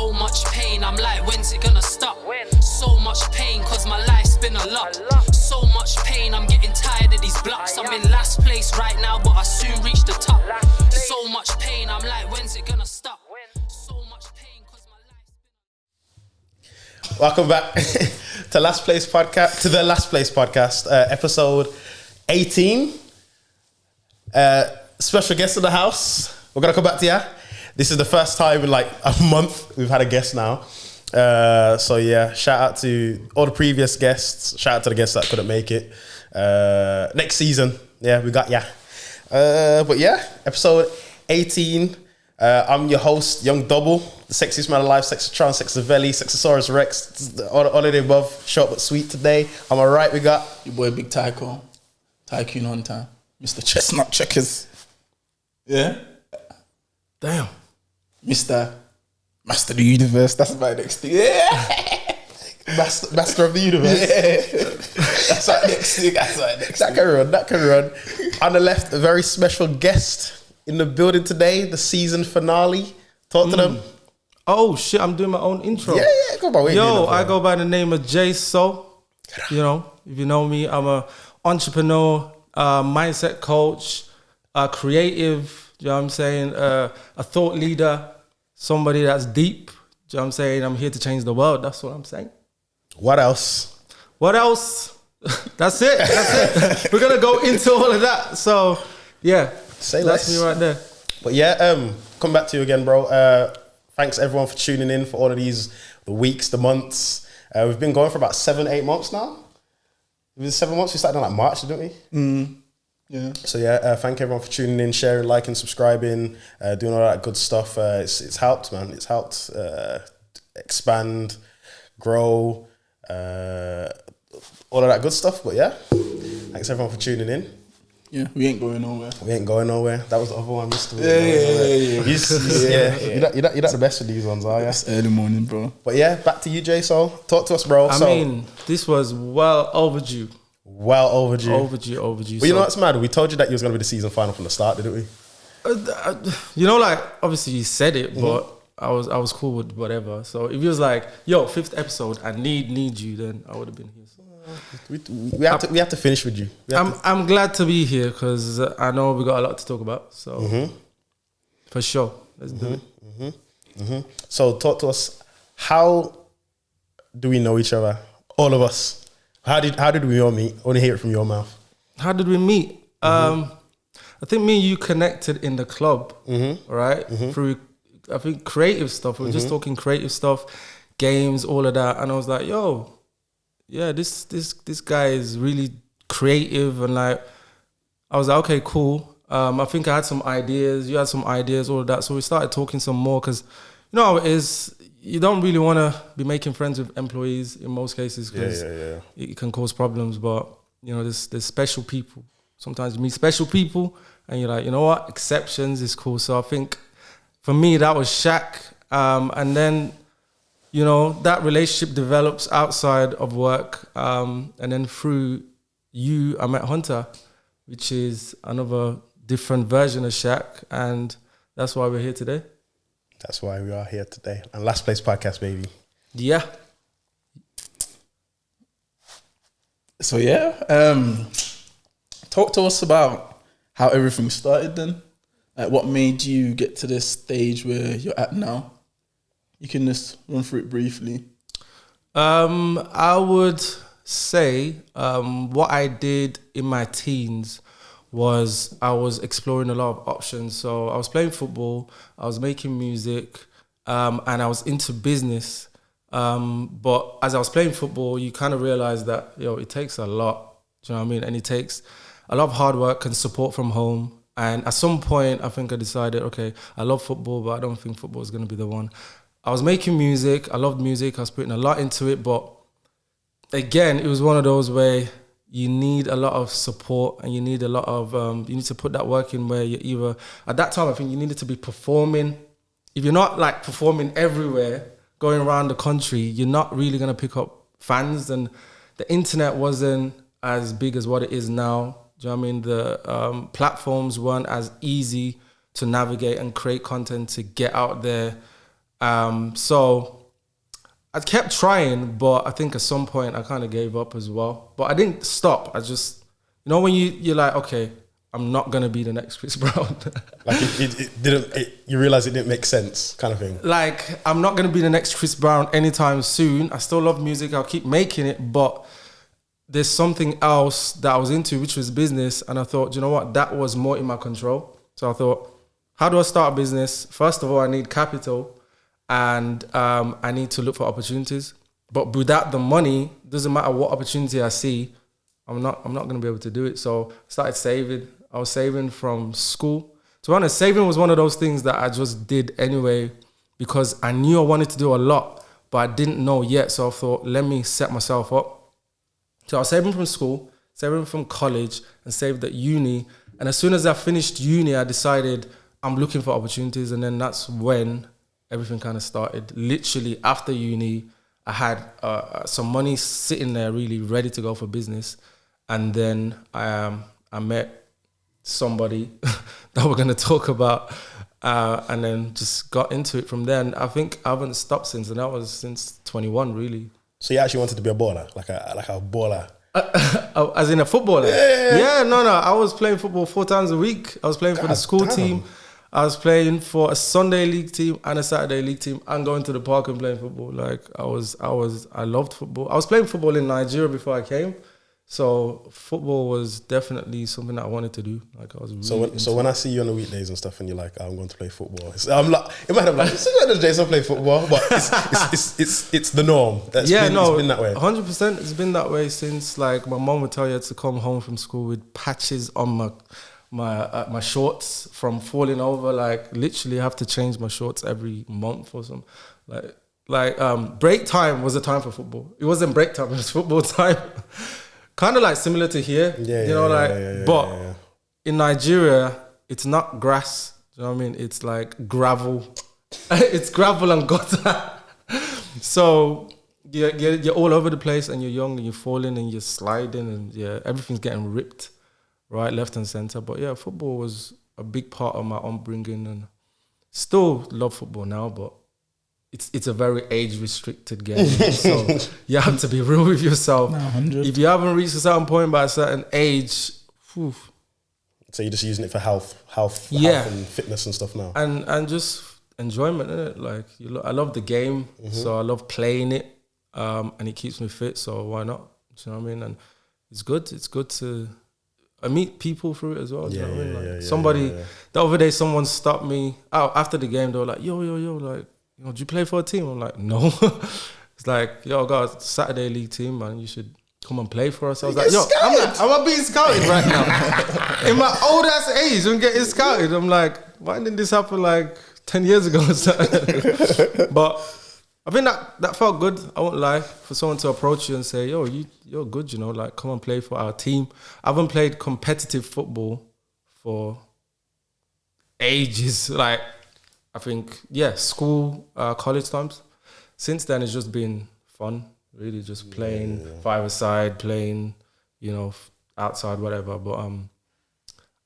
So much pain, I'm like, when's it gonna stop? So much pain, cause my life's been a lot. So much pain, I'm getting tired of these blocks. I'm in last place right now, but I soon reach the top. So much pain, I'm like, when's it gonna stop? So much pain, cause my life's been... Welcome back to the Last Place Podcast, episode 18. Special guest in the house. We're gonna come back to you. This is the first time in like a month we've had a guest now. So yeah, shout out to all the previous guests. Shout out to the guests that couldn't make it. Next season, yeah, we got ya. But yeah, episode 18. I'm your host, Young Double, the sexiest man alive, Sexatron, Sexavelli, Sexosaurus Rex, all of the above, short but sweet today. On my right, we got your boy Big Tycoon on time, Mr. Chestnut Checkers. Yeah? Damn. Mr. Master of the Universe, that's my next thing. Yeah! Master of the Universe. Yeah. That's my next thing. That can run. On the left, a very special guest in the building today, the season finale. Talk to them. Oh shit, I'm doing my own intro. Yeah, come on. Yo, I go by the name of JEISO. You know, if you know me, I'm a entrepreneur, mindset coach, a creative, you know what I'm saying, a thought leader, somebody that's deep. You know what I'm saying? I'm here to change the world. That's what I'm saying. What else? That's it. We're going to go into all of that. So, yeah. Say that's less. Me right there. But yeah, come back to you again, bro. Thanks everyone for tuning in for all of these, the weeks, the months. We've been going for about 7-8 months now. It was 7 months. We started in like March, didn't we? Yeah. So yeah, thank everyone for tuning in, sharing, liking, subscribing, doing all that good stuff. It's helped, man. It's helped expand, grow, all of that good stuff. But yeah, thanks everyone for tuning in. Yeah, we ain't going nowhere. That was the other one, Mr. Yeah. You're not the best for these ones, are you? It's early morning, bro. But yeah, back to you, Jay. So talk to us, bro. I mean, this was well overdue. Overdue. But you know what's mad? We told you that you was going to be the season final from the start, didn't we? You know, like, obviously you said it, but I was cool with whatever. So if you was like, yo, 5th episode, I need you, then I would have been here. So. We have to finish with you. I'm glad to be here because I know we got a lot to talk about. So for sure, let's do it. So talk to us. How do we know each other? All of us. How did we all meet? I want to hear it from your mouth. How did we meet? I think me and you connected in the club, right? Through, I think, creative stuff. We were just talking creative stuff, games, all of that. And I was like, yo, yeah, this guy is really creative. And like, I was like, okay, cool. I think I had some ideas. You had some ideas, all of that. So we started talking some more because, you know how it is. You don't really want to be making friends with employees in most cases because it can cause problems. But, you know, there's special people. Sometimes you meet special people and you're like, you know what, exceptions is cool. So I think for me, that was Shaq. And then, you know, that relationship develops outside of work. And then through you, I met Hunter, which is another different version of Shaq. And that's why we're here today. That's why we are here today. And Last Place Podcast, baby. Yeah. So yeah, talk to us about how everything started then. Like what made you get to this stage where you're at now? You can just run through it briefly. I would say what I did in my teens was I was exploring a lot of options. So I was playing football, I was making music, and I was into business. But as I was playing football, you kind of realize that, it takes a lot. Do you know what I mean? And it takes a lot of hard work and support from home. And at some point, I think I decided, okay, I love football, but I don't think football is going to be the one. I was making music. I loved music. I was putting a lot into it. But again, it was one of those where you need a lot of support and you need a lot of, you need to put that work in where you either, at that time, I think you needed to be performing. If you're not like performing everywhere, going around the country, you're not really going to pick up fans. And the internet wasn't as big as what it is now. Do you know what I mean? The platforms weren't as easy to navigate and create content to get out there. So I kept trying, but I think at some point I kind of gave up as well. But I didn't stop. I just, when you're like, okay, I'm not gonna be the next Chris Brown. Like it didn't. You realize it didn't make sense, kind of thing. Like, I'm not gonna be the next Chris Brown anytime soon. I still love music. I'll keep making it, but there's something else that I was into, which was business. And I thought, you know what, that was more in my control. So I thought, how do I start a business? First of all, I need capital. And I need to look for opportunities. But without the money, doesn't matter what opportunity I see, I'm not going to be able to do it. So I started saving. I was saving from school. To be honest, saving was one of those things that I just did anyway because I knew I wanted to do a lot, but I didn't know yet. So I thought, let me set myself up. So I was saving from school, saving from college, and saved at uni. And as soon as I finished uni, I decided I'm looking for opportunities. And then that's when everything kind of started. Literally after uni, I had some money sitting there really ready to go for business. And then I met somebody that we're going to talk about and then just got into it from there. And I think I haven't stopped since, and that was since 21 really. So you actually wanted to be a baller, like a baller? As in a footballer? Yeah, no. I was playing football 4 times a week. I was playing for the school team. I was playing for a Sunday league team and a Saturday league team and going to the park and playing football. Like I loved football. I was playing football in Nigeria before I came. So football was definitely something that I wanted to do. Like I was really so when I see you on the weekdays and stuff and you're like, oh, I'm going to play football. I'm like, in my head I'm like, it's not JEISO play football, but it's the norm. It's been that way. 100%. It's been that way since like my mom would tell you to come home from school with patches on my shorts from falling over. Like literally have to change my shorts every month or something. Like break time was a time for football. It wasn't break time, it was football time. Kind of like similar to here, but in Nigeria, it's not grass. Do you know what I mean? It's like gravel. It's gravel and gutter. So you're all over the place and you're young and you're falling and you're sliding and everything's getting ripped. Right, left and center. But yeah, football was a big part of my upbringing and still love football now, but it's a very age-restricted game. So you have to be real with yourself. No, 100. If you haven't reached a certain point by a certain age, whew. So you're just using it for health and fitness and stuff now? And just enjoyment, innit? Like, I love the game, so I love playing it, and it keeps me fit, so why not? Do you know what I mean? And it's good to... I meet people through it as well. Do you know what I mean? Like the other day, someone stopped me out after the game. They were like, yo, like, do you play for a team? I'm like, no. It's like, yo, I got a Saturday league team, man. You should come and play for us. I was like, yo, I'm being scouted right now. In my old ass age, I'm getting scouted. I'm like, why didn't this happen like 10 years ago? But I think that felt good. I won't lie, for someone to approach you and say, yo, you're good, like come and play for our team. I haven't played competitive football for ages. Like, I think, school, college times. Since then, it's just been fun, really, just playing five-a-side, playing, outside, whatever. But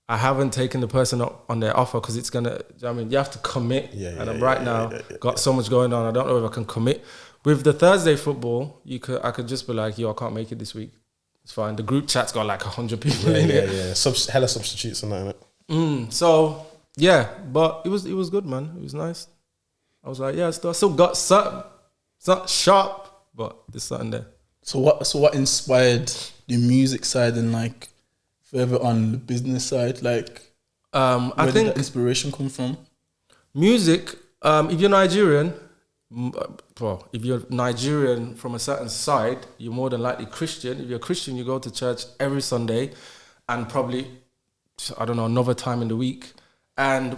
I haven't taken the person up on their offer because it's gonna. I mean, you have to commit, I'm right now got so much going on. I don't know if I can commit. With the Thursday football, I could just be like, yo, I can't make it this week. It's fine. The group chat's got like 100 people in it. Hella substitutes and that, innit? So but it was good, man. It was nice. I was like, I still got something. It's not sharp, but there's something there. So what inspired the music side and like further on the business side? Like, I think did that inspiration come from? Music. If you're Nigerian, if you're Nigerian from a certain side, you're more than likely Christian. If you're Christian, you go to church every Sunday, and probably another time in the week. And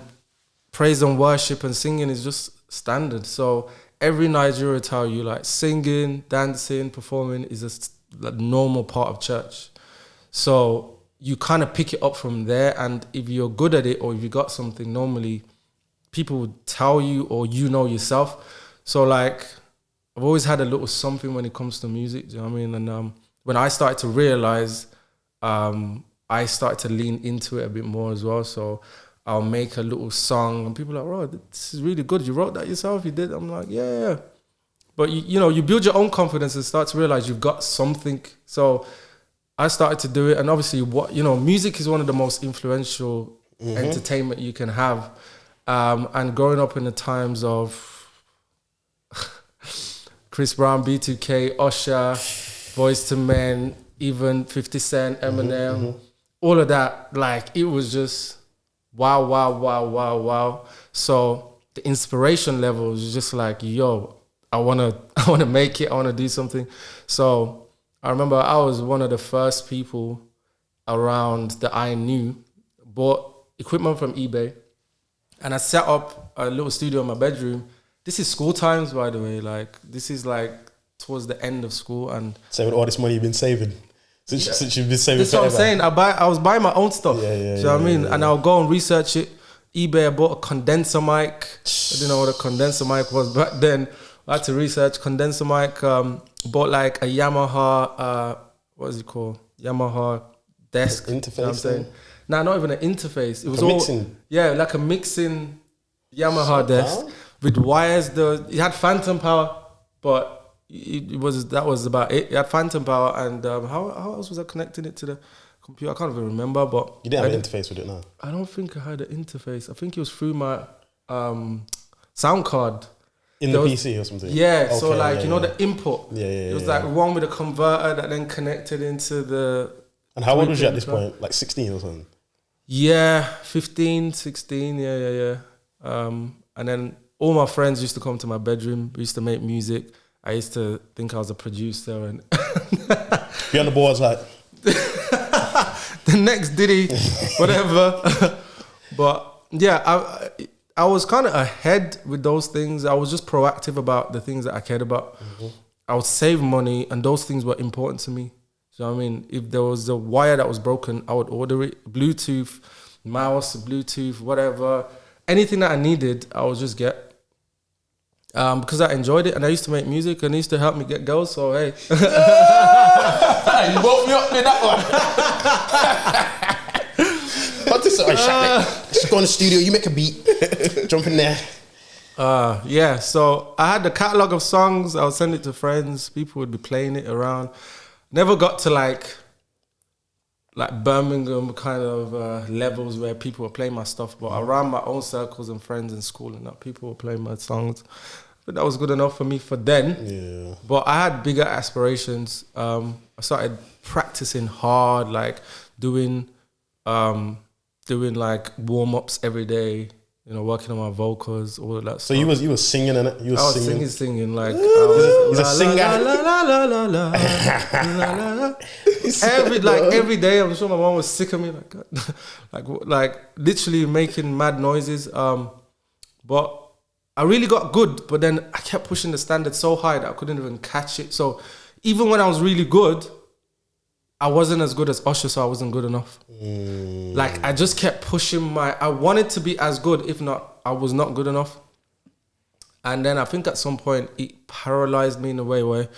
praise and worship and singing is just standard. So every Nigerian will tell you like singing, dancing, performing is a normal part of church. So you kind of pick it up from there. And if you're good at it or if you got something, normally people would tell you or yourself. So like I've always had a little something when it comes to music. Do you know what I mean? And when I started to realize, I started to lean into it a bit more as well. So I'll make a little song and people are like, oh, this is really good. You wrote that yourself? You did? I'm like, yeah. But you build your own confidence and start to realize you've got something. So I started to do it. And obviously music is one of the most influential entertainment you can have. And growing up in the times of Chris Brown, B2K, Usher, Boyz II Men, even 50 Cent, Eminem, all of that, like it was just wow. So the inspiration level was just like, yo, I wanna make it, I wanna do something. So I remember I was one of the first people around that I knew, bought equipment from eBay, and I set up a little studio in my bedroom. This is school times, by the way. Like, this is like towards the end of school. And so with all this money you've been saving, since you've been saving that's forever. what I'm saying. I was buying my own stuff. Yeah, Do you know what I mean? And I'll go and research it. eBay, I bought a condenser mic. I didn't know what a condenser mic was back then. I had to research condenser mic. Bought like a Yamaha, what is it called? Yamaha desk. Interface. You know what I'm saying? Nah, not even an interface. It was a all mixing. Yeah, like a mixing Yamaha desk with wires. It had phantom power, but that was about it. It had phantom power, and how else was I connecting it to the computer? I can't even remember. But you didn't have an interface with it now. I don't think I had an interface. I think it was through my sound card. In the PC or something? Yeah, okay, so like, the input. Yeah. It was like one with a converter that then connected into the... And how old was you at this point? Like 16 or something? Yeah, 15, 16, yeah. And then all my friends used to come to my bedroom. We used to make music. I used to think I was a producer and... Be on the boards like... the next Diddy, whatever. But yeah, I was kind of ahead with those things. I was just proactive about the things that I cared about. I would save money, and those things were important to me. So I mean, if there was a wire that was broken, I would order it. Bluetooth, mouse, Bluetooth, whatever. Anything that I needed, I would just get. Because I enjoyed it, and I used to make music, and it used to help me get girls, so hey. You woke me up with that one. What's this? Just go in the studio, you make a beat, jump in there. Yeah, so I had the catalog of songs. I would send it to friends. People would be playing it around. Never got to like Birmingham kind of levels where people were playing my stuff, but around my own circles and friends in school and that, people were playing my songs. But that was good enough for me for then. Yeah. But I had bigger aspirations. I started practicing hard, like doing like warm-ups every day, working on my vocals, all of that stuff. So you was singing in it? You was I was singing? singing like... He's a singer. Every day, I'm sure my mom was sick of me, like literally making mad noises. But I really got good, but then I kept pushing the standard so high that I couldn't even catch it. So even when I was really good, I wasn't as good as Usher, so I wasn't good enough. Like, I just kept pushing I wanted to be as good, if not, I was not good enough. And then I think at some point, it paralyzed me in a way where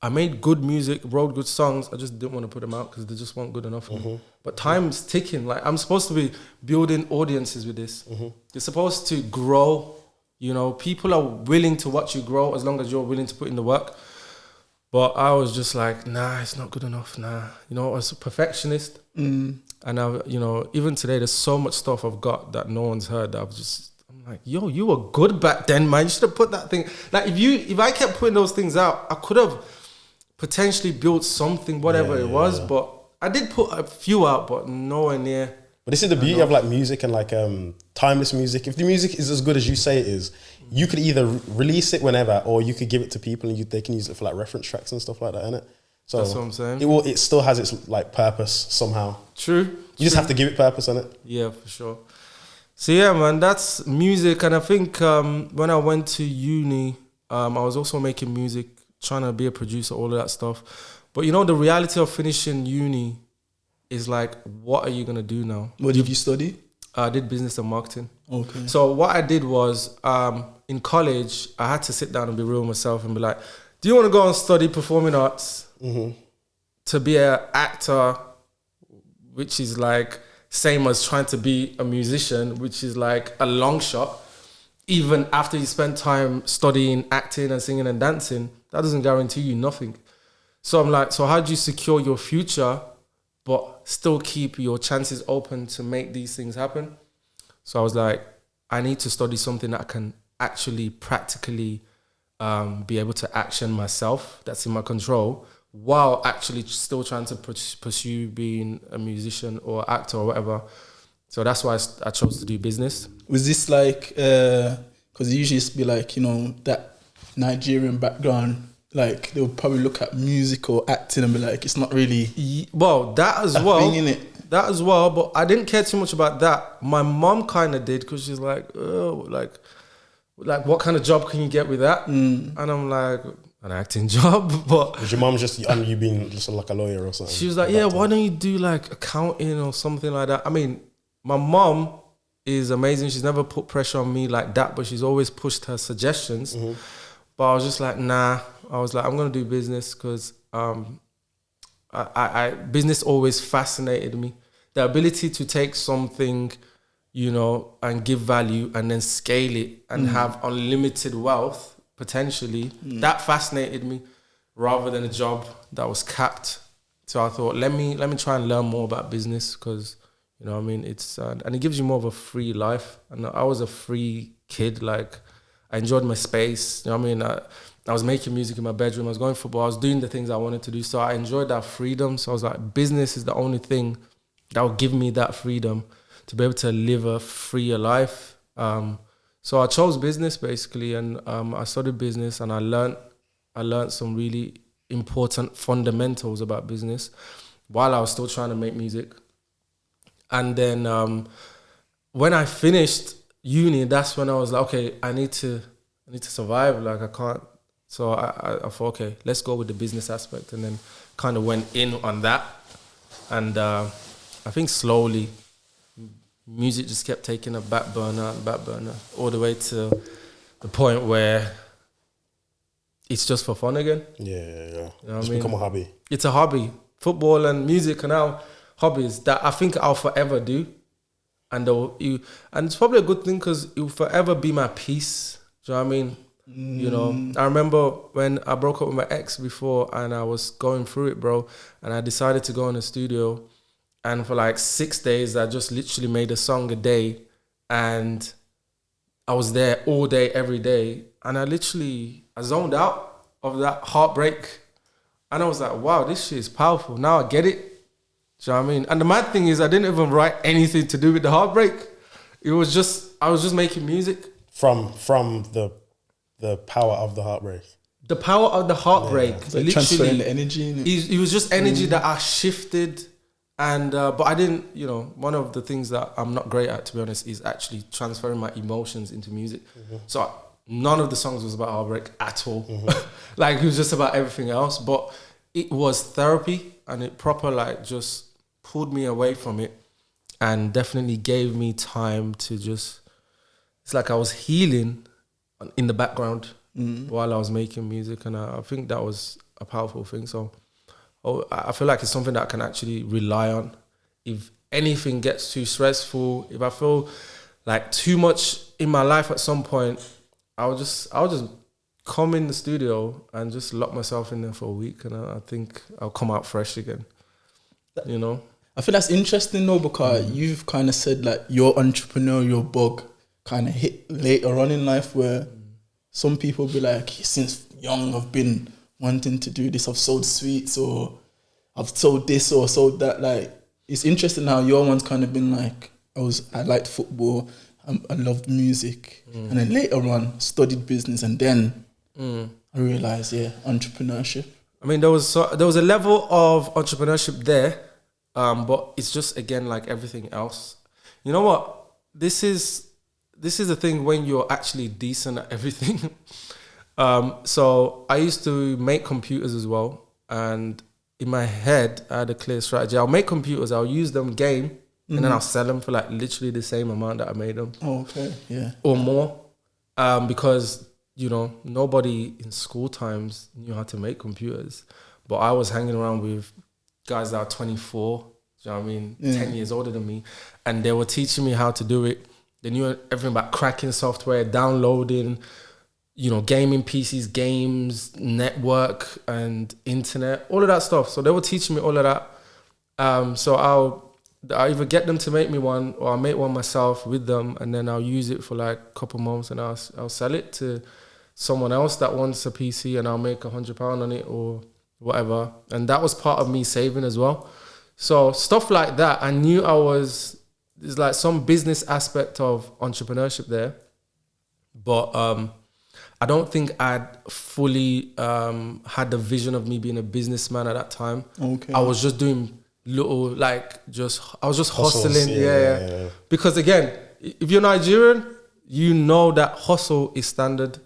I made good music, wrote good songs, I just didn't want to put them out because they just weren't good enough for me. But time's ticking. Like, I'm supposed to be building audiences with this. You're supposed to grow. People are willing to watch you grow as long as you're willing to put in the work. But I was just like, nah, it's not good enough. Nah, I was a perfectionist. And I, even today, there's so much stuff I've got that no one's heard that I'm like, yo, you were good back then, man. You should have put that thing. Like, if I kept putting those things out, I could have potentially built something, whatever it was. But I did put a few out, but nowhere near. But this is the beauty of like music and like timeless music. If the music is as good as you say it is, you could either release it whenever, or you could give it to people and they can use it for like reference tracks and stuff like that, innit? So that's what I'm saying. It still has its like purpose somehow. True. You just have to give it purpose, innit? Yeah, for sure. So yeah, man, that's music. And I think when I went to uni, I was also making music, trying to be a producer, all of that stuff. But the reality of finishing uni is like, what are you going to do now? What did you study? I did business and marketing. Okay. So what I did was, in college, I had to sit down and be real with myself and be like, do you want to go and study performing arts to be an actor, which is like same as trying to be a musician, which is like a long shot. Even after you spend time studying acting and singing and dancing, that doesn't guarantee you nothing. So I'm like, so how do you secure your future but still keep your chances open to make these things happen? So I was like, I need to study something that I can actually practically be able to action myself, that's in my control, while actually still trying to pursue being a musician or actor or whatever. So that's why I chose to do business. Was this like, because it usually used to be like, you know, that Nigerian background, like they would probably look at music or acting and be like, it's not really well, that as well. thing, innit? That as well, but I didn't care too much about that. My mom kind of did, because she's like, oh, like what kind of job can you get with that? And I'm like, an acting job. But was your mom just you being just like a lawyer or something? She was like, yeah, why don't you do like accounting or something like that? I mean, my mom is amazing. She's never put pressure on me like that, but she's always pushed her suggestions. But I was just like, nah. I was like, I'm gonna do business because business always fascinated me. The ability to take something, you know, and give value and then scale it and have unlimited wealth potentially, that fascinated me rather than a job that was capped. So I thought, let me try and learn more about business because, you know what I mean, it's and it gives you more of a free life. And I was a free kid, like I enjoyed my space, you know what I mean? I was making music in my bedroom, I was going football, I was doing the things I wanted to do. So I enjoyed that freedom. So I was like, business is the only thing that will give me that freedom to be able to live a freer life. So I chose business basically, and I studied business, and I learned some really important fundamentals about business while I was still trying to make music. And then when I finished uni, that's when I was like, okay, I need to survive. Like I can't. So I thought, okay, let's go with the business aspect, and then kind of went in on that. And I think slowly, music just kept taking a back burner, all the way to the point where it's just for fun again. Yeah. You know It's become a hobby. It's a hobby. Football and music are now hobbies that I think I'll forever do. And it's probably a good thing because it will forever be my peace. Do you know what I mean? You know, I remember when I broke up with my ex before and I was going through it, bro, and I decided to go in the studio. And for like 6 days, I just literally made a song a day, and I was there all day, every day. And I zoned out of that heartbreak. And I was like, wow, this shit is powerful. Now I get it. Do you know what I mean? And the mad thing is I didn't even write anything to do with the heartbreak. I was just making music. From the power of the heartbreak. The power of the heartbreak. Yeah. Like transferring the energy. It was just energy that I shifted. And but I didn't, you know, one of the things that I'm not great at, to be honest, is actually transferring my emotions into music. So none of the songs was about heartbreak at all. Like it was just about everything else. But it was therapy, and it proper like just pulled me away from it, and definitely gave me time to just. It's like I was healing in the background while I was making music, and I think that was a powerful thing. So. I feel like it's something that I can actually rely on. If anything gets too stressful, if I feel like too much in my life at some point, I'll just come in the studio and just lock myself in there for a week, and I think I'll come out fresh again. You know? I feel that's interesting though, because you've kind of said like your entrepreneurial bug kind of hit later on in life, where some people be like, since young I've been wanting to do this, I've sold sweets, or I've sold this or sold that. Like, it's interesting how your one's kind of been like, I liked football, I loved music, and then later on studied business, and then I realized, entrepreneurship. I mean, there was a level of entrepreneurship there, but it's just, again, like everything else. You know what? This is the thing when you're actually decent at everything. So I used to make computers as well, and in my head I had a clear strategy. I'll make computers, I'll use them game, and then I'll sell them for like literally the same amount that I made them. Oh, okay, yeah. Or more, because, you know, nobody in school times knew how to make computers, but I was hanging around with guys that are 24. Do you know Do you know what I mean? 10 years older than me. And they were teaching me how to do it. They knew everything about cracking software, downloading, you know, gaming PCs, games, network and internet, all of that stuff. So they were teaching me all of that. So I'll either get them to make me one or I'll make one myself with them, and then I'll use it for like a couple months and I'll sell it to someone else that wants a PC, and I'll make £100 on it or whatever. And that was part of me saving as well. So stuff like that, I knew there's like some business aspect of entrepreneurship there, but I don't think I'd fully had the vision of me being a businessman at that time. Okay. I was just doing little, like, I was just Hustles, hustling. Yeah. Because again, if you're Nigerian, you know that hustle is standard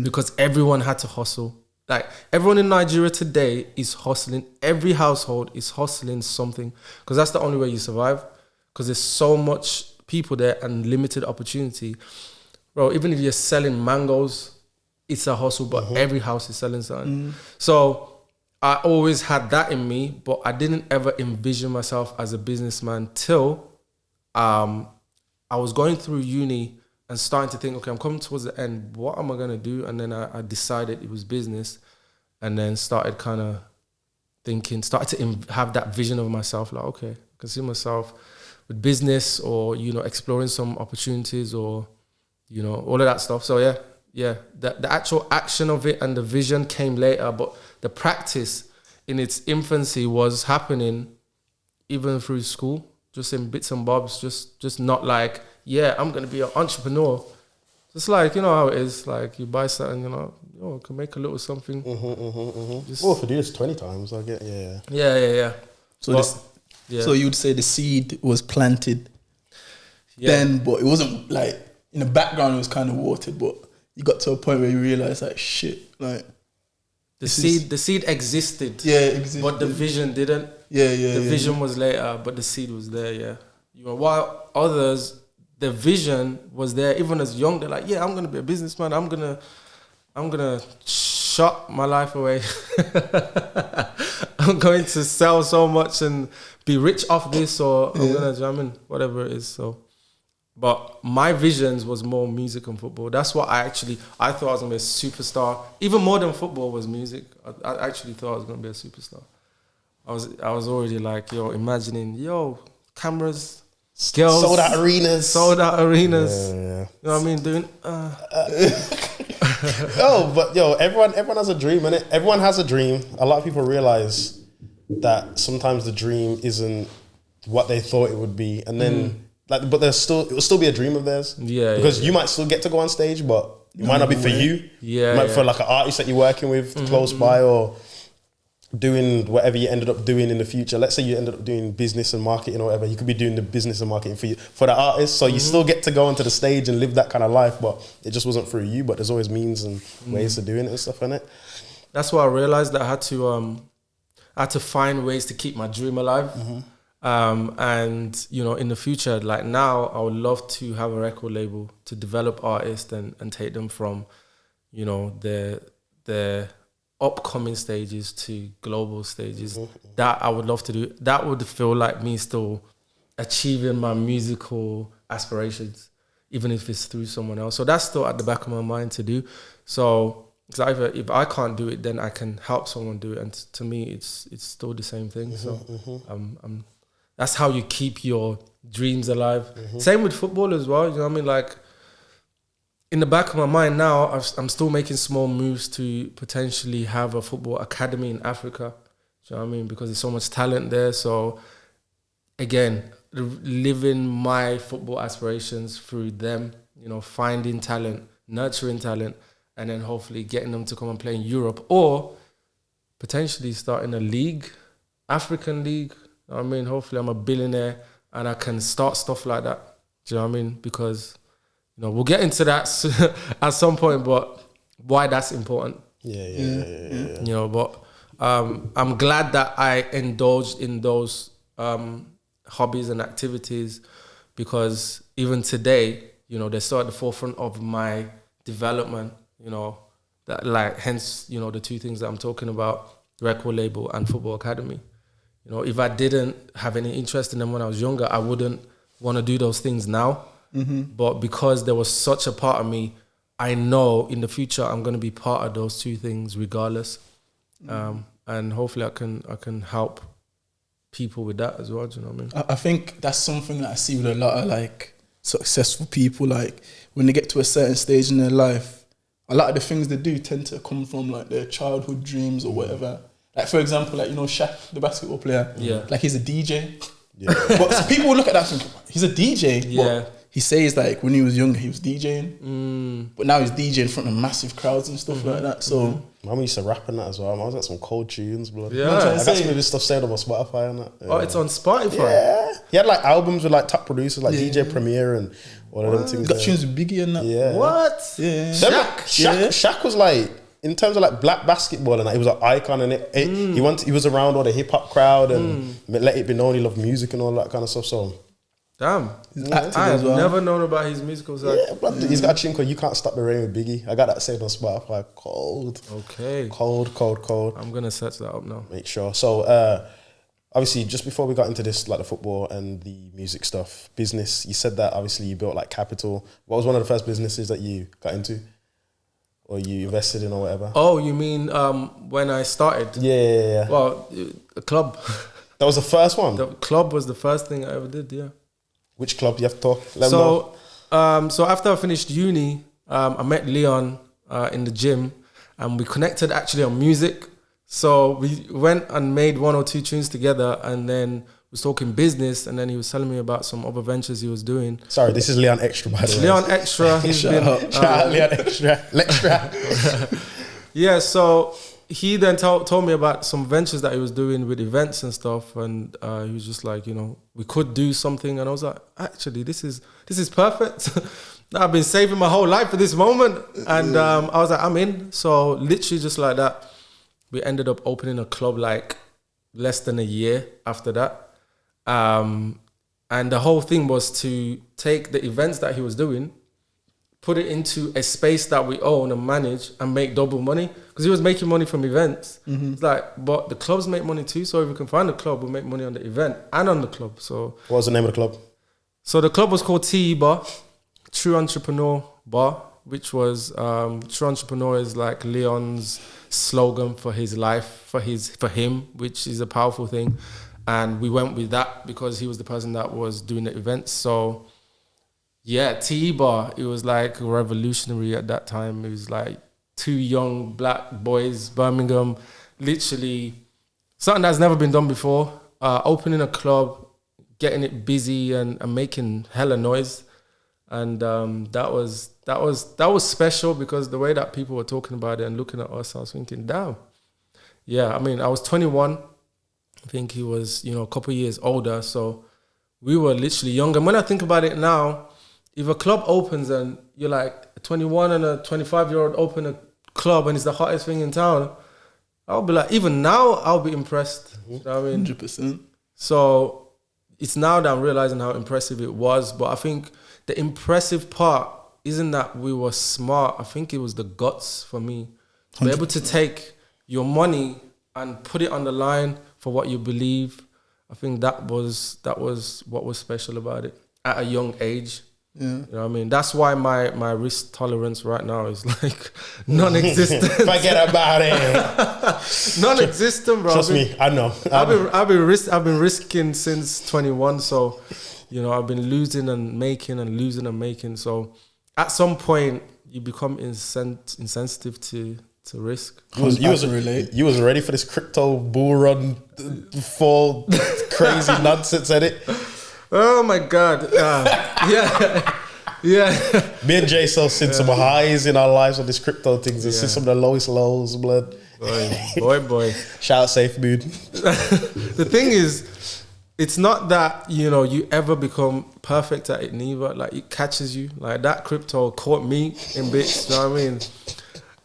because everyone had to hustle. Like, everyone in Nigeria today is hustling. Every household is hustling something because that's the only way you survive, because there's so much people there and limited opportunity. Bro, even if you're selling mangoes, it's a hustle, but every house is selling something. So I always had that in me, but I didn't ever envision myself as a businessman till I was going through uni and starting to think, okay, I'm coming towards the end. What am I going to do? And then I decided it was business, and then started kind of thinking, started to have that vision of myself, like, okay, I can see myself with business or, you know, exploring some opportunities or, you know, all of that stuff. So yeah, the actual action of it and the vision came later, but the practice in its infancy was happening even through school, just in bits and bobs, just not like, yeah, I'm going to be an entrepreneur. Just like, you know how it is, like you buy something, you know, I can make a little something. Well, if I do this 20 times, I get, Yeah. So so you'd say the seed was planted then, but it wasn't like, in the background it was kind of watered, but you got to a point where you realized, like, shit, like the seed existed. Yeah, existed. But the vision didn't. The vision was later, but the seed was there, You know, while others, the vision was there even as young. They're like, yeah, I'm gonna be a businessman. I'm gonna shut my life away. I'm going to sell so much and be rich off this, or I'm gonna whatever it is. So, but my visions was more music and football. That's what I thought I was gonna be a superstar. Even more than football was music. I actually thought I was gonna be a superstar. I was already like, imagining, cameras, girls, sold out arenas. Yeah. Yeah. You know what I mean? Doing. But everyone has a dream, innit? Everyone has a dream. A lot of people realize that sometimes the dream isn't what they thought it would be, and then but it will still be a dream of theirs. Yeah, because you might still get to go on stage, but it might not be for you. Yeah, it might be for like an artist that you're working with close by, or doing whatever you ended up doing in the future. Let's say you ended up doing business and marketing or whatever. You could be doing the business and marketing for the artist. So you still get to go onto the stage and live that kind of life, but it just wasn't through you. But there's always means and ways of doing it and stuff, innit? That's why I realized that I had to find ways to keep my dream alive. And in the future, like now, I would love to have a record label to develop artists and take them from, their upcoming stages to global stages. That I would love to do. That would feel like me still achieving my musical aspirations, even if it's through someone else. So that's still at the back of my mind to do. So if I can't do it, then I can help someone do it. And to me, it's still the same thing. That's how you keep your dreams alive. Same with football as well. You know what I mean? Like, in the back of my mind now, I'm still making small moves to potentially have a football academy in Africa. Do you know what I mean? Because there's so much talent there. So, again, living my football aspirations through them, finding talent, nurturing talent, and then hopefully getting them to come and play in Europe, or potentially starting a league, African league. You know what I mean? Hopefully I'm a billionaire and I can start stuff like that. Do you know what I mean? Because we'll get into that at some point, but why that's important. Yeah. But I'm glad that I indulged in those hobbies and activities, because even today, they're still at the forefront of my development. That hence the two things that I'm talking about: record label and football academy. You know, if I didn't have any interest in them when I was younger, I wouldn't want to do those things now. But because there was such a part of me, I know in the future I'm going to be part of those two things regardless. And hopefully I can help people with that as well. Do you know what I mean? I think that's something that I see with a lot of like successful people. Like when they get to a certain stage in their life, a lot of the things they do tend to come from like their childhood dreams or whatever. Like for example, like, you know, Shaq, the basketball player. Yeah. Like he's a DJ. Yeah. But so people will look at that and think, he's a DJ. Yeah. But he says like when he was younger, he was DJing. But now he's DJing in front of massive crowds and stuff like that. So Mum used to rap and that as well. I was got some cold tunes, blood. Yeah. I got some of this stuff saved on my Spotify and that. Yeah. Oh, it's on Spotify? Yeah. He had like albums with like top producers like DJ Premier and all of them things. got tunes with Biggie and that. Yeah. What? Yeah. Shaq was like, in terms of like black basketball and that, he was an icon and he was around all the hip hop crowd and let it be known he loved music and all that kind of stuff. So Damn. active I as have well. never known about his musical side. yeah, blood, he's got a tune called "You Can't Stop the Rain" with Biggie. I got that saved on Spotify. Cold. Okay. Cold. I'm going to search that up now. Make sure. So obviously, just before we got into this, like the football and the music stuff, business, you said that obviously you built like capital. What was one of the first businesses that you got into or you invested in or whatever? Oh, you mean when I started? Yeah. Well, a club. That was the first one? The club was the first thing I ever did, yeah. Which club do you have to talk? Let them know. So after I finished uni, I met Leon in the gym and we connected actually on music. So we went and made 1 or 2 tunes together and then was talking business and then he was telling me about some other ventures he was doing. Sorry, this is Leon Extra, by the way. Leon Extra, he's been... Shout out Leon Extra. Yeah, so he then told me about some ventures that he was doing with events and stuff, and he was just like, you know, we could do something, and I was like, actually, this is perfect. I've been saving my whole life for this moment, and I was like, I'm in. So literally just like that, we ended up opening a club like less than a year after that, and the whole thing was to take the events that he was doing, put it into a space that we own and manage and make double money. Because he was making money from events. It's like, but the clubs make money too. So if we can find a club, we'll make money on the event and on the club. So What was the name of the club? So the club was called Tiba, True Entrepreneur Bar, which was True Entrepreneur is like Leon's slogan for his life, for him, which is a powerful thing. And we went with that because he was the person that was doing the events. So yeah, Tiba, it was like revolutionary at that time. It was like 2 young black boys, Birmingham, literally something that's never been done before. Opening a club, getting it busy and making hella noise. And that was special because the way that people were talking about it and looking at us, I was thinking, damn. Yeah, I mean, I was 21. I think he was, you know, a couple of years older. So we were literally young. And when I think about it now, if a club opens and you're like a 21 and a 25-year-old open a club and it's the hottest thing in town, I'll be like, even now, I'll be impressed. You know what I mean? 100%. So it's now that I'm realizing how impressive it was. But I think the impressive part isn't that we were smart. I think it was the guts for me. To be able to take your money and put it on the line for what you believe. I think that was what was special about it at a young age. Yeah. You know what I mean? That's why my risk tolerance right now is like non-existent. Forget about it. Non-existent, bro. Trust me, I know. I've been risking since 21, so you know I've been losing and making and losing and making. So at some point you become insensitive to risk. You was ready for this crypto bull run, fall crazy nonsense at it. Oh my God! Yeah. Me and JEISO seen some highs in our lives on these crypto things and seen some of the lowest lows, blood. Boy. Shout out Safe Mood. The thing is, it's not that, you know, you ever become perfect at it neither. Like it catches you. Like that crypto caught me in bits. You know what I mean?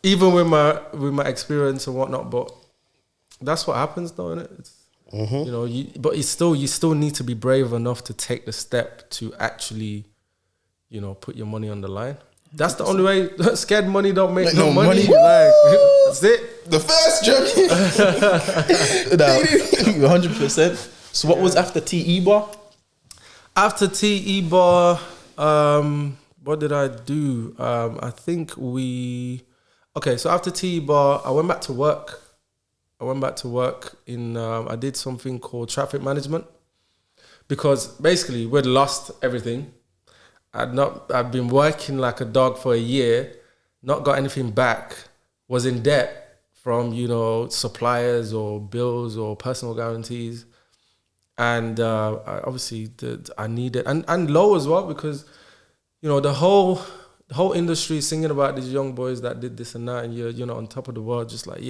Even with my experience and whatnot, but that's what happens, though, isn't it? You know, you still need to be brave enough to take the step to actually, you know, put your money on the line. That's the only way. Scared money don't make no money. money. Like, that's it. The first journey. 100%. So what was after TE bar? After TE bar, what did I do? I think so after TE bar, I went back to work. I did something called traffic management, because basically we'd lost everything. I'd been working like a dog for a year, not got anything back, was in debt from, suppliers or bills or personal guarantees. And I needed, and low as well, because, the whole industry is singing about these young boys that did this and that, and you're not on top of the world, just like,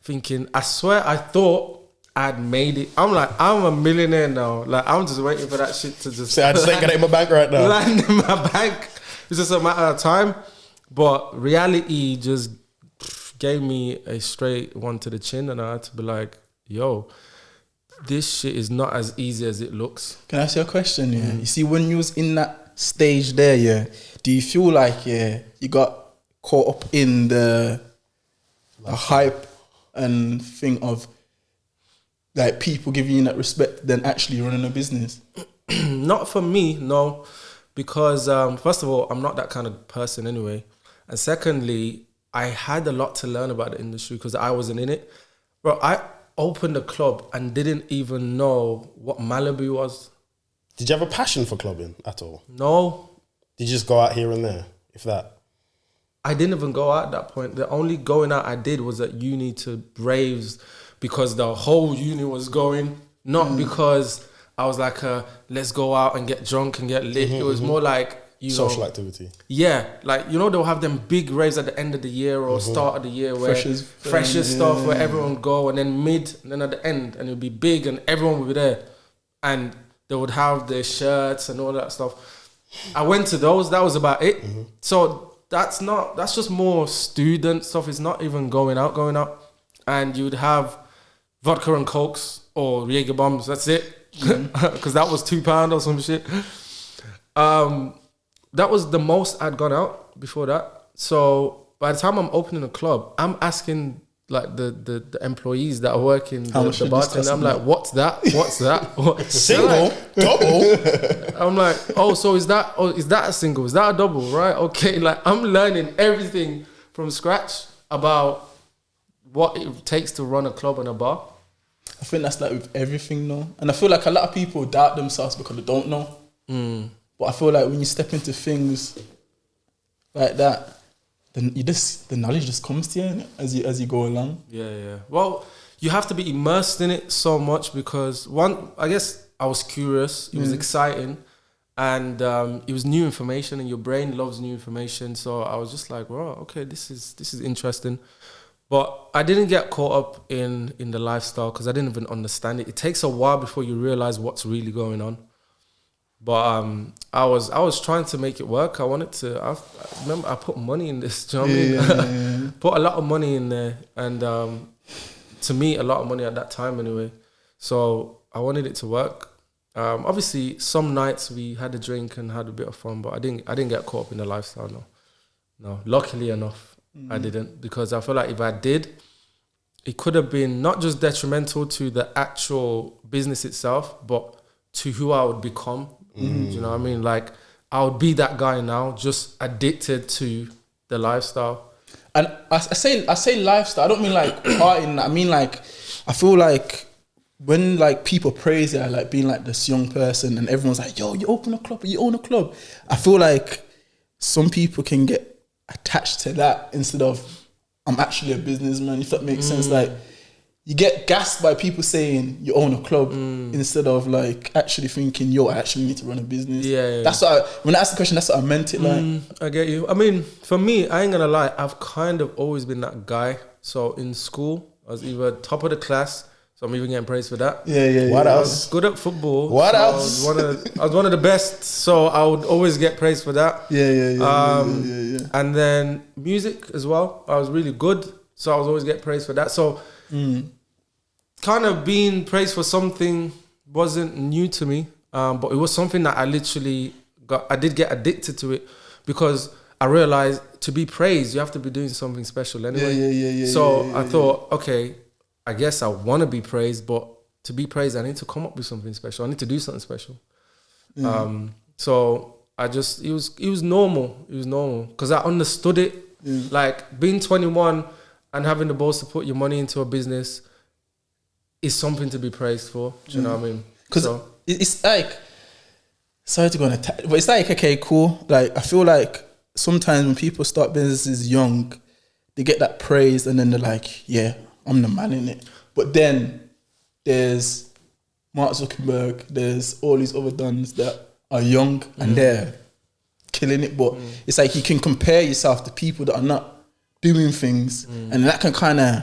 thinking, I swear I thought I'd made it. I'm like, I'm a millionaire now. Like, I'm just waiting for that shit to just... I just ain't got it in my bank right now. Land in my bank. It's just a matter of time. But reality just gave me a straight one to the chin, and I had to be like, yo, this shit is not as easy as it looks. Can I ask you a question? Yeah, you see, when you was in that stage there, do you feel like you got caught up in the hype and thing of like people giving you that respect than actually running a business? Not for me, no, because first of all, I'm not that kind of person anyway, and secondly, I had a lot to learn about the industry because I wasn't in it. Bro, I opened a club and didn't even know what Malibu was. Did you have a passion for clubbing at all? No. Did you just go out here and there, if that? I didn't even go out at that point. The only going out I did was at uni to raves because the whole uni was going, not because I was like, let's go out and get drunk and get lit. It was more like, social activity. Yeah, like, they'll have them big raves at the end of the year or start of the year where freshers stuff where everyone go, and then mid, and then at the end, and it would be big and everyone would be there. And they would have their shirts and all that stuff. I went to those, that was about it. So that's just more student stuff. It's not even going out. And you'd have vodka and cokes or Jaeger bombs. That's it. Because that was £2 or some shit. That was the most I'd gone out before that. So by the time I'm opening a club, I'm asking like the employees that are working the bartender. I'm like, what's that? Single, double. I'm like, so is that a single? Is that a double? Right? Okay. Like, I'm learning everything from scratch about what it takes to run a club and a bar. I think that's like with everything, though. And I feel like a lot of people doubt themselves because they don't know. But I feel like when you step into things like that, then the knowledge just comes to you as you go along. Yeah. Well, you have to be immersed in it so much because I guess I was curious. It was exciting, and it was new information, and your brain loves new information. So I was just like, wow, okay, this is interesting. But I didn't get caught up in the lifestyle because I didn't even understand it. It takes a while before you realize what's really going on. But I was trying to make it work. I wanted to. I remember I put money in this. Do you know what I mean? Put a lot of money in there, and to me, a lot of money at that time anyway. So I wanted it to work. Obviously, some nights we had a drink and had a bit of fun, but I didn't get caught up in the lifestyle. No. Luckily enough, I didn't, because I feel like if I did, it could have been not just detrimental to the actual business itself, but to who I would become. Do you know what I mean? Like, I would be that guy now, just addicted to the lifestyle. And I say lifestyle. I don't mean like partying. I mean like, I feel like when like people praise it, like being like this young person, and everyone's like, "Yo, you own a club." I feel like some people can get attached to that instead of I'm actually a businessman. If that makes sense, like. You get gassed by people saying you own a club instead of like actually thinking, yo, I actually need to run a business. Yeah. That's what when I asked the question, that's what I meant it like. I get you. I mean, for me, I ain't gonna lie, I've kind of always been that guy. So in school, I was either top of the class, so I'm even getting praised for that. Yeah. What else? I was good at football. What else? I was one of the best, so I would always get praised for that. Yeah. And then music as well. I was really good, so I was always get praised for that. So kind of being praised for something wasn't new to me, but it was something that I literally I did get addicted to it, because I realized to be praised, you have to be doing something special anyway. Yeah. So I thought, okay, I guess I want to be praised, but to be praised, I need to come up with something special. I need to do something special. So I just, it was normal. It was normal because I understood it. Like being 21 and having the balls to put your money into a business is something to be praised for. Do you know what I mean? Because it's like, sorry to go on a but it's like, okay, cool. Like I feel like sometimes when people start businesses young, they get that praise and then they're like, yeah, I'm the man in it. But then there's Mark Zuckerberg, there's all these other dons that are young and they're killing it. But it's like you can compare yourself to people that are not doing things and that can kind of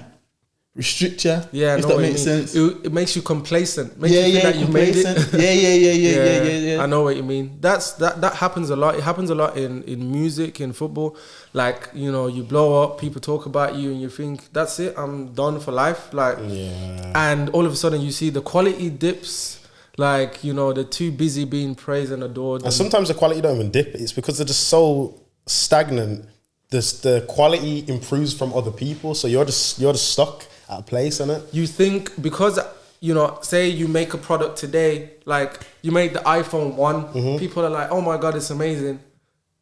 restrict you. Yeah, if that makes sense. It makes you complacent. Makes you think that you've made it. Yeah. I know what you mean. That happens a lot. It happens a lot in music, in football. Like, you know, you blow up, people talk about you, and you think, that's it, I'm done for life. Like, and all of a sudden you see the quality dips. Like, you know, they're too busy being praised and adored. And sometimes the quality don't even dip. It's because they're just so stagnant. The quality improves from other people, so you're just stuck at a place, innit? You think because, you know, say you make a product today, like you made the iPhone 1, people are like, oh my God, it's amazing.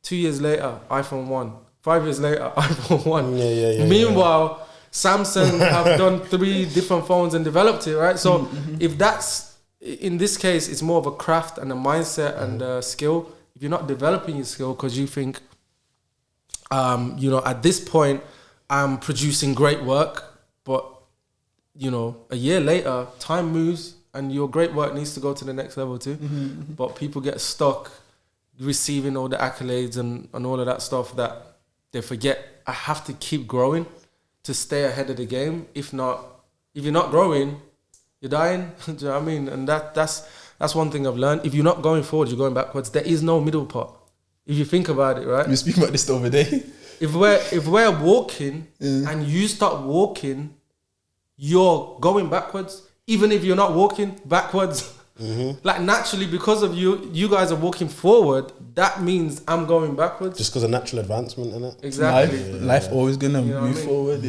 2 years later, iPhone 1. 5 years later, iPhone 1. Meanwhile, Samsung have done 3 different phones and developed it, right? So if that's, in this case, it's more of a craft and a mindset and a skill. If you're not developing your skill because you think, you know, at this point, I'm producing great work, but, you know, a year later, time moves and your great work needs to go to the next level too. But people get stuck receiving all the accolades and all of that stuff that they forget, I have to keep growing to stay ahead of the game. If you're not growing, you're dying. Do you know what I mean? And that's one thing I've learned. If you're not going forward, you're going backwards. There is no middle part. If you think about it, right? We were speaking about this the other day. If we're walking and you start walking, you're going backwards. Even if you're not walking backwards, like naturally, because of you guys are walking forward, that means I'm going backwards. Just because of natural advancement, innit? Exactly. Life always gonna move forward.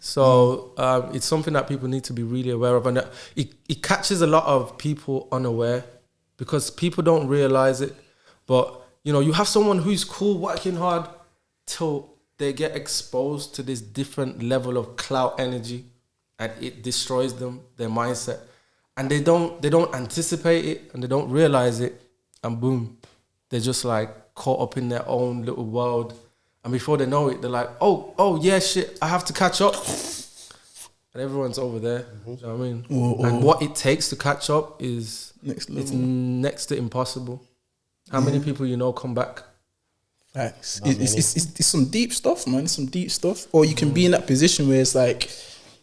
So it's something that people need to be really aware of, and it catches a lot of people unaware because people don't realize it. But you know, you have someone who's cool, working hard, till they get exposed to this different level of clout energy, and it destroys them, their mindset, and they don't anticipate it and they don't realize it, and boom, they're just like caught up in their own little world. And before they know it, they're like, oh yeah, shit, I have to catch up. And everyone's over there. Do you know what I mean? And what it takes to catch up is it's next to impossible. How many people you know come back? Facts. It's some deep stuff, man. It's some deep stuff. Or you can be in that position where it's like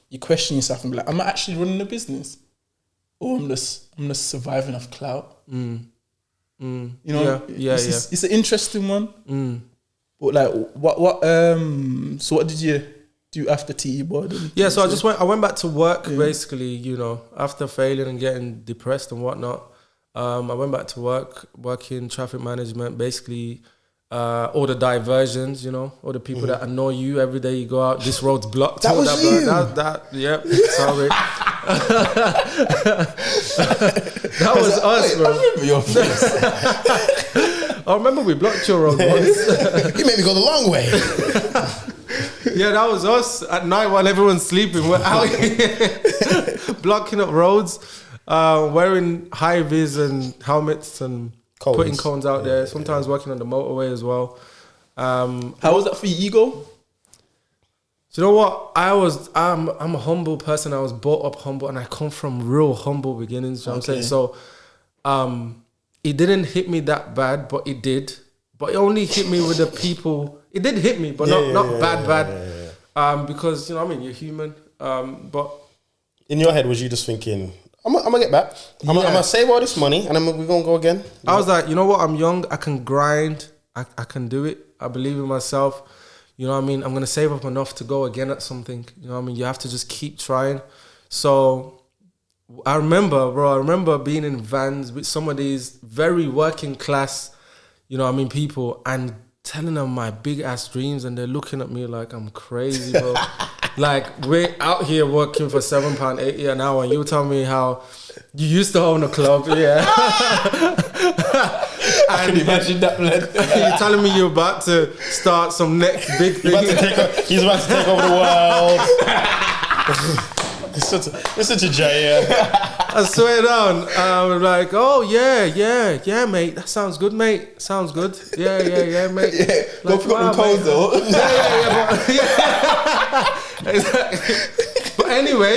you question yourself and be like, am I actually running a business? Or I'm just surviving off clout. You know? It's an interesting one. But like, what? So what did you do after TE board? Yeah, so I went back to work basically. You know, after failing and getting depressed and whatnot, I went back to work in traffic management. Basically, all the diversions. You know, all the people that annoy you every day. You go out, this road's blocked. That was you. Yep. Sorry. That was us, bro. I remember your face. I remember we blocked your road once. You made me go the long way. Yeah, that was us at night while everyone's sleeping. We're out here blocking up roads, wearing high vis and helmets and putting cones out there. Sometimes working on the motorway as well. How was that for your ego? Do you know what? I'm a humble person. I was brought up humble, and I come from real humble beginnings. You know what I'm saying? So, it didn't hit me that bad, but it did. But it only hit me with the people. It did hit me, but not bad. Because, you know what I mean, you're human. But in your head, was you just thinking, I'm gonna get back. I'm gonna save all this money, and then we're gonna go again? I was like, you know what? I'm young. I can grind. I can do it. I believe in myself. You know what I mean? I'm gonna save up enough to go again at something. You know what I mean? You have to just keep trying. So I remember being in vans with some of these very working class, you know what I mean, people, and telling them my big ass dreams, and they're looking at me like I'm crazy, bro. Like, we're out here working for £7.80 an hour, and you tell me how you used to own a club, yeah. I can imagine that, man. You're telling me you're about to start some next big thing. He's about to take over the world. It's such a J, yeah. I swear down. I'm like, oh yeah, mate. That sounds good, mate. Sounds good. Yeah, mate. Yeah, Like, go pick up the codes though. But, exactly. But anyway,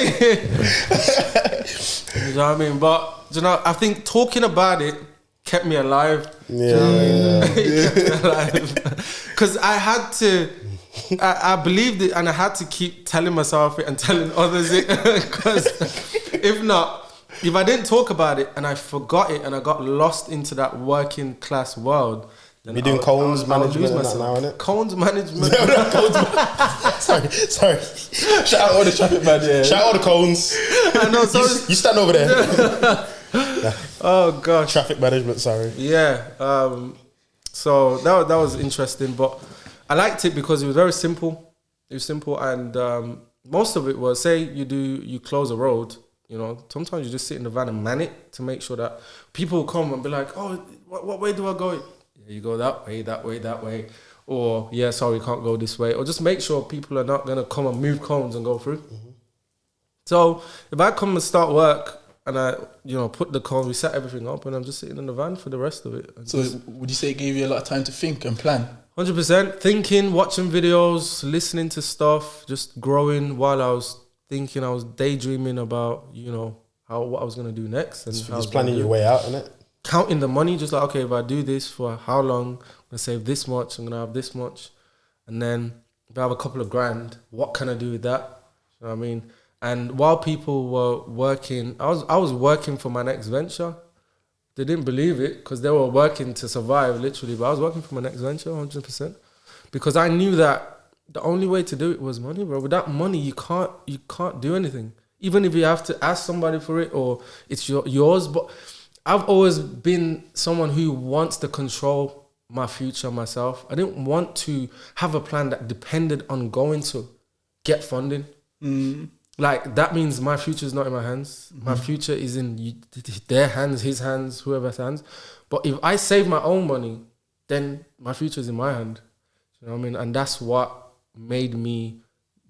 you know what I mean. But you know, I think talking about it kept me alive. Because I had to. I believed it, and I had to keep telling myself it and telling others it. Because if I didn't talk about it and I forgot it and I got lost into that working class world, then You're doing Cones management and that now, innit? Cones management. Sorry. Shout out all the traffic man. Yeah. Shout out the Cones. I know. So You stand over there. oh gosh. Traffic management. Sorry. Yeah. So that was interesting, but I liked it because it was very simple. It was simple, and most of it was, say you close a road. You know, sometimes you just sit in the van and man it to make sure that people will come and be like, oh, what way do I go? Yeah, you go that way. Or, yeah, sorry, you can't go this way. Or just make sure people are not going to come and move cones and go through. Mm-hmm. So if I come and start work and I, put the cones, we set everything up, and I'm just sitting in the van for the rest of it. So would you say it gave you a lot of time to think and plan? 100%. Thinking, watching videos, listening to stuff, just growing while I was thinking. I was daydreaming about, what I was going to do next. And just planning your way out, innit? Counting the money, just like, okay, if I do this for how long, I'm going to save this much, I'm going to have this much. And then if I have a couple of grand, what can I do with that? You know what I mean? And while people were working, I was working for my next venture. They didn't believe it because they were working to survive, literally. But I was working for my next venture, 100%. Because I knew that the only way to do it was money, bro. Without money, you can't do anything. Even if you have to ask somebody for it or it's yours. But I've always been someone who wants to control my future myself. I didn't want to have a plan that depended on going to get funding. Like, that means my future is not in my hands. My future is in their hands, his hands, whoever's hands. But if I save my own money, then my future is in my hand. You know what I mean? And that's what made me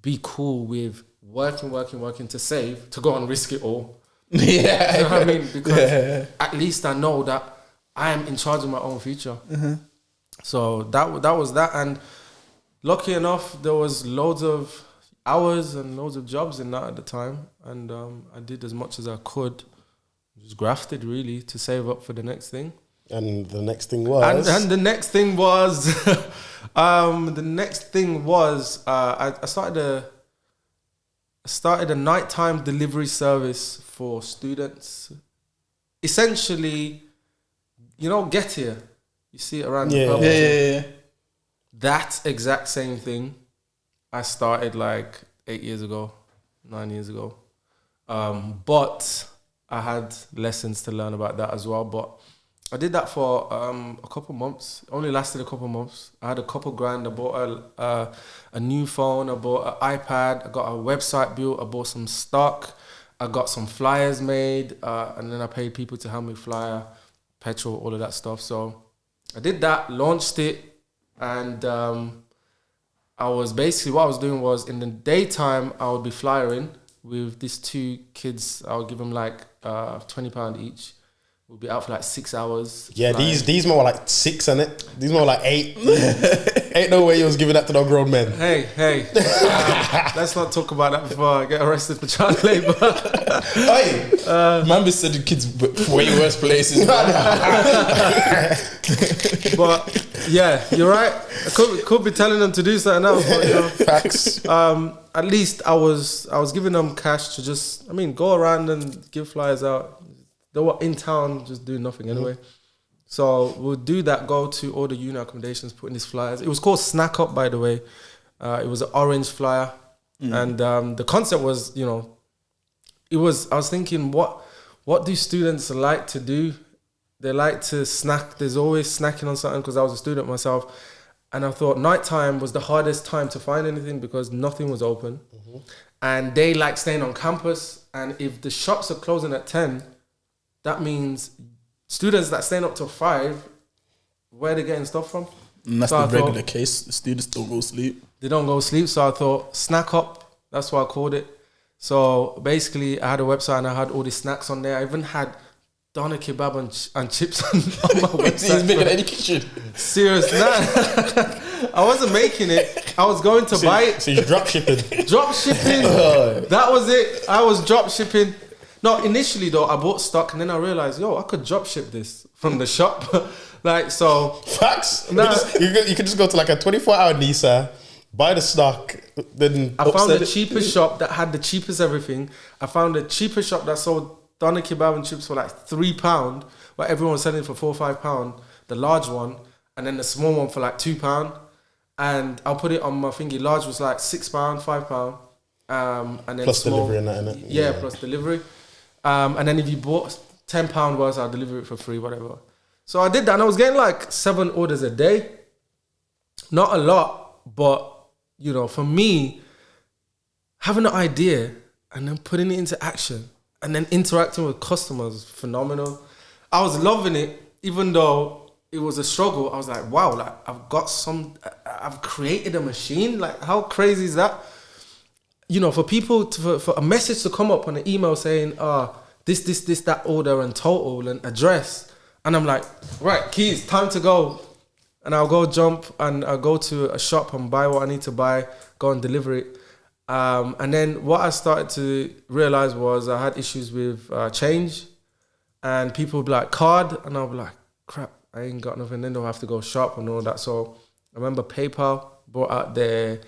be cool with working to save, to go and risk it all. Yeah. You know what I mean? Because at least I know that I am in charge of my own future. Mm-hmm. So that was that. And lucky enough, there was loads of hours and loads of jobs in that at the time. And I did as much as I could. Just grafted, really, to save up for the next thing. And the next thing was... And the next thing was... I started a nighttime delivery service for students. Essentially, Get Here. You see it around the pub. Yeah. That exact same thing I started like 9 years ago. But I had lessons to learn about that as well. But I did that for a couple months. Only lasted a couple months. I had a couple grand. I bought a new phone. I bought an iPad. I got a website built. I bought some stock. I got some flyers made. And then I paid people to help me flyer, petrol, all of that stuff. So I did that, launched it. And what I was doing was, in the daytime, I would be flyering with these two kids. I would give them like £20 each. We'll be out for like 6 hours. Yeah, these more like 6, innit? These more like 8. Ain't no way you was giving that to no grown men. Hey. Let's not talk about that before I get arrested for child labour. Hey, man be sending kids way worse places. But yeah, you're right. I could be telling them to do something else. But, Facts. At least I was giving them cash to just, go around and give flyers out. They were in town just doing nothing anyway. So we'll do that, go to all the unit accommodations, put in these flyers. It was called Snack Up, by the way. It was an orange flyer. And the concept was, I was thinking, what do students like to do? They like to snack. There's always snacking on something, because I was a student myself. And I thought nighttime was the hardest time to find anything because nothing was open. And they like staying on campus. And if the shops are closing at 10, that means students that staying up till 5, where are they getting stuff from? And that's So the I regular thought- case. The students don't go sleep. They don't go sleep. So I thought, snack up. That's what I called it. So basically, I had a website and I had all these snacks on there. I even had doner kebab and chips on my website. He's making any kitchen. Serious, nah. I wasn't making it. I was going to buy it. So you're drop shipping. Drop shipping. That was it. I was drop shipping. No, initially though, I bought stock and then I realized, I could drop ship this from the shop. Like, so. Facts. Nah. You could just go to like a 24-hour Nisa, buy the stock, then I found upsell the it. cheapest shop that had the cheapest everything. I found the cheapest shop that sold doner kebab and chips for like £3, where everyone was selling for £4 or £5, the large one, and then the small one for like £2. And I'll put it on my thingy. Large was like £6, £5, and then Plus small, delivery and that, innit? Yeah, plus delivery. And then if you bought £10 worth, I'll deliver it for free, whatever. So I did that, and I was getting like 7 orders a day. Not a lot, but for me, having an idea and then putting it into action and then interacting with customers, phenomenal. I was loving it, even though it was a struggle. I was like, wow, like I've created a machine. Like, how crazy is that? For people, for a message to come up on an email saying, this, that order and total and address. And I'm like, right, keys, time to go. And I'll go jump and I'll go to a shop and buy what I need to buy, go and deliver it. And then what I started to realize was I had issues with change, and people would be like, card, and I'll be like, crap, I ain't got nothing. Then they'll have to go shop and all that. So I remember PayPal brought out their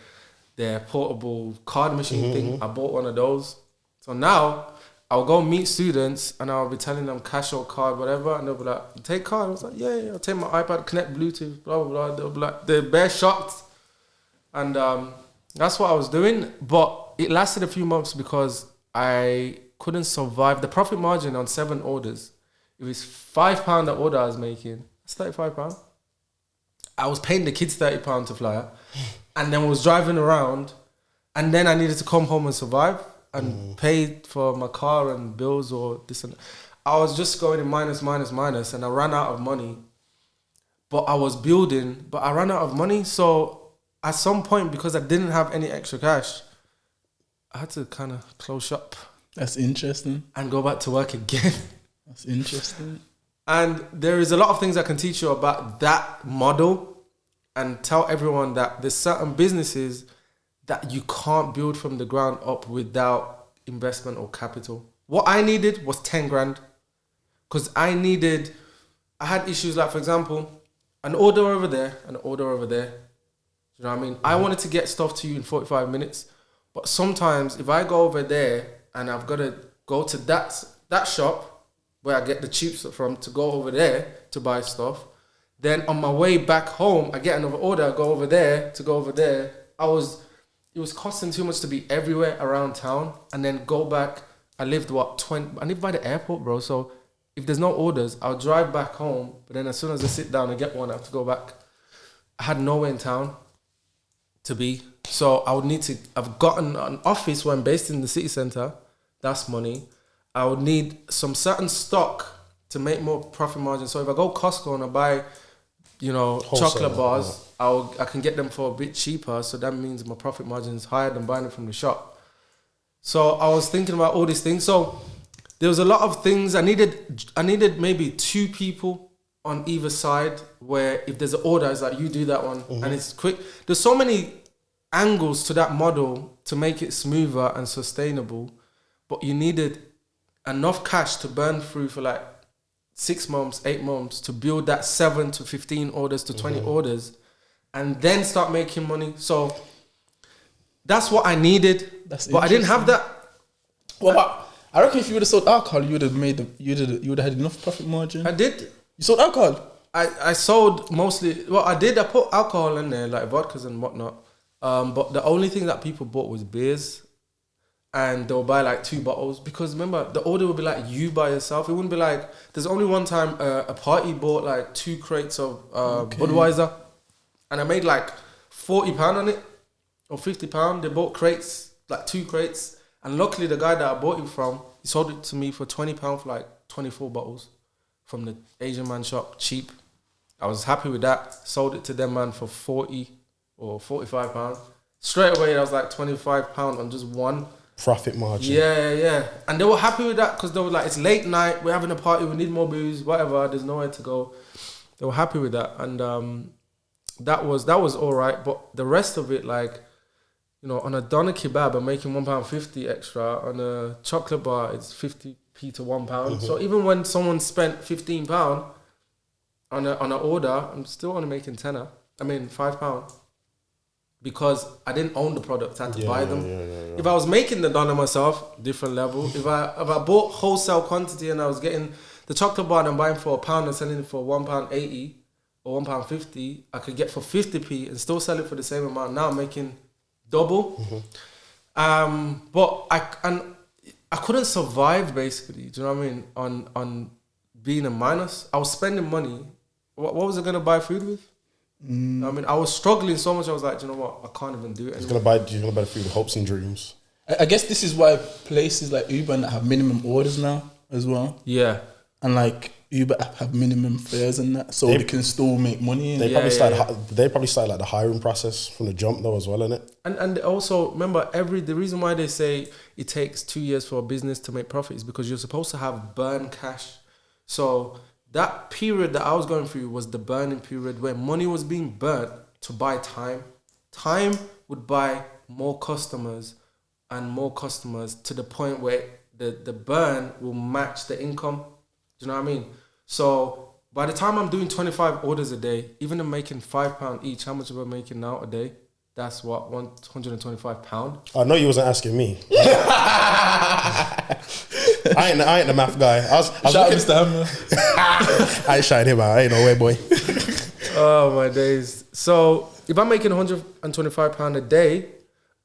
portable card machine thing. I bought one of those. So now I'll go meet students and I'll be telling them cash or card, whatever, and they'll be like, take card. I was like, yeah, I'll take my iPad, connect Bluetooth, blah, blah, blah. They'll be like, they're bare shocked. And that's what I was doing. But it lasted a few months because I couldn't survive. The profit margin on 7 orders, it was £5 the order I was making. It's £35. I was paying the kids £30 to fly out, and then was driving around, and then I needed to come home and survive and pay for my car and bills or this and that. I was just going in minus, and I ran out of money. But I was building, but I ran out of money. So at some point, because I didn't have any extra cash, I had to kind of close shop That's interesting. and go back to work again. That's interesting. And there is a lot of things I can teach you about that model, and tell everyone that there's certain businesses that you can't build from the ground up without investment or capital. What I needed was 10 grand, because I had issues like, for example, an order over there, an order over there. You know what I mean? I wanted to get stuff to you in 45 minutes, but sometimes if I go over there and I've got to go to that shop where I get the cheap stuff from to go over there to buy stuff, then on my way back home, I get another order, I go over there to go over there. It was costing too much to be everywhere around town and then go back. I lived I lived by the airport, bro. So if there's no orders, I'll drive back home. But then as soon as I sit down and get one, I have to go back. I had nowhere in town to be. So I've gotten an office where I'm based in the city center. That's money. I would need some certain stock to make more profit margin. So if I go Costco and I buy, chocolate bars, I can get them for a bit cheaper. So that means my profit margin is higher than buying it from the shop. So I was thinking about all these things. So there was a lot of things. I needed maybe 2 people on either side, where if there's an order, it's like, you do that one, and it's quick. There's so many angles to that model to make it smoother and sustainable, but you needed enough cash to burn through for like 6 months, 8 months to build that 7 to 15 orders to 20 orders, and then start making money. So that's what I needed, but I didn't have that. Well, but I reckon if you would have sold alcohol, you would have had enough profit margin. I did. You sold alcohol? I sold mostly. Well, I did. I put alcohol in there, like vodkas and whatnot. But the only thing that people bought was beers, and they'll buy like 2 bottles, because remember, the order would be like you by yourself. It wouldn't be like, there's only one time a party bought like 2 crates of Budweiser, and I made like £40 on it or £50. They bought crates, like 2 crates, and luckily the guy that I bought it from, he sold it to me for £20 for like 24 bottles from the Asian man shop, cheap. I was happy with that. Sold it to them man for 40 or £45. Straight away, I was like £25 on just one. Profit margin. Yeah. And they were happy with that because they were like, it's late night, we're having a party, we need more booze, whatever, there's nowhere to go. They were happy with that. And that was all right. But the rest of it, like, you know, on a doner kebab, I'm making £1.50 extra. On a chocolate bar, it's 50p to £1. So even when someone spent £15 on an order, I'm still only making £5. Because I didn't own the product, I had to buy them. If I was making the doner myself, different level. If I bought wholesale quantity and I was getting the chocolate bar and I'm buying for £1 and selling it for £1.80 or £1.50, I could get for 50p and still sell it for the same amount. Now I'm making double. But I couldn't survive basically. Do you know what I mean? On being a minus, I was spending money. What was I gonna buy food with? I mean, I was struggling so much. I was like, do you know what? I can't even do it anymore. You're gonna buy the food with hopes and dreams. I guess this is why places like Uber and that have minimum orders now as well. Yeah. And like Uber app have minimum fares and that, so they can still make money. They probably started like the hiring process from the jump though as well, innit? And also remember the reason why they say it takes 2 years for a business to make profit is because you're supposed to have burn cash. So that period that I was going through was the burning period where money was being burnt to buy time. Time would buy more customers and more customers to the point where the burn will match the income. Do you know what I mean? So by the time I'm doing 25 orders a day, even I'm making £5 each, how much am I making now a day? That's what, £125. I know you wasn't asking me. I ain't the math guy. I was Shout out Mr. Hammer. I ain't shouting him out. I ain't no way, boy. Oh my days. So if I'm making £125 a day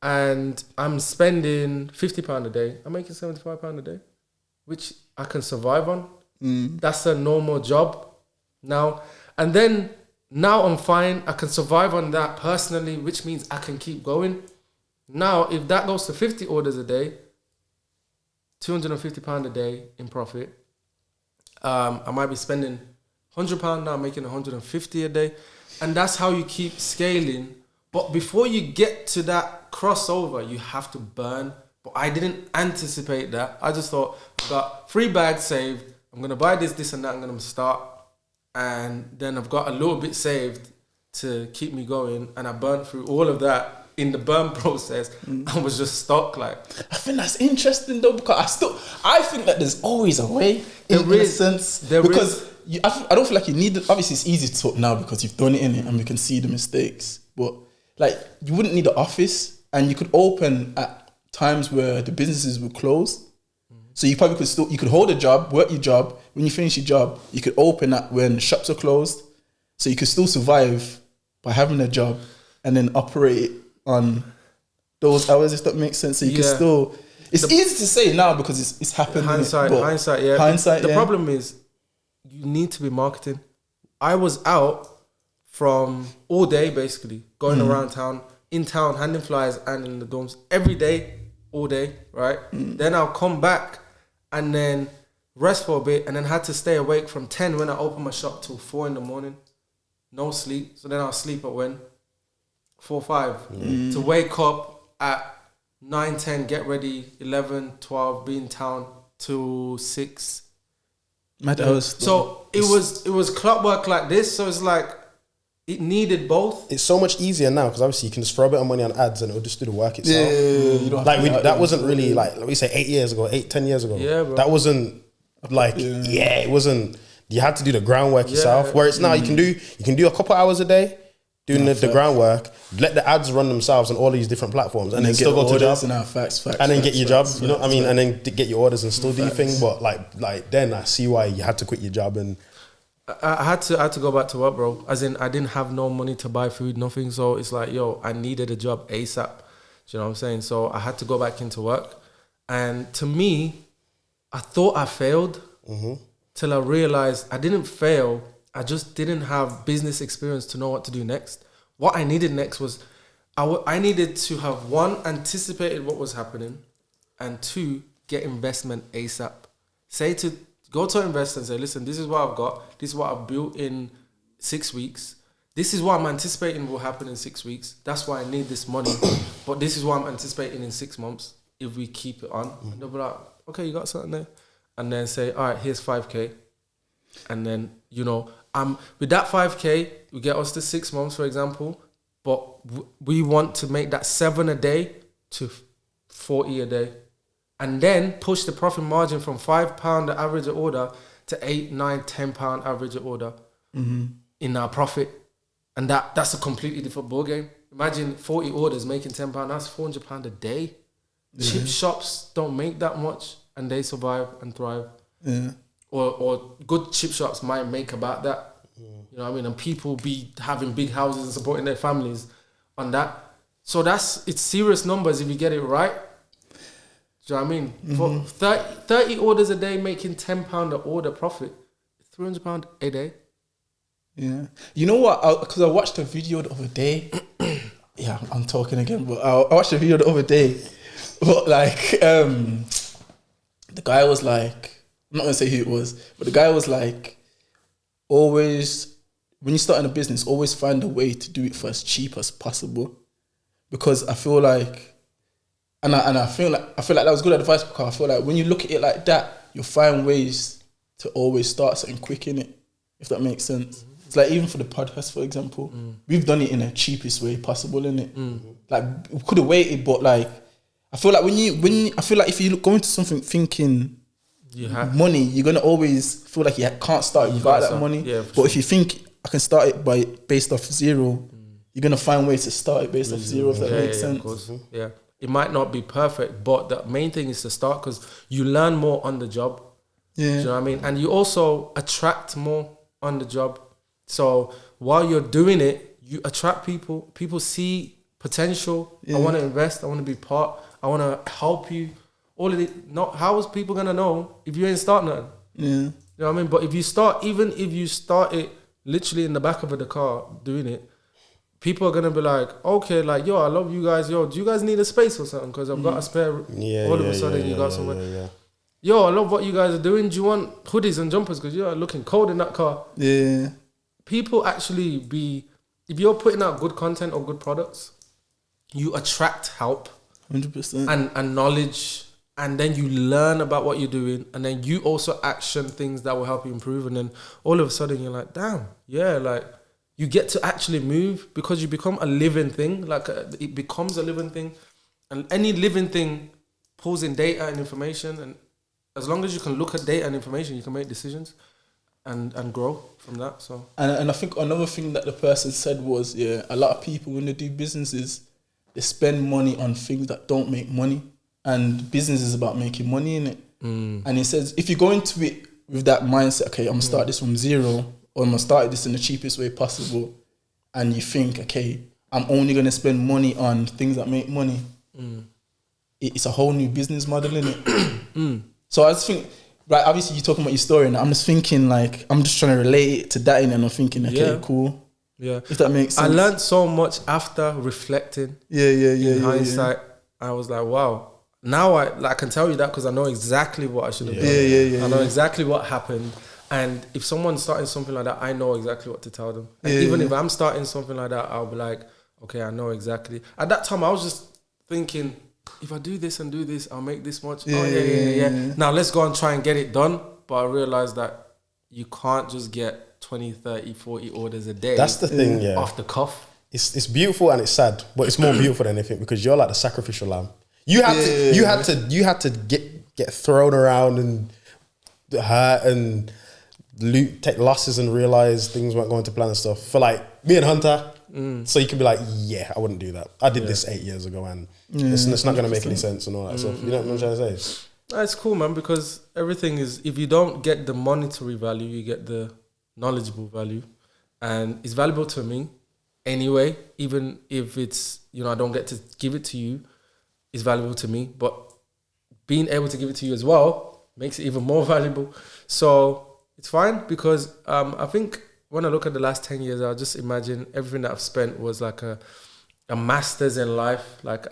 and I'm spending £50 a day, I'm making £75 a day, which I can survive on. That's a normal job now. And then now I'm fine. I can survive on that personally, which means I can keep going. Now, if that goes to 50 orders a day, £250 a day in profit, I might be spending £100 now, making £150 a day. And that's how you keep scaling. But before you get to that crossover, you have to burn. But I didn't anticipate that. I just thought, I've got 3 bags saved. I'm going to buy this and that. I'm going to start. And then I've got a little bit saved to keep me going. And I burned through all of that in the burn process. I was just stuck. Like, I think that's interesting though, because I think that there's always a way in a sense. I don't feel like you need it. Obviously, it's easy to talk now because you've done it in it and we can see the mistakes. But like, you wouldn't need an office, and you could open at times where the businesses were closed. So you probably you could hold a job, work your job. When you finish your job, you could open at when shops are closed. So you could still survive by having a job and then operate on those hours, if that makes sense. So you can still, it's easy to say now because it's happened. Hindsight, yeah. The problem is you need to be marketing. I was out from all day basically, going around town, in town, handing flyers and in the dorms every day, all day, right? Then I'll come back and then rest for a bit, and then had to stay awake from 10 when I opened my shop till 4 in the morning. No sleep. So then I'll sleep at when? 4, 5. To wake up at 9, 10, get ready, 11, 12, be in town till 6. So it was clockwork like this. So it's like, it needed both. It's so much easier now because obviously you can just throw a bit of money on ads and it'll just do the work itself. You don't that wasn't really like we say 10 years ago. Yeah, bro. That wasn't like it wasn't. You had to do the groundwork yourself. Whereas now you can do a couple hours a day doing the groundwork. Let the ads run themselves on all these different platforms, and then still go to job and then get your job. You know what I mean? And then get your orders and still do your thing. But like then I see why you had to quit your job and. I had to go back to work, bro. As in, I didn't have no money to buy food, nothing. So it's like, I needed a job ASAP. Do you know what I'm saying? So I had to go back into work. And to me, I thought I failed till I realized I didn't fail. I just didn't have business experience to know what to do next. what I needed next was I needed to have, one, anticipated what was happening, and two, get investment ASAP. Go to an investor and say, listen, this is what I've got. This is what I've built in 6 weeks. This is what I'm anticipating will happen in 6 weeks. That's why I need this money. But this is what I'm anticipating in 6 months if we keep it on. And they'll be like, okay, you got something there? And then say, all right, here's 5K. And then, with that 5K, we get us to 6 months, for example. But we want to make that 7 a day to 40 a day. And then push the profit margin from £5 the average order to £8, £9, £10 average order in our profit. And that's a completely different ballgame. Imagine 40 orders making £10. That's £400 a day. Chip shops don't make that much, and they survive and thrive. Yeah. Or good chip shops might make about that. You know what I mean? And people be having big houses and supporting their families on that. So it's serious numbers if you get it right. Do you know what I mean? For 30 orders a day making £10 an order profit, £300 a day. Yeah. You know what? Because I watched a video the other day. Yeah, I'm talking again, but I watched a video the other day. But the guy was like, I'm not going to say who it was, but the guy was like, always, when you're starting a business, always find a way to do it for as cheap as possible. Because I feel like, and I feel like that was good advice, because I feel like when you look at it like that, you'll find ways to always start something quick in it, if that makes sense. It's like even for the podcast, for example, we've done it in the cheapest way possible, innit? Like we could have waited, but like I feel like I feel like if you go into something thinking money, you're gonna always feel like you can't start without that money. Yeah, but if you think I can start it based off zero, you're gonna find ways to start it based off zero. If that makes sense. Of course. Yeah, it might not be perfect, but the main thing is to start, because you learn more on the job. Yeah, do you know what I mean? And you also attract more on the job. So while you're doing it, you attract people. People see potential. I want to invest. I want to be part. I want to help you. All of it. Not how is people gonna know if you ain't starting nothing? Yeah, you know what I mean. But if you start, even if you start it literally in the back of the car doing it, people are gonna be like, okay, like, yo, I love you guys. Yo, do you guys need a space or something? Because I've got a spare. All of a sudden, you got somewhere. Yo, I love what you guys are doing. Do you want hoodies and jumpers? Because you're looking cold in that car. Yeah. People actually if you're putting out good content or good products, you attract help. 100%. And knowledge. And then you learn about what you're doing. And then you also action things that will help you improve. And then all of a sudden you're like, damn, yeah, like you get to actually move, because you become a living thing. Like it becomes a living thing. And any living thing pulls in data and information. And as long as you can look at data and information, you can make decisions and grow from that. So and I think another thing that the person said was, a lot of people when they do businesses, they spend money on things that don't make money, and business is about making money in it. And he says if you go into it with that mindset, okay, I'm gonna start this from zero, or I'm gonna start this in the cheapest way possible, and you think, okay, I'm only gonna spend money on things that make money, it's a whole new business model in it. So I just think, right, obviously you're talking about your story, and I'm just thinking, like, I'm just trying to relate it to that, and I'm thinking, okay, cool. Yeah. If that makes sense. I learned so much after reflecting. In hindsight, I was like, wow. Now I can tell you that because I know exactly what I should have done. I know exactly what happened. And if someone's starting something like that, I know exactly what to tell them. And even if I'm starting something like that, I'll be like, okay, I know exactly. At that time, I was just thinking, if I do this and do this, I'll make this much. Now let's go and try and get it done. But I realized that you can't just get 20, 30, 40 orders a day. That's the thing, off the cuff. It's beautiful and it's sad, but it's more beautiful than anything, because you're like the sacrificial lamb. You had to get thrown around and hurt and take losses and realize things weren't going to plan and stuff. For like me and Hunter, so you can be like, yeah, I wouldn't do that. I did this 8 years ago, and it's not going to make any sense and all that stuff. You know what I'm trying to say? It's cool, man, because everything is, if you don't get the monetary value, you get the knowledgeable value, and it's valuable to me anyway, even if it's, I don't get to give it to you, it's valuable to me, but being able to give it to you as well makes it even more valuable. So it's fine, because I think when I look at the last 10 years, I just imagine everything that I've spent was like a master's in life. Like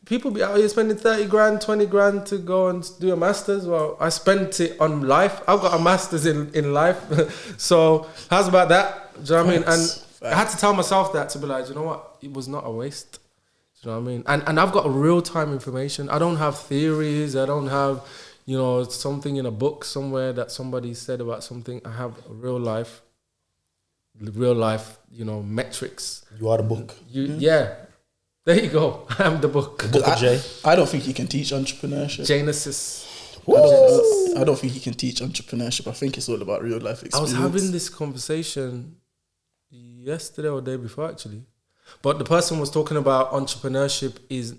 people be out here spending 30 grand, 20 grand to go and do a master's. Well, I spent it on life. I've got a master's in life. So how's about that? Do you know what I mean? And I had to tell myself that to be like, you know what? It was not a waste. Do you know what I mean? And I've got real-time information. I don't have theories. I don't have, something in a book somewhere that somebody said about something. I have real life, metrics. You are the book. Yeah. There you go. I'm the book. Book of J. I don't think you can teach entrepreneurship. Genesis. I don't think you can teach entrepreneurship. I think it's all about real life experience. I was having this conversation yesterday or the day before, actually. But the person was talking about entrepreneurship is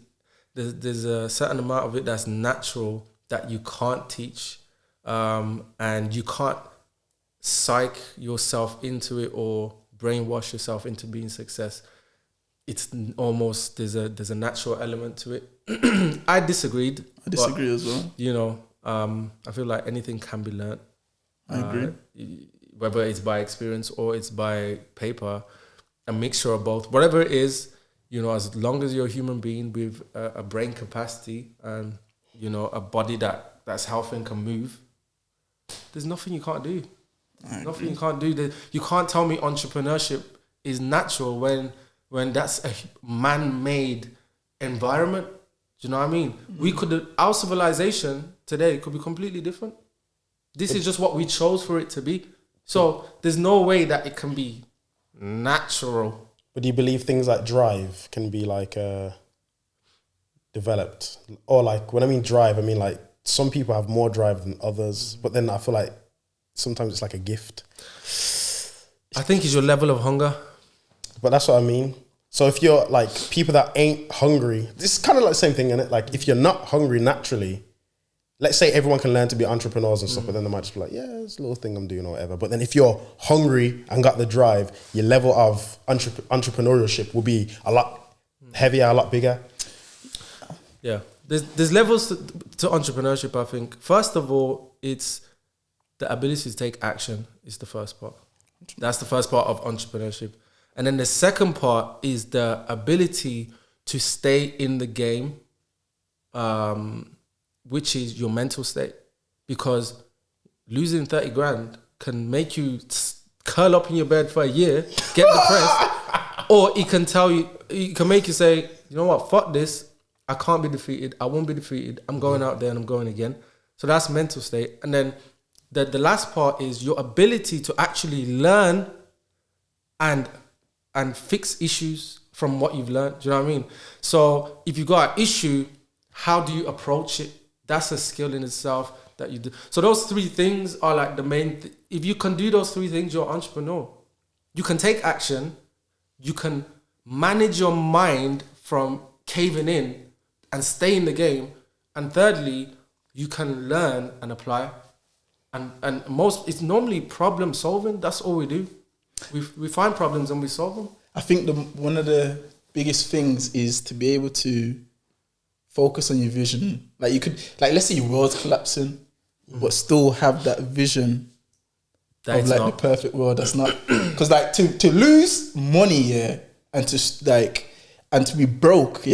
there's a certain amount of it that's natural that you can't teach, and you can't psych yourself into it or brainwash yourself into being success. It's almost there's a natural element to it. I disagreed. I disagree as well. I feel like anything can be learnt. I agree. Whether it's by experience or it's by paper, a mixture of both. Whatever it is, as long as you're a human being with a brain capacity and, a body that's healthy and can move, there's nothing you can't do. Nothing you can't do. You can't tell me entrepreneurship is natural when that's a man-made environment. Do you know what I mean? Our civilization today could be completely different. This is just what we chose for it to be. So there's no way that it can be natural. But do you believe things like drive can be like developed? Or like, when I mean drive, I mean like some people have more drive than others, but then I feel like sometimes it's like a gift. I think it's your level of hunger. But that's what I mean. So if you're like people that ain't hungry, this is kind of like the same thing, isn't it? Like if you're not hungry naturally, let's say everyone can learn to be entrepreneurs and stuff, but then they might just be like, yeah, it's a little thing I'm doing or whatever. But then if you're hungry and got the drive, your level of entrepreneurship will be a lot heavier, a lot bigger. Yeah. There's levels to entrepreneurship, I think. First of all, it's the ability to take action is the first part. That's the first part of entrepreneurship. And then the second part is the ability to stay in the game, which is your mental state. Because losing 30 grand can make you curl up in your bed for a year, get depressed, or it can make you say, you know what, fuck this, I can't be defeated, I won't be defeated, I'm going out there and I'm going again. So that's mental state. And then the last part is your ability to actually learn and fix issues from what you've learned. Do you know what I mean? So if you've got an issue, how do you approach it? That's a skill in itself that you do. So those three things are like the main if you can do those three things, you're an entrepreneur. You can take action, you can manage your mind from caving in and stay in the game, and thirdly, you can learn and apply. And it's normally problem solving. That's all we do. We find problems and we solve them. I think one of the biggest things is to be able to focus on your vision. Like you could, let's say your world's collapsing, but still have that vision of like the perfect world. That's not, because like to lose money, and to be broke,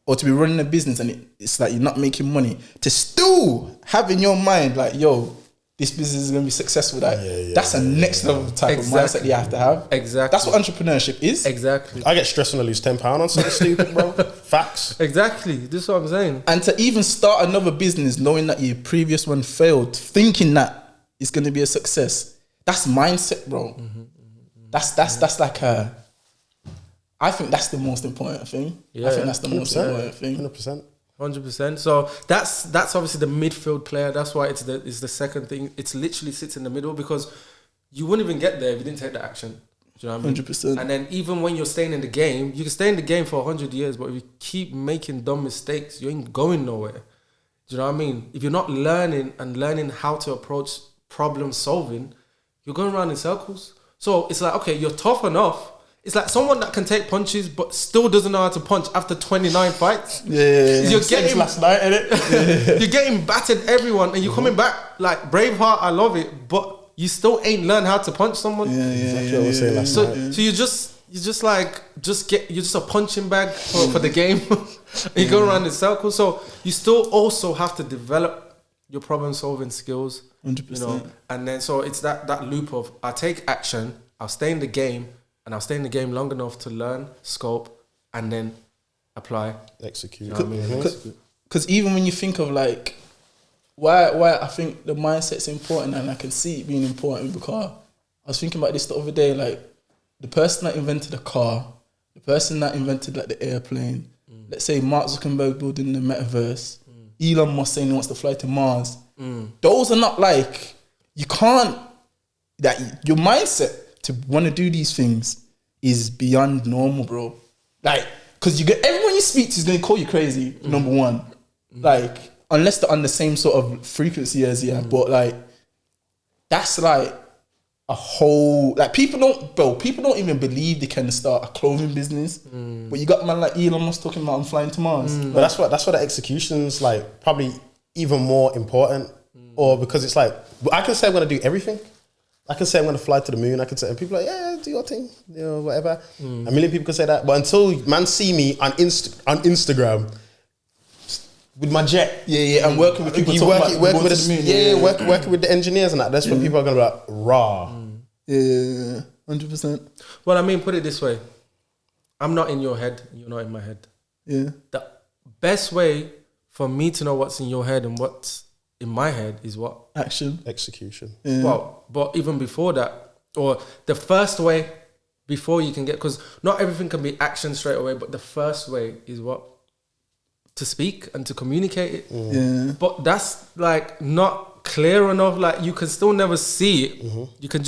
or to be running a business and it's like you're not making money, to still have in your mind like, yo, this business is going to be successful. That's a next level type of mindset you have to have. Exactly. That's what entrepreneurship is. Exactly. I get stressed when I lose £10 on something stupid, bro. Facts. Exactly. This is what I'm saying. And to even start another business knowing that your previous one failed, thinking that it's going to be a success, that's mindset, bro. That's like I think that's the most important thing. Yeah, I think that's the most important thing. 100%. 100%. So that's obviously the midfield player. That's why it's the second thing. It's literally sits in the middle, because you wouldn't even get there if you didn't take the action. Do you know what I mean? 100%. And then even when you're staying in the game, you can stay in the game for 100 years, but if you keep making dumb mistakes, you ain't going nowhere. Do you know what I mean? If you're not learning how to approach problem solving, you're going around in circles. So it's like, okay, you're tough enough. It's like someone that can take punches but still doesn't know how to punch after 29 fights. Yeah. You're getting last night, innit? You're getting battered everyone and you're coming back like Braveheart, I love it, but you still ain't learned how to punch someone. Exactly what I was saying last So night. so you're just a punching bag for the game. You go around in circles. So you still also have to develop your problem solving skills. 100%. And then so it's that loop of I take action, I'll stay in the game, and I'll stay in the game long enough to learn, scope, and then apply. Execute. You know what I mean? Because even when you think of like why I think the mindset's important, and I can see it being important, because I was thinking about this the other day, like the person that invented a car, the person that invented like the airplane, let's say Mark Zuckerberg building the metaverse, Elon Musk saying he wants to fly to Mars. Those are not like, you can't, that your mindset to want to do these things is beyond normal, bro. Like, because you get everyone you speak to is going to call you crazy, number one. Like, unless they're on the same sort of frequency as you, but like, that's like a whole, like people don't even believe they can start a clothing business. But you got man like Elon Musk talking about I'm flying to Mars. But that's what the execution's like probably even more important. Or because it's like, I can say I'm going to do everything. I can say I'm going to fly to the moon. I can say, and people are like, yeah, do your thing, you know, whatever. A million people can say that. But until man see me on Instagram with my jet. And working with people working with the engineers and that. That's when people are going to be like, raw. 100%. Well, I mean, put it this way. I'm not in your head. You're not in my head. Yeah. The best way for me to know what's in your head and what's in my head is what? Action. Execution. Yeah. Well, but even before that, or the first way before you can get, because not everything can be action straight away, but the first way is what? To speak and to communicate it. Yeah. But that's like not clear enough. Like you can still never see it. You can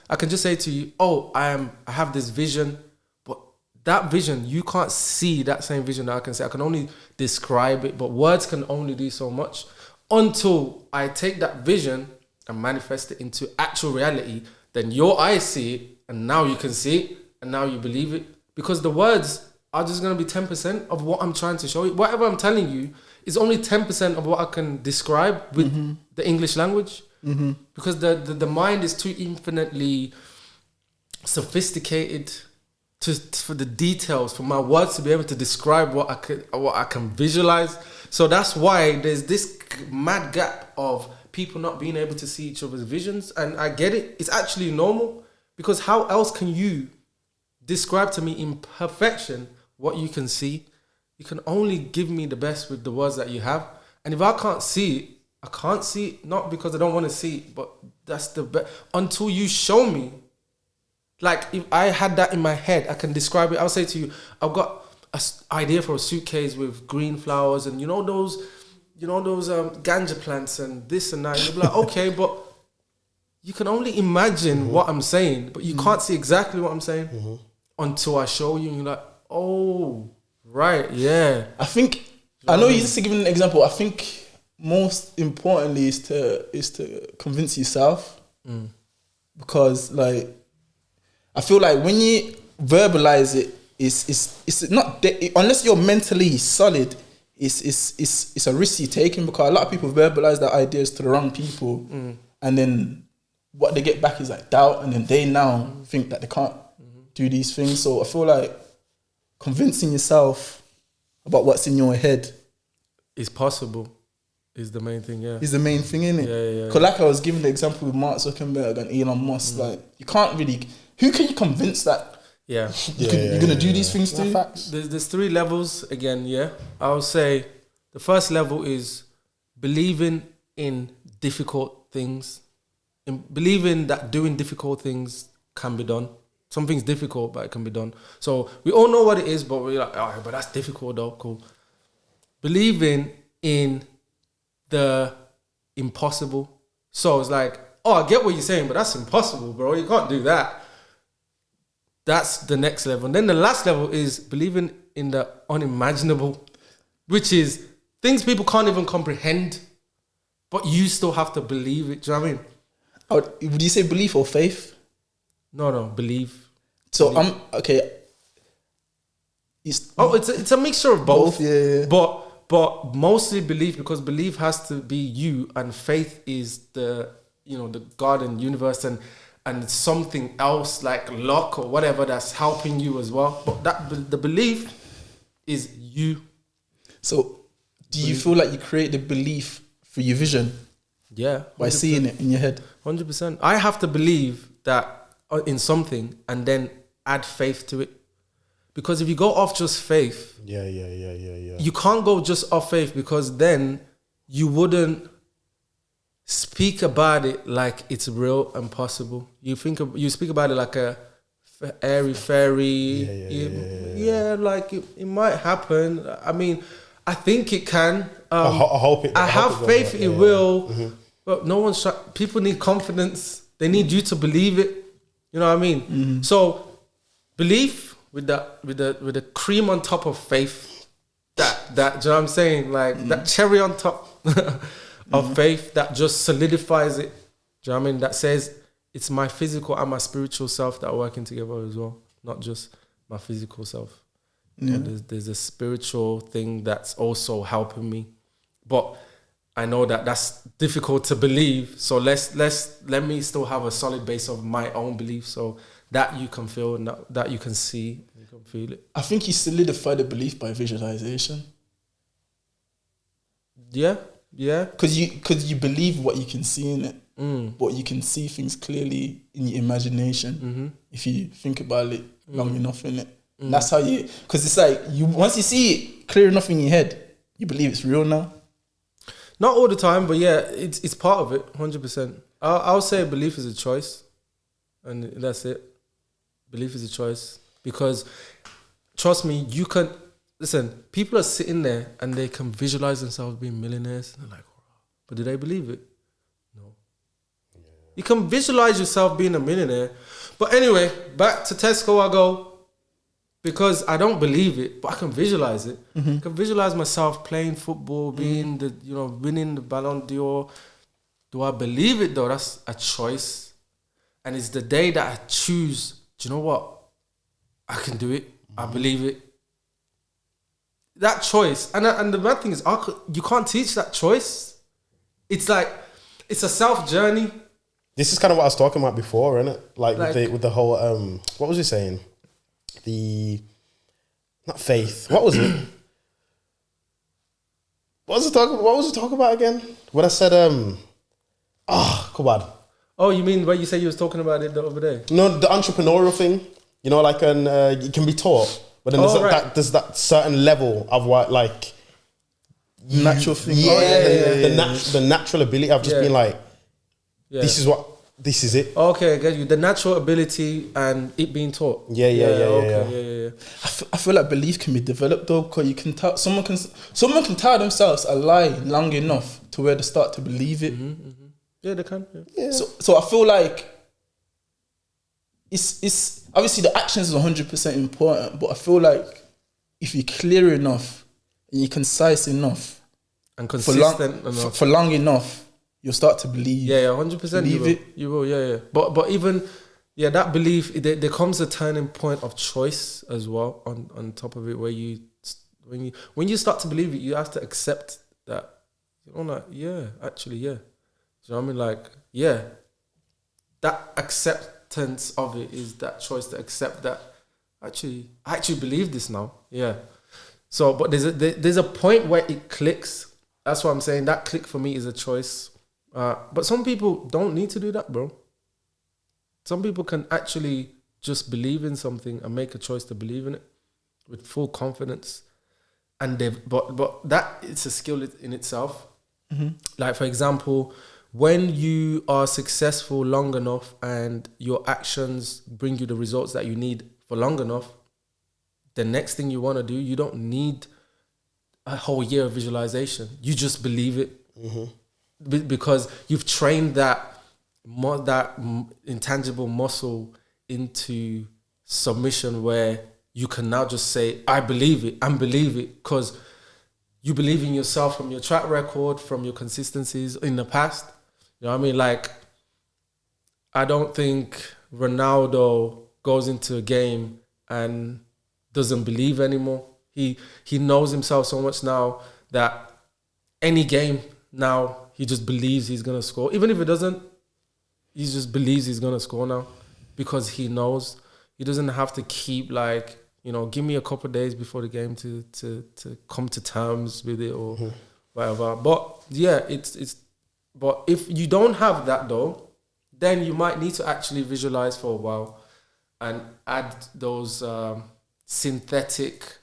I can just say to you, oh, I have this vision, but that vision, you can't see that same vision that I can say. I can only describe it, but words can only do so much until I take that vision and manifest it into actual reality. Then your eyes see it, and now you can see it, and now you believe it, because the words are just going to be 10% of what I'm trying to show you. Whatever I'm telling you is only 10% of what I can describe with the English language, because the mind is too infinitely sophisticated for the details, for my words to be able to describe what I can visualize. So that's why there's this mad gap of people not being able to see each other's visions. And I get it. It's actually normal, because how else can you describe to me in perfection what you can see? You can only give me the best with the words that you have. And if I can't see it, I can't see it, not because I don't want to see it, but that's the best. Until you show me. Like if I had that in my head, I can describe it. I'll say to you, I've got an idea for a suitcase with green flowers and you know those ganja plants and this and that. You'll be like, okay, but you can only imagine what I'm saying, but you can't see exactly what I'm saying until I show you. And you're like, oh, right, yeah. I know you're just giving an example. I think most importantly is to convince yourself, because like I feel like when you verbalize it, it's not unless you're mentally solid. It's a risk you're taking, because a lot of people verbalize their ideas to the wrong people, and then what they get back is like doubt, and then they now think that they can't do these things. So I feel like convincing yourself about what's in your head is possible. Is the main thing, yeah. Is the main thing, innit? Yeah. Because like I was giving the example with Mark Zuckerberg and Elon Musk, like you can't really. Who can you convince that? Yeah. You're gonna do these things too? There's 3 levels again, yeah. I would say the first level is believing in difficult things. In believing that doing difficult things can be done. Something's difficult, but it can be done. So we all know what it is, but we're like, oh, but that's difficult though, cool. Believing in the impossible. So it's like, oh, I get what you're saying, but that's impossible, bro. You can't do that. That's the next level. And then the last level is believing in the unimaginable, which is things people can't even comprehend, but you still have to believe it. Do you know what I mean? Would you say belief or faith? No, believe. So I'm okay. It's a mixture of both. Yeah. But mostly belief, because belief has to be you, and faith is the the God and universe and something else like luck or whatever that's helping you as well. But the belief is you. So, do you feel like you create the belief through your vision? Yeah. 100%. By seeing it in your head? 100%. I have to believe that in something and then add faith to it. Because if you go off just faith, you can't go just off faith, because then you wouldn't speak about it like it's real and possible. You speak about it like a airy fairy. Like it might happen. I mean, I think it can. I hope it. I have faith it will. Mm-hmm. But no one's. People need confidence. They need you to believe it. You know what I mean? Mm-hmm. So belief with the cream on top of faith. That do you know what I'm saying? Like that cherry on top of faith that just solidifies it. Do you know what I mean? That says it's my physical and my spiritual self that are working together as well, not just my physical self. Yeah. There's a spiritual thing that's also helping me, but I know that that's difficult to believe. So let me still have a solid base of my own belief, so that you can feel and that you can see, you can feel it. I think you solidify the belief by visualization. Yeah. Because you believe what you can see in it, but you can see things clearly in your imagination if you think about it long enough in it. And that's how because it's like once you see it clear enough in your head, you believe it's real now. Not all the time, but yeah, it's part of it, 100%. I'll say belief is a choice, and that's it. Belief is a choice, because trust me, you can listen. People are sitting there and they can visualize themselves being millionaires. And they're like, but do they believe it? No. Yeah. You can visualize yourself being a millionaire, but anyway, back to Tesco I go. Because I don't believe it, but I can visualize it. I can visualize myself playing football, being winning the Ballon d'Or. Do I believe it though? That's a choice. And it's the day that I choose, do you know what? I can do it. I believe it. That choice. And the bad thing is, you can't teach that choice. It's like, it's a self journey. This is kind of what I was talking about before, isn't it? Like with the whole, what was he saying? Not faith. What was it? What was the talk about again? When I said, come on. Oh, you mean where you say you was talking about it the other day? No, the entrepreneurial thing. You know, like it can be taught, but then there's that certain level of what, like natural thing. The natural ability of just being like, this is it. Okay, I get you. The natural ability and it being taught. Yeah. I feel like belief can be developed though, because you can tell someone can tell themselves a lie long enough to where they start to believe it. Yeah, they can. Yeah. So I feel like it's obviously the actions is 100% important, but I feel like if you're clear enough and you're concise enough and consistent enough for long enough, you'll start to believe. 100%. You will. But even that belief, there comes a turning point of choice as well on top of it, where when you start to believe it, you have to accept that. You know, like, Do you know what I mean? Like, that acceptance of it is that choice to accept that. I actually believe this now. Yeah. So, but there's a point where it clicks. That's what I'm saying. That click for me is a choice. But some people don't need to do that, bro. Some people can actually just believe in something and make a choice to believe in it with full confidence. And but that it's a skill in itself. Like, for example, when you are successful long enough and your actions bring you the results that you need for long enough, the next thing you want to do, you don't need a whole year of visualization. You just believe it. Because you've trained that intangible muscle into submission, where you can now just say, I believe it, and believe it, because you believe in yourself from your track record, from your consistencies in the past. You know what I mean? Like, I don't think Ronaldo goes into a game and doesn't believe anymore. He knows himself so much now that any game now, he just believes he's going to score. Even if it doesn't, he just believes he's gonna score now because he knows he doesn't have to keep like, you know, give me a couple of days before the game to come to terms with it or whatever. But yeah, but if you don't have that though, then you might need to actually visualize for a while and add those synthetic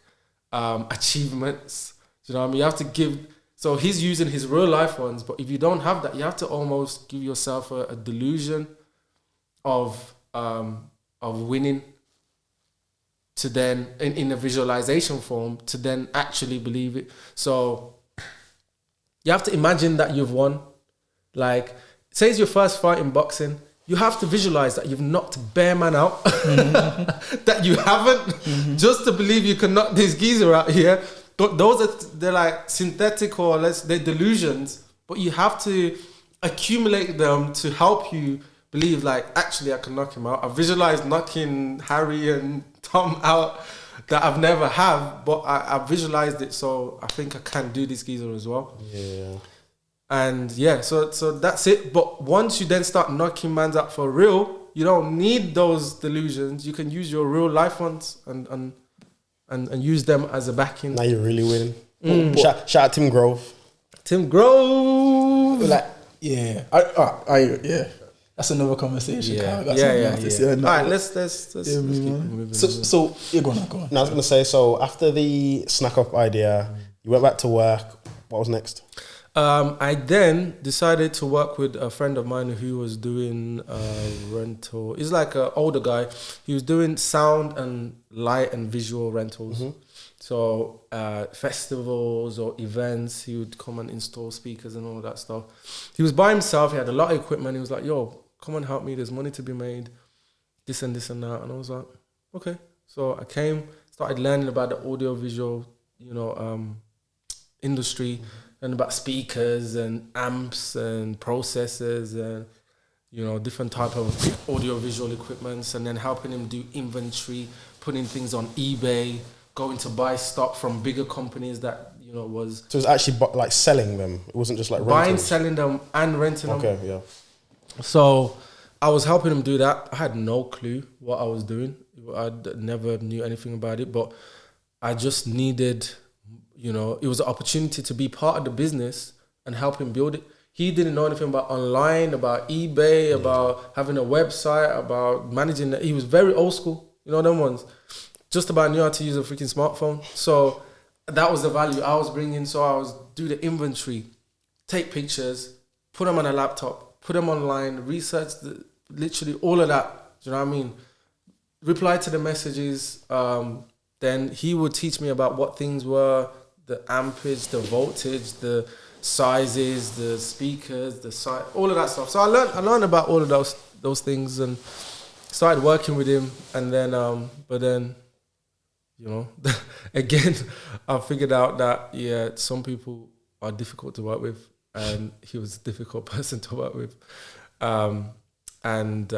achievements. Do you know what I mean? You have to give. So he's using his real life ones, but if you don't have that, you have to almost give yourself a delusion of winning to then in a visualization form to then actually believe it. So you have to imagine that you've won. Like, say it's your first fight in boxing, you have to visualize that you've knocked bare man out, that you haven't, just to believe you can knock this geezer out here. But they're like synthetic or they're delusions, but you have to accumulate them to help you believe like, actually I can knock him out. I visualized knocking Harry and Tom out that I've never have, but I visualized it, so I think I can do this geezer as well. Yeah. And yeah, so that's it. But once you then start knocking mans out for real, you don't need those delusions. You can use your real life ones and use them as a backing. Now you're really winning. Shout out Tim Grove. Tim Grove. Like, yeah. I that's another conversation. Yeah. All right, let's keep moving. So you're go on. No, I was gonna say, so after the snack up idea, you went back to work. What was next? I then decided to work with a friend of mine who was doing rental. He's like an older guy. He was doing sound and light and visual rentals. So festivals or events, he would come and install speakers and all that stuff. He was by himself. He had a lot of equipment. He was like, yo, come and help me. There's money to be made. This and this and that. And I was like, okay. So I came, started learning about the audio visual, industry. And about speakers and amps and processors and, different type of audio visual equipments, and then helping him do inventory, putting things on eBay, going to buy stock from bigger companies that, was... So it was actually like selling them? It wasn't just like renting? Buying, selling them and renting them. Okay, yeah. So I was helping him do that. I had no clue what I was doing. I never knew anything about it, but I just needed... it was an opportunity to be part of the business and help him build it. He didn't know anything about online, about eBay, about having a website, about managing that. He was very old school, them ones. Just about knew how to use a freaking smartphone. So that was the value I was bringing. So I was do the inventory, take pictures, put them on a laptop, put them online, research literally all of that. Do you know what I mean? Reply to the messages. Then he would teach me about what things were, the ampage, the voltage, the sizes, the speakers, the size, all of that stuff. So I learned about all of those things and started working with him. And then, but then, again, I figured out that, some people are difficult to work with, and he was a difficult person to work with. And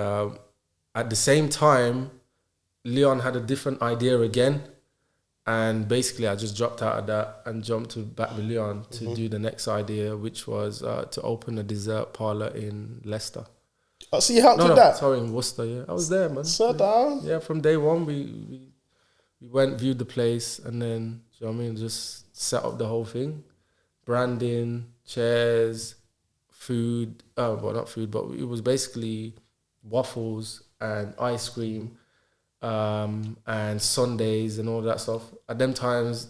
at the same time, Leon had a different idea again. And basically, I just dropped out of that and jumped back with Leon to do the next idea, which was to open a dessert parlor in Leicester. Oh, so you helped with that? Sorry, in Worcester, yeah. I was there, man. Sit down. Yeah, from day one, we went, viewed the place, and then, just set up the whole thing. Branding, chairs, food. Well, not food, but it was basically waffles and ice cream. And Sundays and all that stuff. At them times,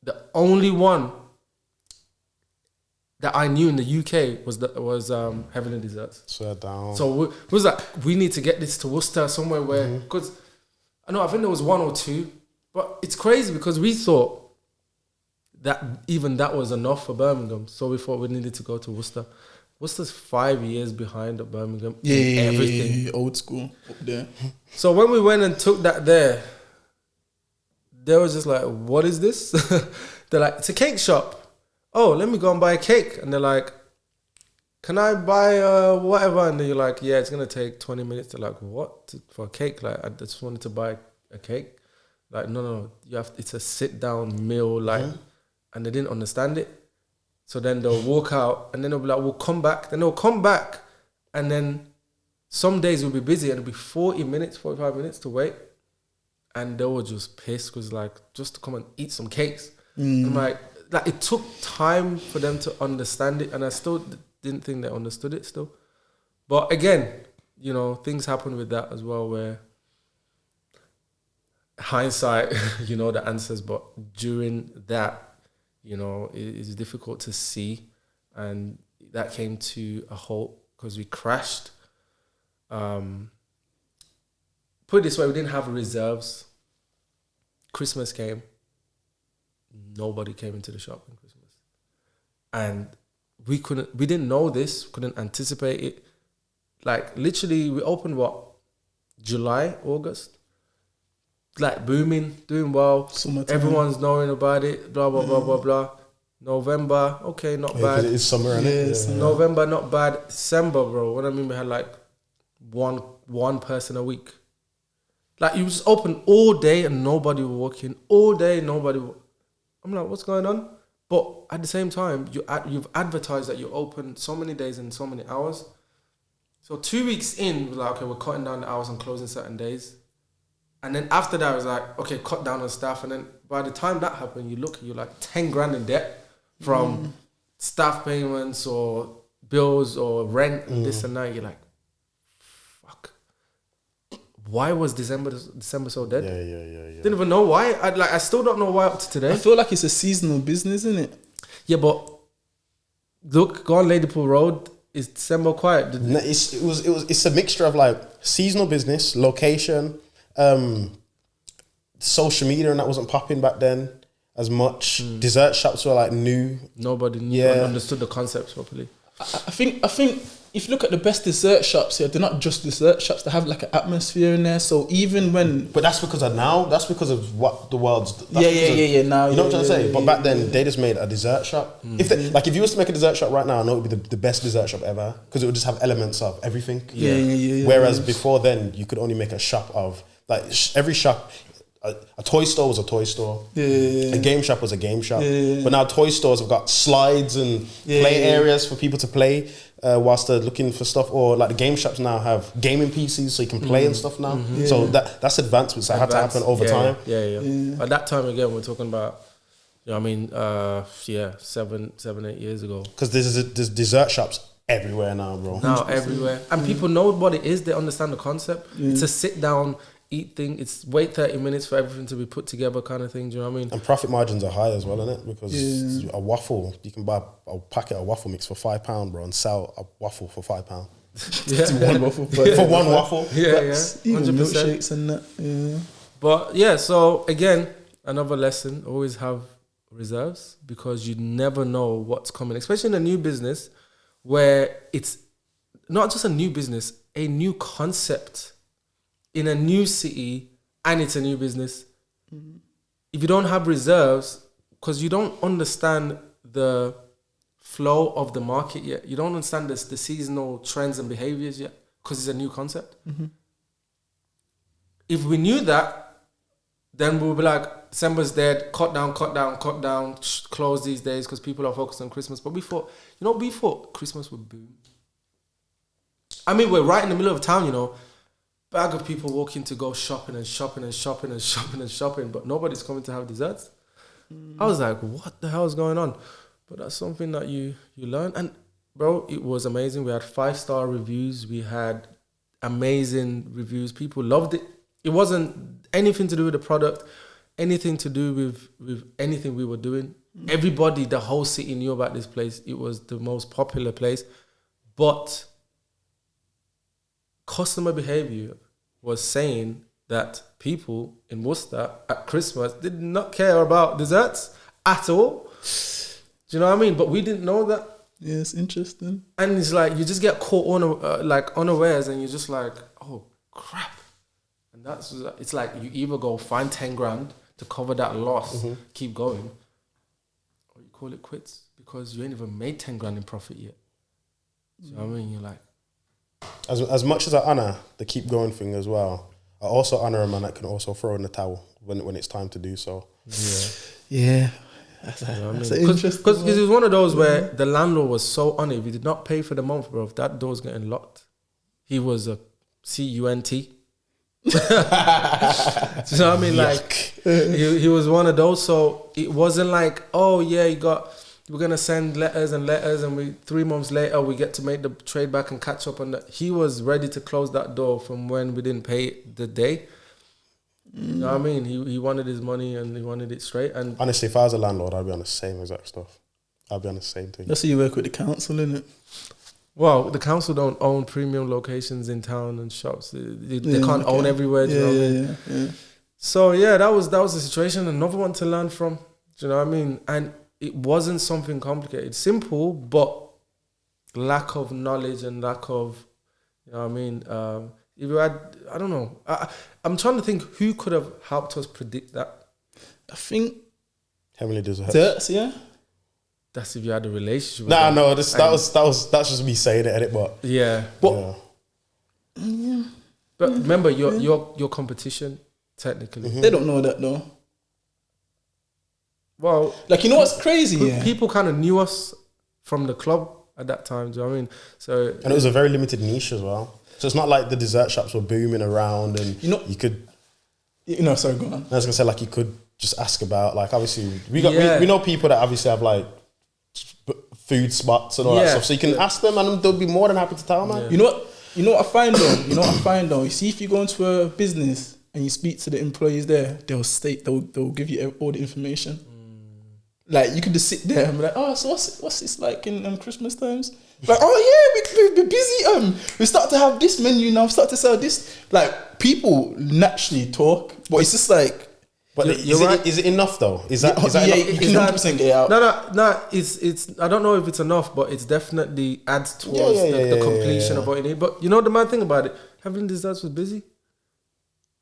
the only one that I knew in the UK was Heavenly Desserts. Swear down. So it was like, we need to get this to Worcester somewhere where, because I think there was one or two, but it's crazy because we thought that even that was enough for Birmingham. So we thought we needed to go to Worcester. Worcester's 5 years behind of Birmingham. Everything. Old school up there. So when we went and took that there, they were just like, what is this? They're like, it's a cake shop. Oh, let me go and buy a cake. And they're like, can I buy whatever? And then you're like, yeah, it's going to take 20 minutes. They're like, what? For a cake? Like, I just wanted to buy a cake. Like, no, it's a sit-down meal. Like, and they didn't understand it. So then they'll walk out and then they'll be like, we'll come back. Then they'll come back and then some days we'll be busy and it'll be 40 minutes, 45 minutes to wait. And they were just pissed because like, just to come and eat some cakes. I'm like it took time for them to understand it. And I still didn't think they understood it still. But again, you know, things happen with that as well where hindsight, you know the answers. But during that, you know, it's difficult to see. And that came to a halt because we crashed. Put it this way, we didn't have reserves. Christmas came. Nobody came into the shop on Christmas. And we didn't know this, couldn't anticipate it. Like literally we opened July, August? Like booming, doing well. Summertime. Everyone's knowing about it, blah, blah, blah, blah, blah. November, okay, not bad. It is summer, isn't it? November, not bad. December, bro, what I mean, we had like one person a week. Like you just open all day and nobody will walk in. All day, nobody will. I'm like, what's going on? But at the same time, you've advertised that you open so many days and so many hours. So 2 weeks in, we're like, okay, we're cutting down the hours and closing certain days. And then after that, I was like, okay, cut down on staff. And then by the time that happened, you're like 10 grand in debt from staff payments or bills or rent and this and that. You're like, fuck. Why was December so dead? Yeah. Didn't even know why. I still don't know why up to today. I feel like it's a seasonal business, isn't it? Yeah, but look, go on Ladypool Road. Is December quiet? No, it's a mixture of like seasonal business, location, social media, and that wasn't popping back then as much. Dessert shops were like new. Nobody knew and understood the concepts properly. I think if you look at the best dessert shops here, they're not just dessert shops. They have like an atmosphere in there. So even when, but that's because of now. That's because of what the world's. Now you know what I'm trying to say. But back then, yeah. they just made a dessert shop. If you was to make a dessert shop right now, I know it would be the best dessert shop ever because it would just have elements of everything. Yeah. Whereas before then, you could only make a shop of like every shop. A toy store was a toy store. A game shop was a game shop. But now toy stores have got slides and play areas for people to play whilst they're looking for stuff. Or like the game shops now have gaming PCs so you can play and stuff now. So that's advancements that had to happen over time. Yeah. At that time again, we're talking about, you know what I mean, 7, 8 years ago. Because there's dessert shops everywhere now, bro. Now everywhere. And people know what it is. They understand the concept. It's a sit down, eat thing. It's wait 30 minutes for everything to be put together kind of thing. Do you know what I mean? And profit margins are high as well, isn't it? Because a waffle, you can buy a packet of waffle mix for £5, bro, and sell a waffle for £5. one waffle for one waffle. Yeah. Even 100%. milkshakes and that. Yeah. But yeah, so again, another lesson, always have reserves because you never know what's coming, especially in a new business where it's not just a new business, a new concept in a new city, and it's a new business. If you don't have reserves, because you don't understand the flow of the market yet, you don't understand the seasonal trends and behaviors yet, because it's a new concept. If we knew that, then we'll be like, December's dead, cut down, close these days because people are focused on Christmas. But we thought Christmas would boom. I mean, we're right in the middle of town, you know, bag of people walking to go shopping, but nobody's coming to have desserts. I was like, what the hell is going on? But that's something that you learn. And bro, it was amazing. We had 5-star reviews. We had amazing reviews. People loved it. It wasn't anything to do with the product, anything to do with anything we were doing. Everybody, the whole city knew about this place. It was the most popular place. But customer behavior was saying that people in Worcester at Christmas did not care about desserts at all. Do you know what I mean? But we didn't know that. Yeah, it's interesting. And it's like you just get caught unawares, and you're just like, oh crap. And it's like you either go find 10 grand to cover that loss, keep going, or you call it quits because you ain't even made 10 grand in profit yet. Do you know what I mean? You're like, As much as I honour the keep going thing as well, I also honour a man that can also throw in the towel when it's time to do so. Yeah. That's interesting. Because it was one of those where the landlord was so on it. If you did not pay for the month, bro, that door's getting locked. he was a CUNT. Do you know what I mean? Like he was one of those. So it wasn't like, oh yeah, we're gonna send letters, and 3 months later we get to make the trade back and catch up on that. He was ready to close that door from when we didn't pay the day. You know what I mean? He wanted his money and he wanted it straight. And honestly, if I was a landlord, I'd be on the same exact stuff. I'd be on the same thing. That's how you work with the council, innit? well, the council don't own premium locations in town and shops. They can't own everywhere. Do you know what I mean? Yeah. So yeah, that was the situation. Another one to learn from. Do you know what I mean? And it wasn't something complicated, simple, but lack of knowledge and lack of, you know what I mean. If you had, I don't know. I'm trying to think who could have helped us predict that. I think Heavenly Desserts. Desserts, yeah. That's if you had a relationship. Nah, with no, them. that's just me saying it, but Yeah, But but remember your competition technically. they don't know that though. Well, Like, you know what's crazy? Yeah. people kind of knew us from the club at that time. Do you know what I mean? So and it was a very limited niche as well. So it's not like the dessert shops were booming around, and you could. Sorry, go on. I was gonna say, like, you could just ask about, like, obviously we know people that obviously have like food spots and all that stuff, so you can ask them and they'll be more than happy to tell, man. You know what I find though? You see, if you go into a business and you speak to the employees there, they'll give you all the information. Like, you could just sit there and be like, oh, so what's this like in Christmas times? Like, oh yeah, we're busy. We start to have this menu now. Start to sell this. Like, people naturally talk, but it's just like. But is it enough though? Is that enough? You can 100% get out. No. It's. I don't know if it's enough, but it's definitely adds towards the completion of what you need. But you know the mad thing about it, Heavenly Desserts was busy.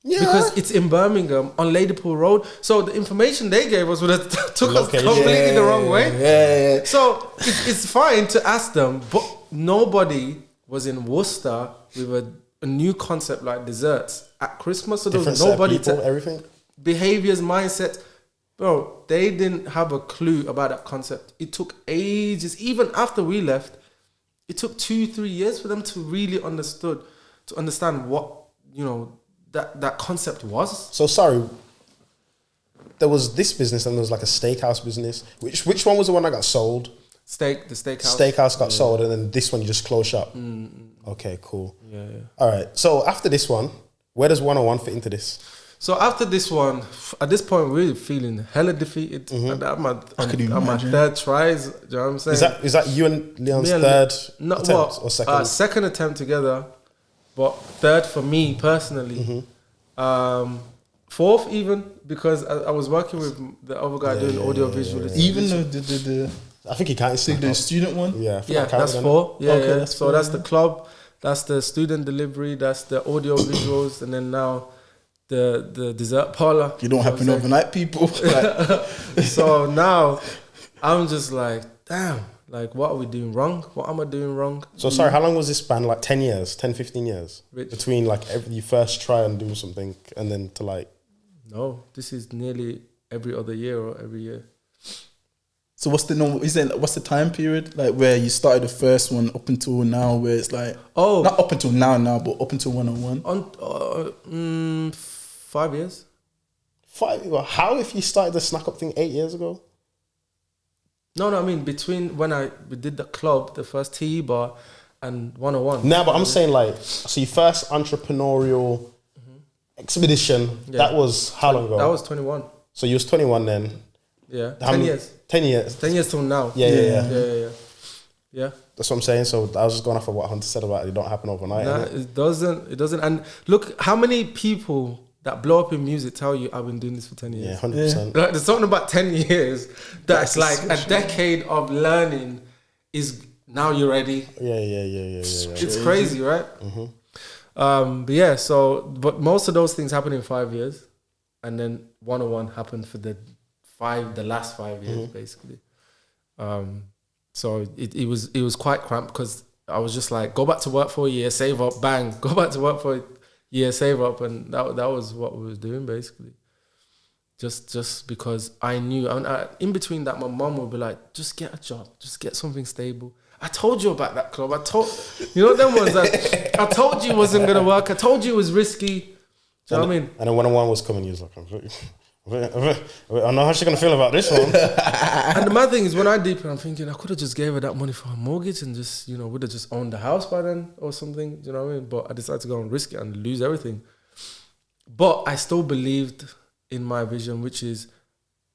Yeah. Because it's in Birmingham on Ladypool Road. So the information they gave us would have took us completely the wrong way. Yeah. So it's fine to ask them, but nobody was in Worcester with a new concept like desserts at Christmas. So there was nobody to everything. Behaviors, mindset. Bro, they didn't have a clue about that concept. It took ages. Even after we left, it took 2-3 years for them to really understand what, that concept was. So sorry, there was this business and there was like a steakhouse business. Which one was the one that got sold? The steakhouse. Steakhouse got sold, and then this one you just closed shop. Okay, cool. Yeah. All right. So after this one, where does 101 fit into this? So after this one, at this point, we're really feeling hella defeated. And I'm my third tries. Do you know what I'm saying? Is that you and Leon's third attempt or second? Second attempt together, but third for me personally. Fourth even, because I was working with the other guy doing audio visual. Even the I think he can't see the student one. Yeah, that's 4. Yeah, okay, yeah. that's So 4, that's the club, that's the student delivery, that's the audio visuals, and then now the dessert parlor. You don't happen overnight, people. So now I'm just like, damn, like, what are we doing wrong? What am I doing wrong? So sorry, how long was this span? Like 10 years, 10, 15 years? Which? Between like you first try and do something and then to like... No, this is nearly every other year or every year. So what's the time period like where you started the first one up until now, where it's like not up until now, but up until 101? 5 years. 5? Well, how if you started the snack up thing 8 years ago? No, I mean between when we did the club, the first Tiba and 101. No, but I'm saying like, so your first entrepreneurial expedition, that was how long ago? That was 21. So you was 21 then? Yeah, 10 years. 10 years. 10 years till now. Yeah. That's what I'm saying. So I was just going off of what Hunter said about it don't happen overnight. Nah, it doesn't. And look, how many people that blow up in music tell you I've been doing this for 10 years? Yeah, 100%. Like, there's something about 10 years that's like a decade of learning is now you're ready. Yeah. It's crazy, right? But most of those things happen in 5 years. And then 101 happened for the last 5 years, basically. So it was quite cramped because I was just like, go back to work for a year, save up, bang. Go back to work for a year, save up, and that was what we was doing basically. Just because I knew, in between that, my mom would be like, just get a job, just get something stable. I told you about that club. You know them ones that I told you wasn't gonna work. I told you it was risky. Do you know what I mean? And then one-on-one was coming, he was like, I know how she's gonna feel about this one. And the mad thing is, when I deep, I'm thinking I could have just gave her that money for her mortgage and just, you know, would have just owned the house by then or something. Do you know what I mean? But I decided to go and risk it and lose everything. But I still believed in my vision, which is,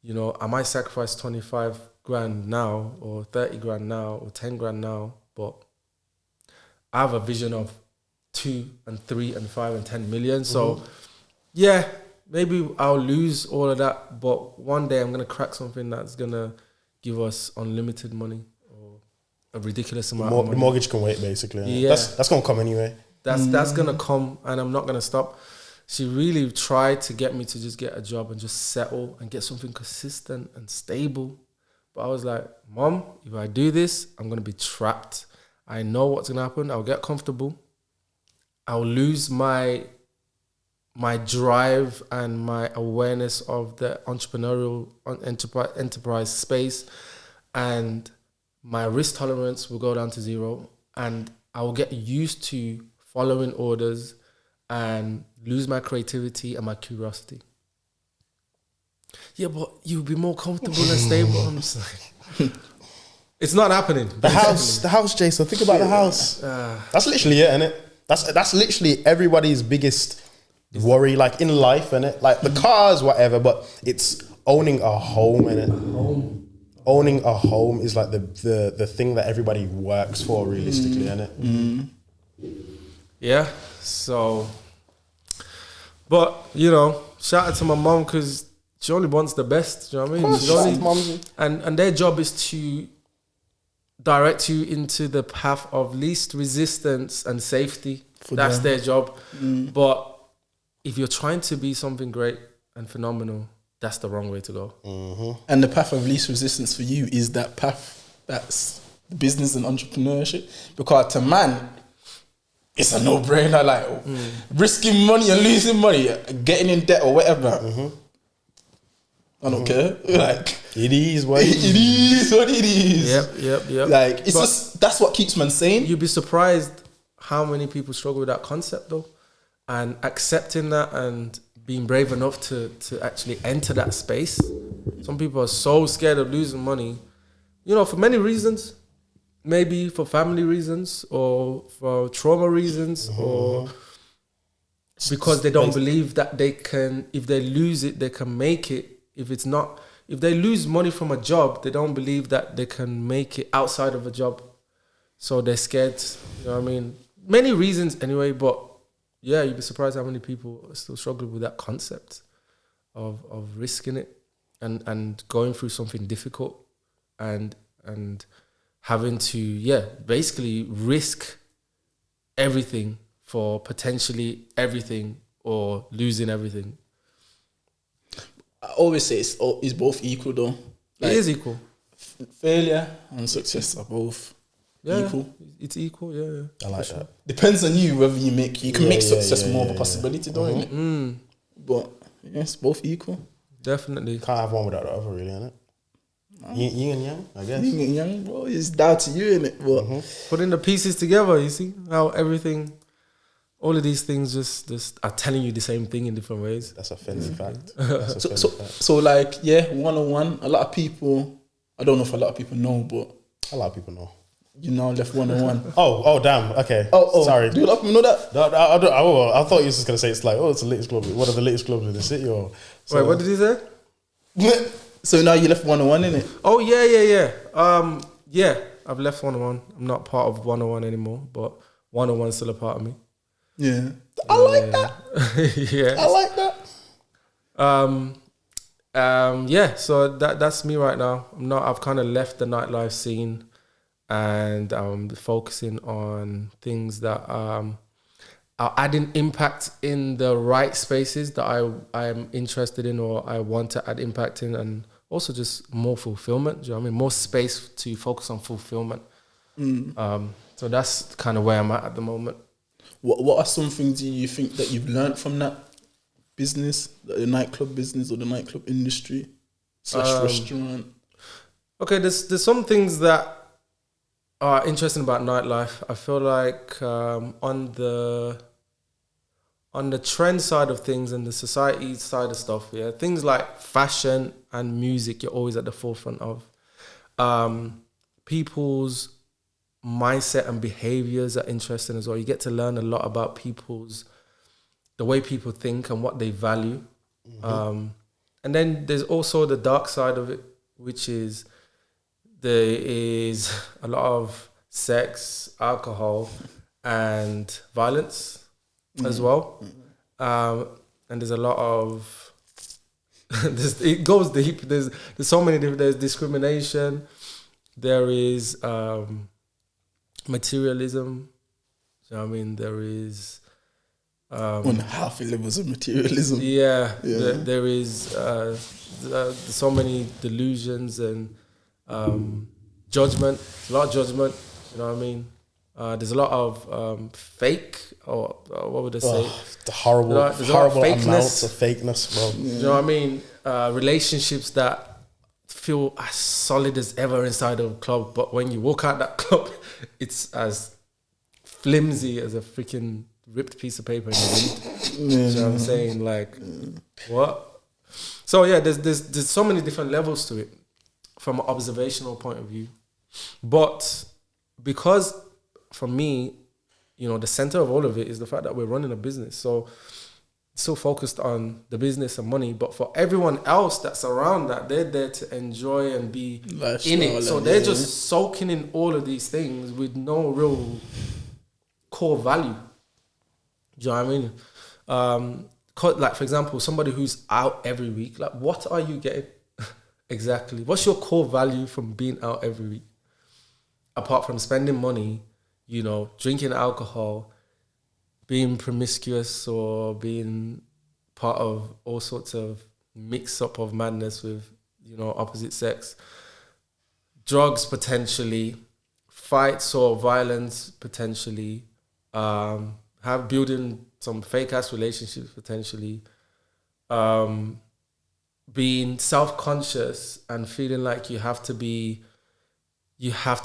you know, I might sacrifice 25 grand now or 30 grand now or 10 grand now, but I have a vision of 2 and 3 and 5 and 10 million. So yeah, maybe I'll lose all of that, but one day I'm going to crack something that's going to give us unlimited money or a ridiculous amount of money. The mortgage can wait, basically. Yeah. That's going to come anyway. That's going to come, and I'm not going to stop. She really tried to get me to just get a job and just settle and get something consistent and stable. But I was like, Mom, if I do this, I'm going to be trapped. I know what's going to happen. I'll get comfortable. I'll lose my drive and my awareness of the entrepreneurial enterprise space, and my risk tolerance will go down to 0, and I will get used to following orders and lose my creativity and my curiosity. Yeah, but you'll be more comfortable and stable. I'm just like, it's not happening. The house, Jason. Think about the house. That's literally it, innit? That's literally everybody's biggest worry, like in life, innit? Like the cars, whatever, but it's owning a home, innit? Owning a home is like the thing that everybody works for, realistically, innit? Yeah. So, but you know, shout out to my mom because she only wants the best. Do you know what I mean? She's only, and their job is to direct you into the path of least resistance and safety. That's their job. But if you're trying to be something great and phenomenal, that's the wrong way to go. And the path of least resistance for you is that path that's business and entrepreneurship. Because to man, it's a no-brainer, like risking money and losing money, getting in debt or whatever. I don't care. Like it is what it it is. What it is. Yep. Like it's just that's what keeps man sane. You'd be surprised how many people struggle with that concept though, and accepting that and being brave enough to actually enter that space. Some people are so scared of losing money, you know, for many reasons. Maybe for family reasons or for trauma reasons or because they don't believe that they can, if they lose it, they can make it. If they lose money from a job, they don't believe that they can make it outside of a job. So they're scared, you know what I mean? Many reasons anyway, but yeah, you'd be surprised how many people are still struggling with that concept of risking it and going through something difficult and having to, basically risk everything for potentially everything or losing everything. I always say it's both equal though. Like, it is equal. Failure and success are both equal. It's equal, yeah. I like that. Depends on you whether you can make success more of a possibility, don't it? But it's both equal. Definitely. Can't have one without the other, really, innit? Yin and yang, I guess. Yin and yang, bro. It's down to you, innit? But Putting the pieces together, you see how everything, all of these things just are telling you the same thing in different ways. That's a fancy fact. So like, one-on-one, a lot of people, I don't know if a lot of people know, but a lot of people know. You now left one-on-one. Oh, damn. Okay. Sorry. Do a lot of people know that? No, I thought you were just going to say it's like, it's the latest club. One of the latest clubs in the city. Or Wait, what did he say? So now you left one-on-one, innit? Oh, yeah. I've left one-on-one. I'm not part of one-on-one anymore, but one-on-one's still a part of me. Yeah. I like that. Yeah. I like that. So that's me right now. I've kind of left the nightlife scene and I'm focusing on things that are adding impact in the right spaces that I'm interested in or I want to add impact in, and also just more fulfillment. Do you know what I mean? More space to focus on fulfillment. So that's kind of where I'm at the moment. What are some things you think that you've learned from that business, the nightclub business or the nightclub industry / restaurant? Okay, there's some things that Interesting about nightlife. I feel like on the trend side of things and the society side of stuff, yeah, things like fashion and music, you're always at the forefront of. People's mindset and behaviors are interesting as well. You get to learn a lot about the way people think and what they value. And then there's also the dark side of it, which is there is a lot of sex, alcohol, and violence as well. And there's a lot of it goes deep. There's so many different. There's discrimination. There is materialism. You know what I mean? There is unhealthy levels of materialism. Yeah. There is so many delusions and judgment. A lot of judgment. You know what I mean? There's a lot of fake, or what would I say? The horrible amounts of fakeness, bro. Yeah. You know what I mean? Relationships that feel as solid as ever inside of a club, but when you walk out that club, it's as flimsy as a freaking ripped piece of paper in the wind. You know what I'm saying? Like, what? So yeah, there's so many different levels to it from an observational point of view. But because for me, you know, the center of all of it is the fact that we're running a business. So still focused on the business and money, but for everyone else that's around that, they're there to enjoy and be in it. So they're just soaking in all of these things with no real core value. Do you know what I mean? Like, for example, somebody who's out every week, like, what are you getting exactly? What's your core value from being out every week? Apart from spending money, you know, drinking alcohol, being promiscuous, or being part of all sorts of mix-up of madness with, you know, opposite sex, drugs potentially, fights or violence potentially, building some fake-ass relationships potentially, being self-conscious and feeling like you have to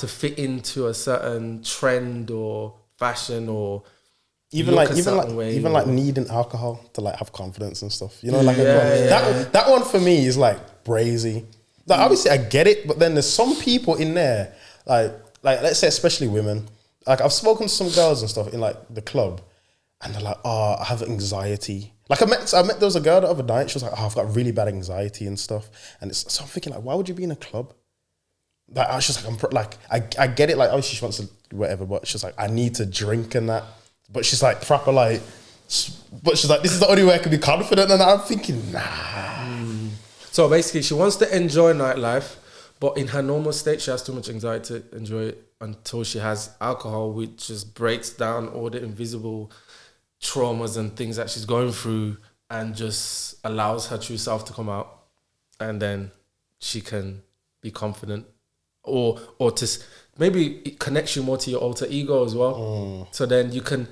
fit into a certain trend or fashion, or even like needing alcohol to like have confidence and stuff. You know, like that one for me is like brazy. Like obviously I get it, but then there's some people in there, like let's say especially women. Like I've spoken to some girls and stuff in like the club, and they're like, "Oh, I have anxiety." Like I met there was a girl the other night. She was like, "Oh, I've got really bad anxiety and stuff." And so I'm thinking like, why would you be in a club? Like I was just like, I get it. Like obviously she wants to do whatever, but she's like, I need to drink and that. But she's like proper like, but she's like, this is the only way I can be confident. And I'm thinking, nah. So basically, she wants to enjoy nightlife, but in her normal state, she has too much anxiety to enjoy it until she has alcohol, which just breaks down all the invisible traumas and things that she's going through, and just allows her true self to come out, and then she can be confident, or to maybe it connects you more to your alter ego as well. So then you can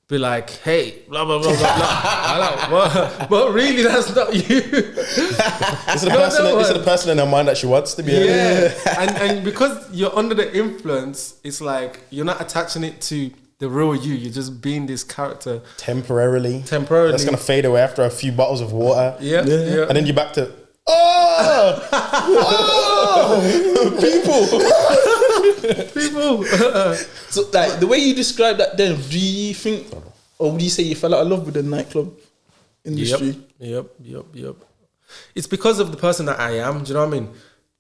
be like, hey, blah, blah, blah, blah, blah. But really, that's not you. This is the person in her mind that she wants to be. Yeah. And because you're under the influence, it's like you're not attaching it to the real you. You're just being this character. Temporarily. That's going to fade away after a few bottles of water. Yeah. And then you're back to, people. So like the way you describe that, then do you think, or would you say you fell out of love with the nightclub industry? Yep. It's because of the person that I am. Do you know what I mean?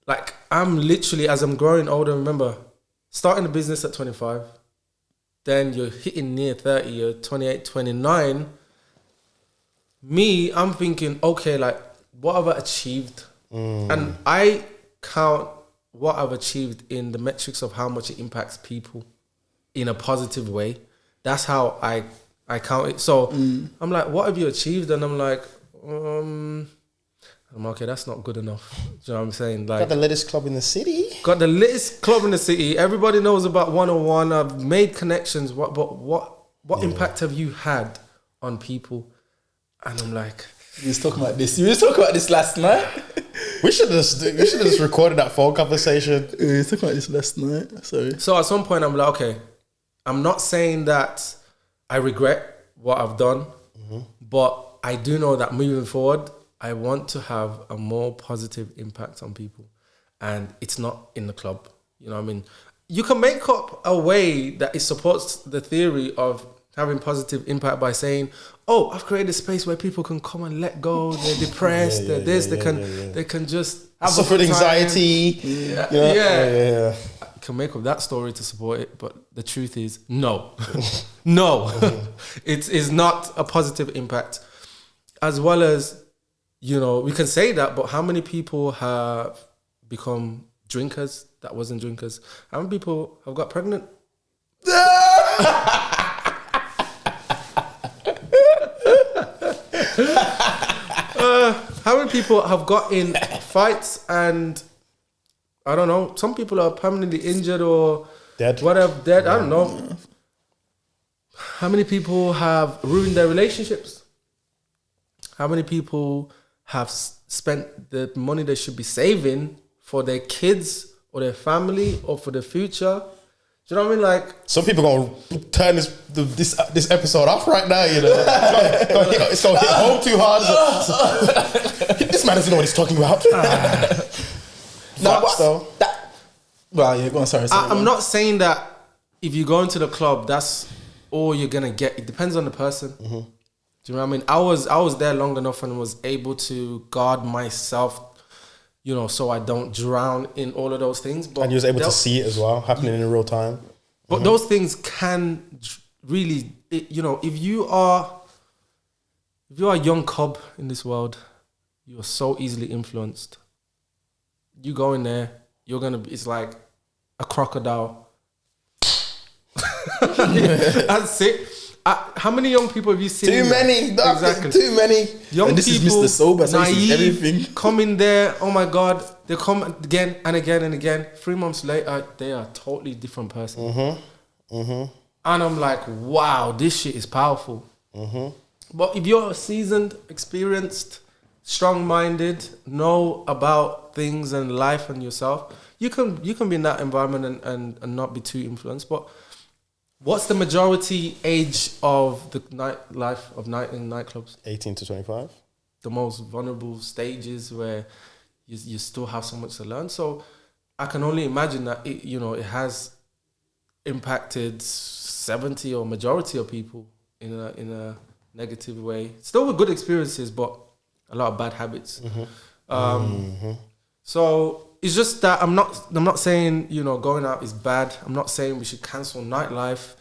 Like I'm literally, as I'm growing older, remember starting a business at 25, then you're hitting near 30, you're 28, 29. Me, I'm thinking, okay, like what have I achieved? And I count what I've achieved in the metrics of how much it impacts people in a positive way. That's how I count it. So I'm like, what have you achieved? And I'm like, I'm okay, that's not good enough. Do you know what I'm saying? Like, got the latest club in the city. Everybody knows about 101. I've made connections. What impact have you had on people? And I'm like, You was talking about this last night. We should have just recorded that phone conversation. We talking about this last night. Sorry. So at some point, I'm like, okay, I'm not saying that I regret what I've done, but I do know that moving forward, I want to have a more positive impact on people. And it's not in the club. You know what I mean? You can make up a way that it supports the theory of having positive impact by saying, oh, I've created a space where people can come and let go. They're depressed. They're this. They can just have Suffer a good anxiety. time. Yeah. I can make up that story to support it, but the truth is no. No. It is not a positive impact. As well as, you know, we can say that, but how many people have become drinkers that wasn't drinkers? How many people have got pregnant? How many people have got in fights and I don't know, some people are permanently injured or Dead. whatever, dead, I don't know. How many people have ruined their relationships? How many people have spent the money they should be saving for their kids or their family or for the future? Do you know what I mean? Like, some people gonna turn this episode off right now. You know, it's gonna hit home too hard. This man doesn't know what he's talking about. Well, yeah, go on. Sorry. I'm not saying that if you go into the club, that's all you're gonna get. It depends on the person. Do you know what I mean? I was there long enough and was able to guard myself, you know, so I don't drown in all of those things. But And you was able to see it as well, happening in real time. But those things can really, you know, if you are a young cub in this world, you are so easily influenced. You go in there, you're gonna be. It's like a crocodile. That's it. How many young people have you seen? Too many. Exactly. Too many. Young And this is people, Mr. Sober, so this is naive, everything. come in there. Oh my God, they come again and again and again. 3 months later, they are a totally different person. And I'm like, wow, this shit is powerful. But if you're seasoned, experienced, strong-minded, know about things and life and yourself, you can be in that environment and not be too influenced. But what's the majority age of the nightlife of in nightclubs? 18 to 25. The most vulnerable stages where you still have so much to learn. So I can only imagine that it has impacted 70 or majority of people in a negative way. Still with good experiences, but a lot of bad habits. So it's just that I'm not saying, you know, going out is bad. I'm not saying we should cancel nightlife,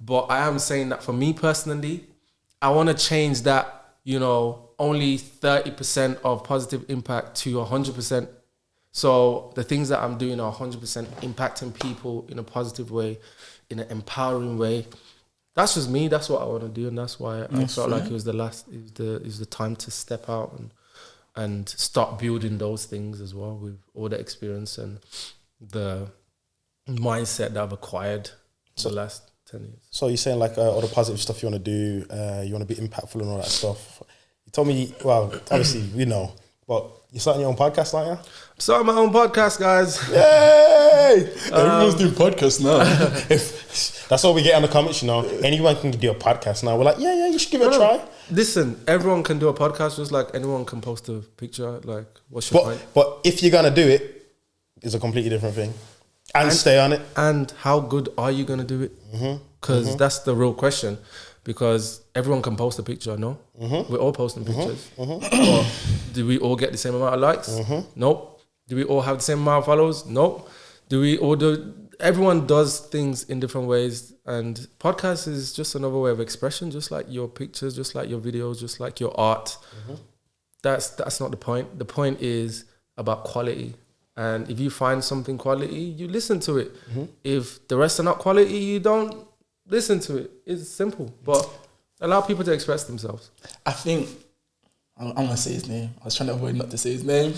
but I am saying that for me personally, I want to change that, you know, only 30% of positive impact to 100%. So the things that I'm doing are 100% impacting people in a positive way, in an empowering way. That's just me. That's what I want to do, and that's why I felt like it was the time to step out and start building those things as well with all the experience and the mindset that I've acquired the last 10 years. So you're saying like all the positive stuff you want to do, you want to be impactful and all that stuff. You told me, well, obviously we know, but you're starting your own podcast, aren't you? I'm starting my own podcast, guys. Yay! Everyone's doing podcasts now. That's what we get in the comments, you know. Anyone can do a podcast now. We're like, yeah, you should give it a try. Listen, everyone can do a podcast just like anyone can post a picture. Like, what's your point? But if you're going to do it, it's a completely different thing. And stay on it. And how good are you going to do it? Because that's the real question. Because everyone can post a picture, no? We're all posting pictures. But do we all get the same amount of likes? Nope. Do we all have the same amount of followers? Nope. Do we all do... Everyone does things in different ways, and podcast is just another way of expression, just like your pictures, just like your videos, just like your art. That's not the point. The point is about quality. And if you find something quality, you listen to it. If the rest are not quality, you don't listen to it. It's simple, but allow people to express themselves. I think, I'm going to say his name. I was trying to avoid not to say his name.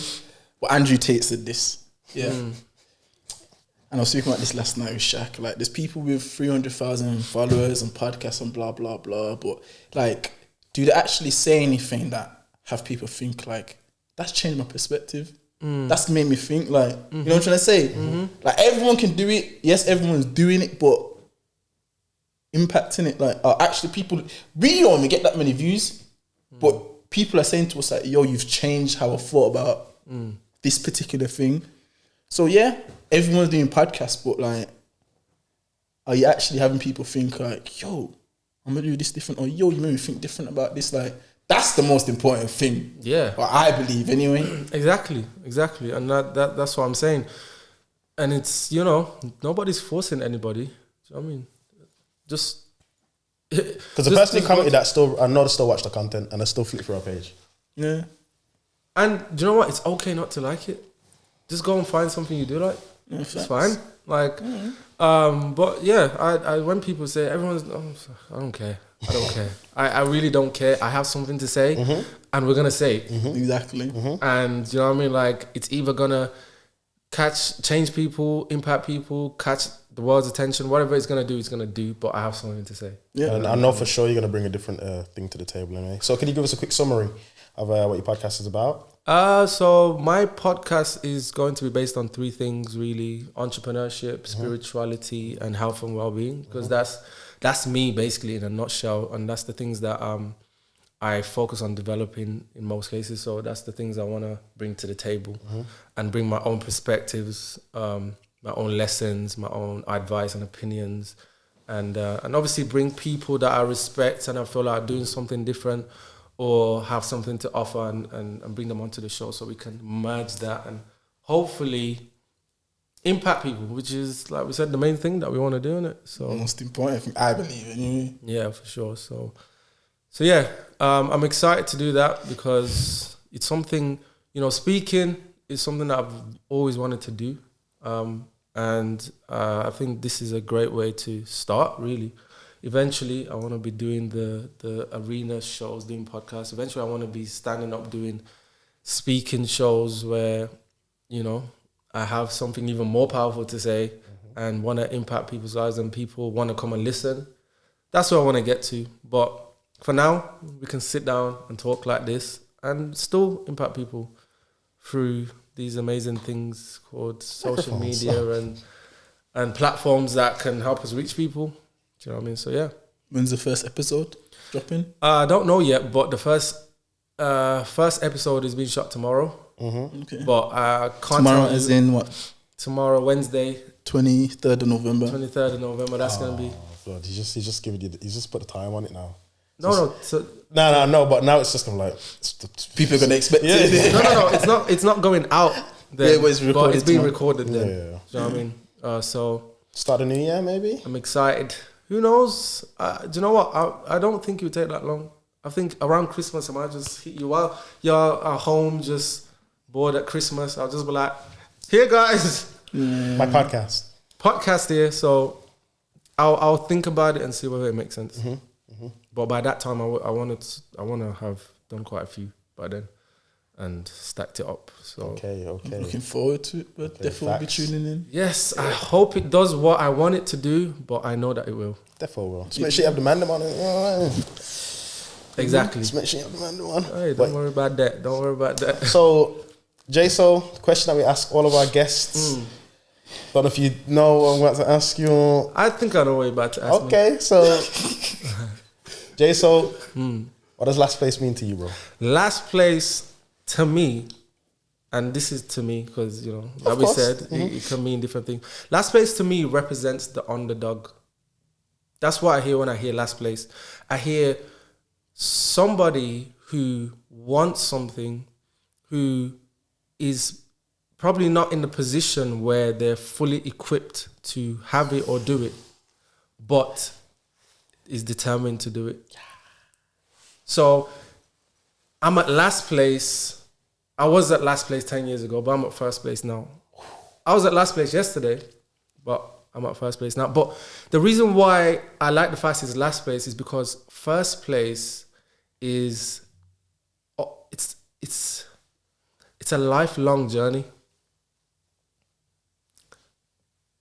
But Andrew Tate said this. Yeah. And I was speaking about this last night with Shaq. Like, there's people with 300,000 followers and podcasts and blah, blah, blah. But, like, do they actually say anything that have people think, like, that's changed my perspective? That's made me think, like, you know what I'm trying to say? Like, everyone can do it. Yes, everyone's doing it, but impacting it, like, actually people, we don't even get that many views, but people are saying to us, like, yo, you've changed how I thought about this particular thing. So, yeah, everyone's doing podcasts, but, like, are you actually having people think, like, yo, I'm going to do this different, or yo, you made me think different about this, like, that's the most important thing. Yeah. Or I believe, anyway. Exactly. And that's what I'm saying. And it's, you know, nobody's forcing anybody. Do you know what I mean? Just... Because the person who commented that I know they still watch the content and they still flip through our page. Yeah. And do you know what? It's okay not to like it. Just go and find something you do like. Yeah, it's fine. Like, but yeah, I when people say everyone's, I don't care. I don't care. I really don't care. I have something to say, and we're gonna say it. Exactly. And you know what I mean? Like, it's either gonna change people, impact people, catch the world's attention. Whatever it's gonna do, it's gonna do. But I have something to say. Yeah. And I know for sure you're gonna bring a different thing to the table anyway. So can you give us a quick summary of what your podcast is about? So my podcast is going to be based on 3 things really: entrepreneurship, spirituality, and health and well-being. Because that's me basically in a nutshell, and that's the things that I focus on developing in most cases. So that's the things I want to bring to the table and bring my own perspectives, my own lessons, my own advice and opinions, and obviously bring people that I respect and I feel like are doing something different or have something to offer and bring them onto the show so we can merge that and hopefully impact people, which is, like we said, the main thing that we want to do in it. So most important thing, I believe, anyway. Yeah, for sure. So yeah, I'm excited to do that because it's something, you know, speaking is something that I've always wanted to do. And I think this is a great way to start, really. Eventually, I want to be doing the arena shows, doing podcasts. Eventually, I want to be standing up doing speaking shows where, you know, I have something even more powerful to say and want to impact people's lives and people want to come and listen. That's what I want to get to. But for now, we can sit down and talk like this and still impact people through these amazing things called social media and platforms that can help us reach people. Do you know what I mean? So yeah. When's the first episode dropping? I don't know yet, but the first episode is being shot tomorrow. Okay. But I can't tomorrow tell you. as in what? Tomorrow, Wednesday. 23rd of November. 23rd of November, that's going to be... God, he's just put the time on it now. No. No, but now it's just kind of like... People are going to expect it. No, it's not going out there. Yeah, but it's being tomorrow. recorded then. Yeah. Do you know what I mean? So... Start a new year, maybe? I'm excited. Who knows? Do you know what? I don't think it would take that long. I think around Christmas, I might just hit you while you're at home, just bored at Christmas. I'll just be like, here, guys. My podcast here. So I'll think about it and see whether it makes sense. But by that time, I want to have done quite a few by then and stacked it up. So okay. Looking forward to it, but definitely will be tuning in. Yes, I hope it does what I want it to do, but I know that it will. Definitely will. Just make sure you have the mandem on it. Exactly. Just make sure you have the mandem on. Hey, don't worry about that. So, JEISO, the question that we ask all of our guests. Don't know if you know what I'm about to ask you. I think I know what you're about to ask me. Okay, so JEISO, what does last place mean to you, bro? Last place to me, and this is to me because, you know, like we said, it can mean different things. Last place to me represents the underdog. That's what I hear when I hear last place. I hear somebody who wants something, who is probably not in the position where they're fully equipped to have it or do it, but is determined to do it. So I'm at last place. I was at last place 10 years ago, but I'm at first place now. I was at last place yesterday, but I'm at first place now. But the reason why I like the fact it's last place is because first place is, it's a lifelong journey.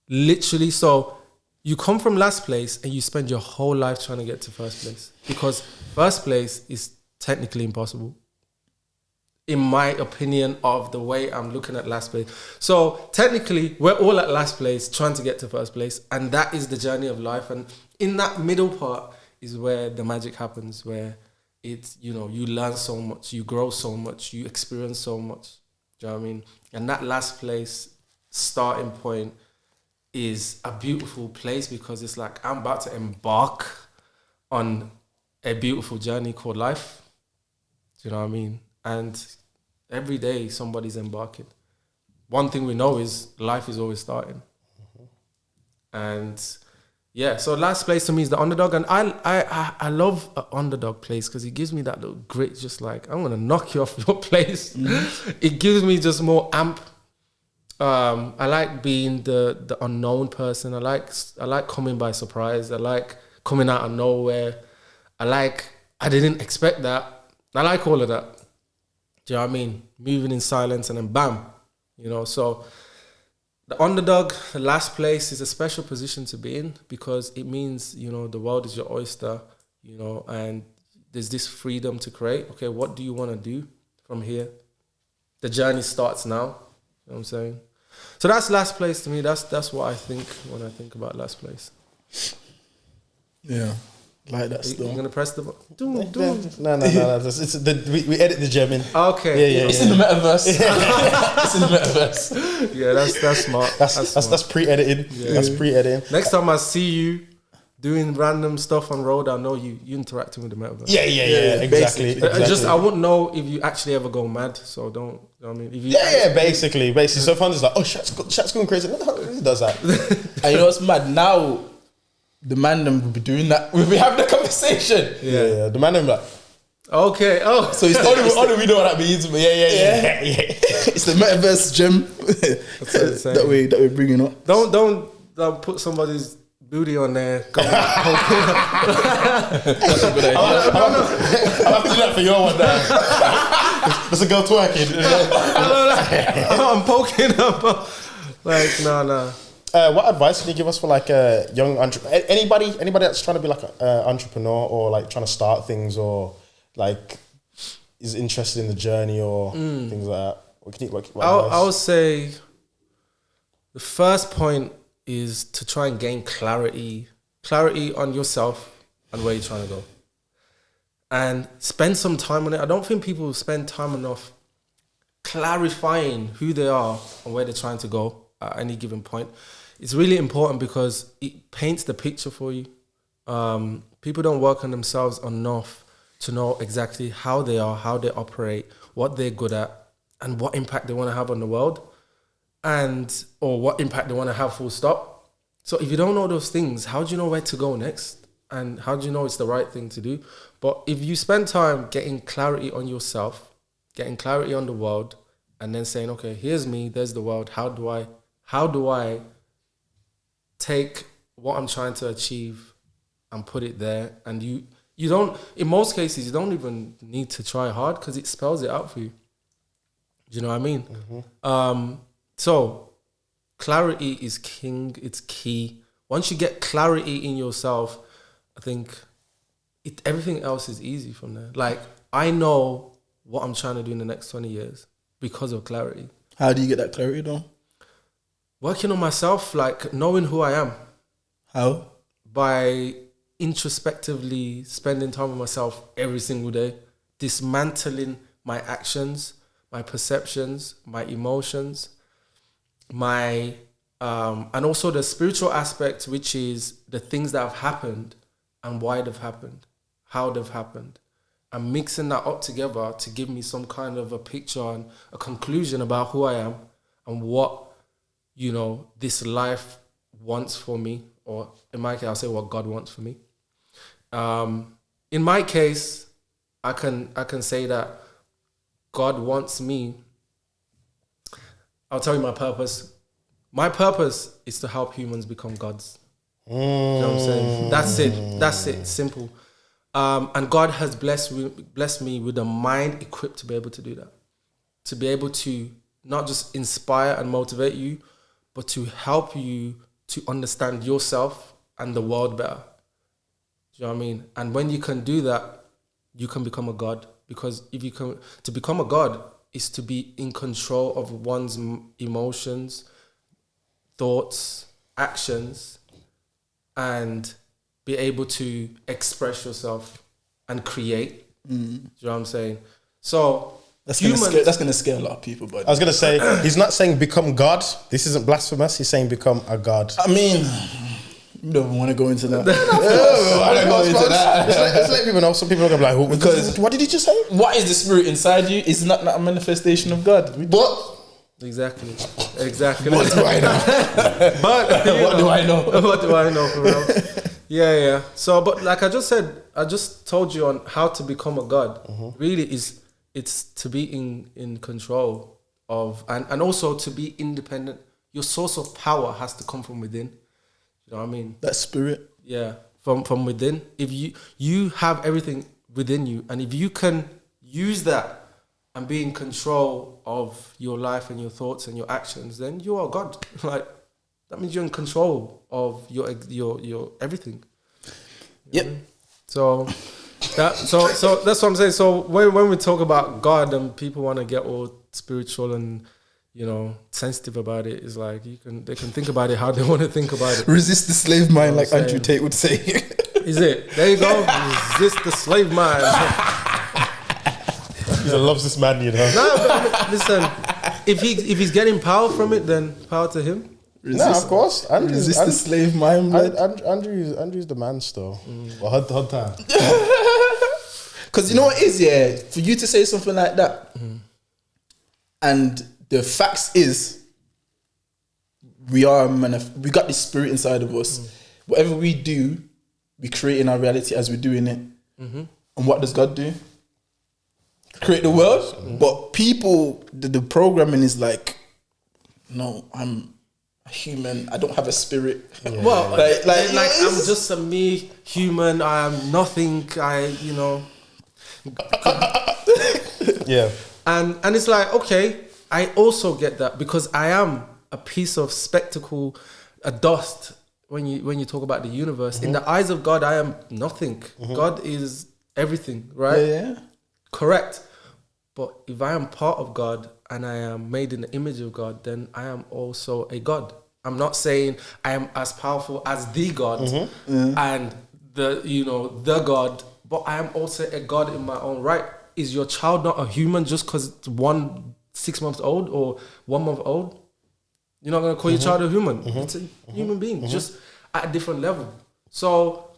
Literally, so you come from last place and you spend your whole life trying to get to first place because first place is technically impossible. in my opinion of the way I'm looking at last place. So technically, we're all at last place trying to get to first place, and that is the journey of life. And in that middle part is where the magic happens, where it's, you know, you learn so much, you grow so much, you experience so much. Do you know what I mean? And that last place starting point is a beautiful place, because it's like I'm about to embark on a beautiful journey called life. Do you know what I mean? And every day somebody's embarking. One thing we know is life is always starting. And yeah, so last place to me is the underdog, and I love an underdog place because it gives me that little grit, just like I'm gonna knock you off your place. It gives me just more amp. I like being the unknown person. I like coming by surprise. I like coming out of nowhere. I didn't expect that. I like all of that. Do you know what I mean? Moving in silence and then bam, you know. So the underdog, the last place, is a special position to be in, because it means, you know, the world is your oyster, you know, and there's this freedom to create. Okay, what do you want to do from here? The journey starts now. You know what I'm saying? So that's last place to me. That's what I think when I think about last place. Yeah. Like that still. You're going to press the button? No. We edit the gem in. Okay. Yeah. It's in the metaverse. It's in the metaverse. Yeah, that's smart. That's pre-edited. Yeah. That's pre-editing. Next time I see you doing random stuff on road, I know you interacting with the metaverse. Yeah. Exactly. I wouldn't know if you actually ever go mad, so don't. You know what I mean, if you basically. So fun is like, oh, Shat's going crazy. What the hell? Who does that? And you know what's mad? Now, the man them will be doing that. We'll be having a conversation. Yeah. The man them like, okay. Oh, so it's only we know what that means. But yeah. It's the metaverse gem that we're bringing up. Don't put somebody's booty on there. That's a good idea. I'll have to do that for your one now. There's a girl twerking. I'm poking up. Like, nah. What advice can you give us for like a young anybody that's trying to be like an entrepreneur, or like trying to start things, or like is interested in the journey, or things like that? I would say the first point is to try and gain clarity on yourself and where you're trying to go, and spend some time on it. I don't think people spend time enough clarifying who they are and where they're trying to go at any given point. It's really important because it paints the picture for you. People don't work on themselves enough to know exactly how they are, how they operate, what they're good at, and what impact they want to have on the world, or what impact they want to have, full stop. So if you don't know those things, how do you know where to go next? And how do you know it's the right thing to do? But if you spend time getting clarity on yourself, getting clarity on the world, and then saying, okay, here's me, there's the world. How do I take what I'm trying to achieve and put it there? And you don't, in most cases, you don't even need to try hard because it spells it out for you. Do you know what I mean? Mm-hmm. So clarity is king. It's key. Once you get clarity in yourself, I think everything else is easy from there. Like, I know what I'm trying to do in the next 20 years because of clarity. How do you get that clarity though? Working on myself, like knowing who I am. How? By introspectively spending time with myself every single day, dismantling my actions, my perceptions, my emotions, and also the spiritual aspect, which is the things that have happened and why they've happened, how they've happened, and mixing that up together to give me some kind of a picture and a conclusion about who I am and what, this life wants for me, or in my case, I'll say what God wants for me. In my case, I can say that God wants me. I'll tell you my purpose. My purpose is to help humans become gods. You know what I'm saying? That's it. Simple. And God has blessed me with a mind equipped to be able to do that. To be able to not just inspire and motivate you, but to help you to understand yourself and the world better. Do you know what I mean? And when you can do that, you can become a god. Because to become a god, is to be in control of one's emotions, thoughts, actions, and be able to express yourself and create. Do you know what I'm saying? So That's humans, gonna scare a lot of people, but I was gonna say he's not saying become God. This isn't blasphemous. He's saying become a God. I mean, you don't want to go into that. Let's let people know. Some people are gonna be like, Because- what did he just say? What is the spirit inside you? Is not a manifestation of God. What? exactly. What do I know? But What do I know? what do I know for real? Yeah. So, but like I just said, I just told you on how to become a god. Really, it's to be in control of, and also to be independent. Your source of power has to come from within. You know what I mean? That spirit. Yeah, from within. If you have everything within you, and if you can use that and be in control of your life and your thoughts and your actions, then you are God. Like that means you're in control of your everything. Yep. So that's what I'm saying. So when we talk about God and people want to get all spiritual and sensitive about it, it's like they can think about it how they want to think about it. Resist the slave mind, like saying? Andrew Tate would say. Is it? There you go. Resist the slave mind. He loves this man, you know. No, but listen. If he's getting power from it, then power to him. No, of course. Resist the slave mind, blood. Andrew's the man still. Well, hot time. Because you know what it is, yeah? For you to say something like that, and the facts is, we got this spirit inside of us. Whatever we do, we create in our reality as we're doing it. And what does God do? Create the world. But people, the programming is like, no, I'm a human. I don't have a spirit. Well, Like I'm just a me human. I am nothing. Yeah. And it's like, okay, I also get that because I am a piece of spectacle, a dust. When you talk about the universe, in the eyes of God, I am nothing. God is everything, right? Yeah. Correct. But if I am part of God and I am made in the image of God, then I am also a God. I'm not saying I am as powerful as the God and the God, but I am also a God in my own right. Is your child not a human just because it's 6 months old or 1 month old? You're not going to call your child a human. It's a human being, just at a different level. So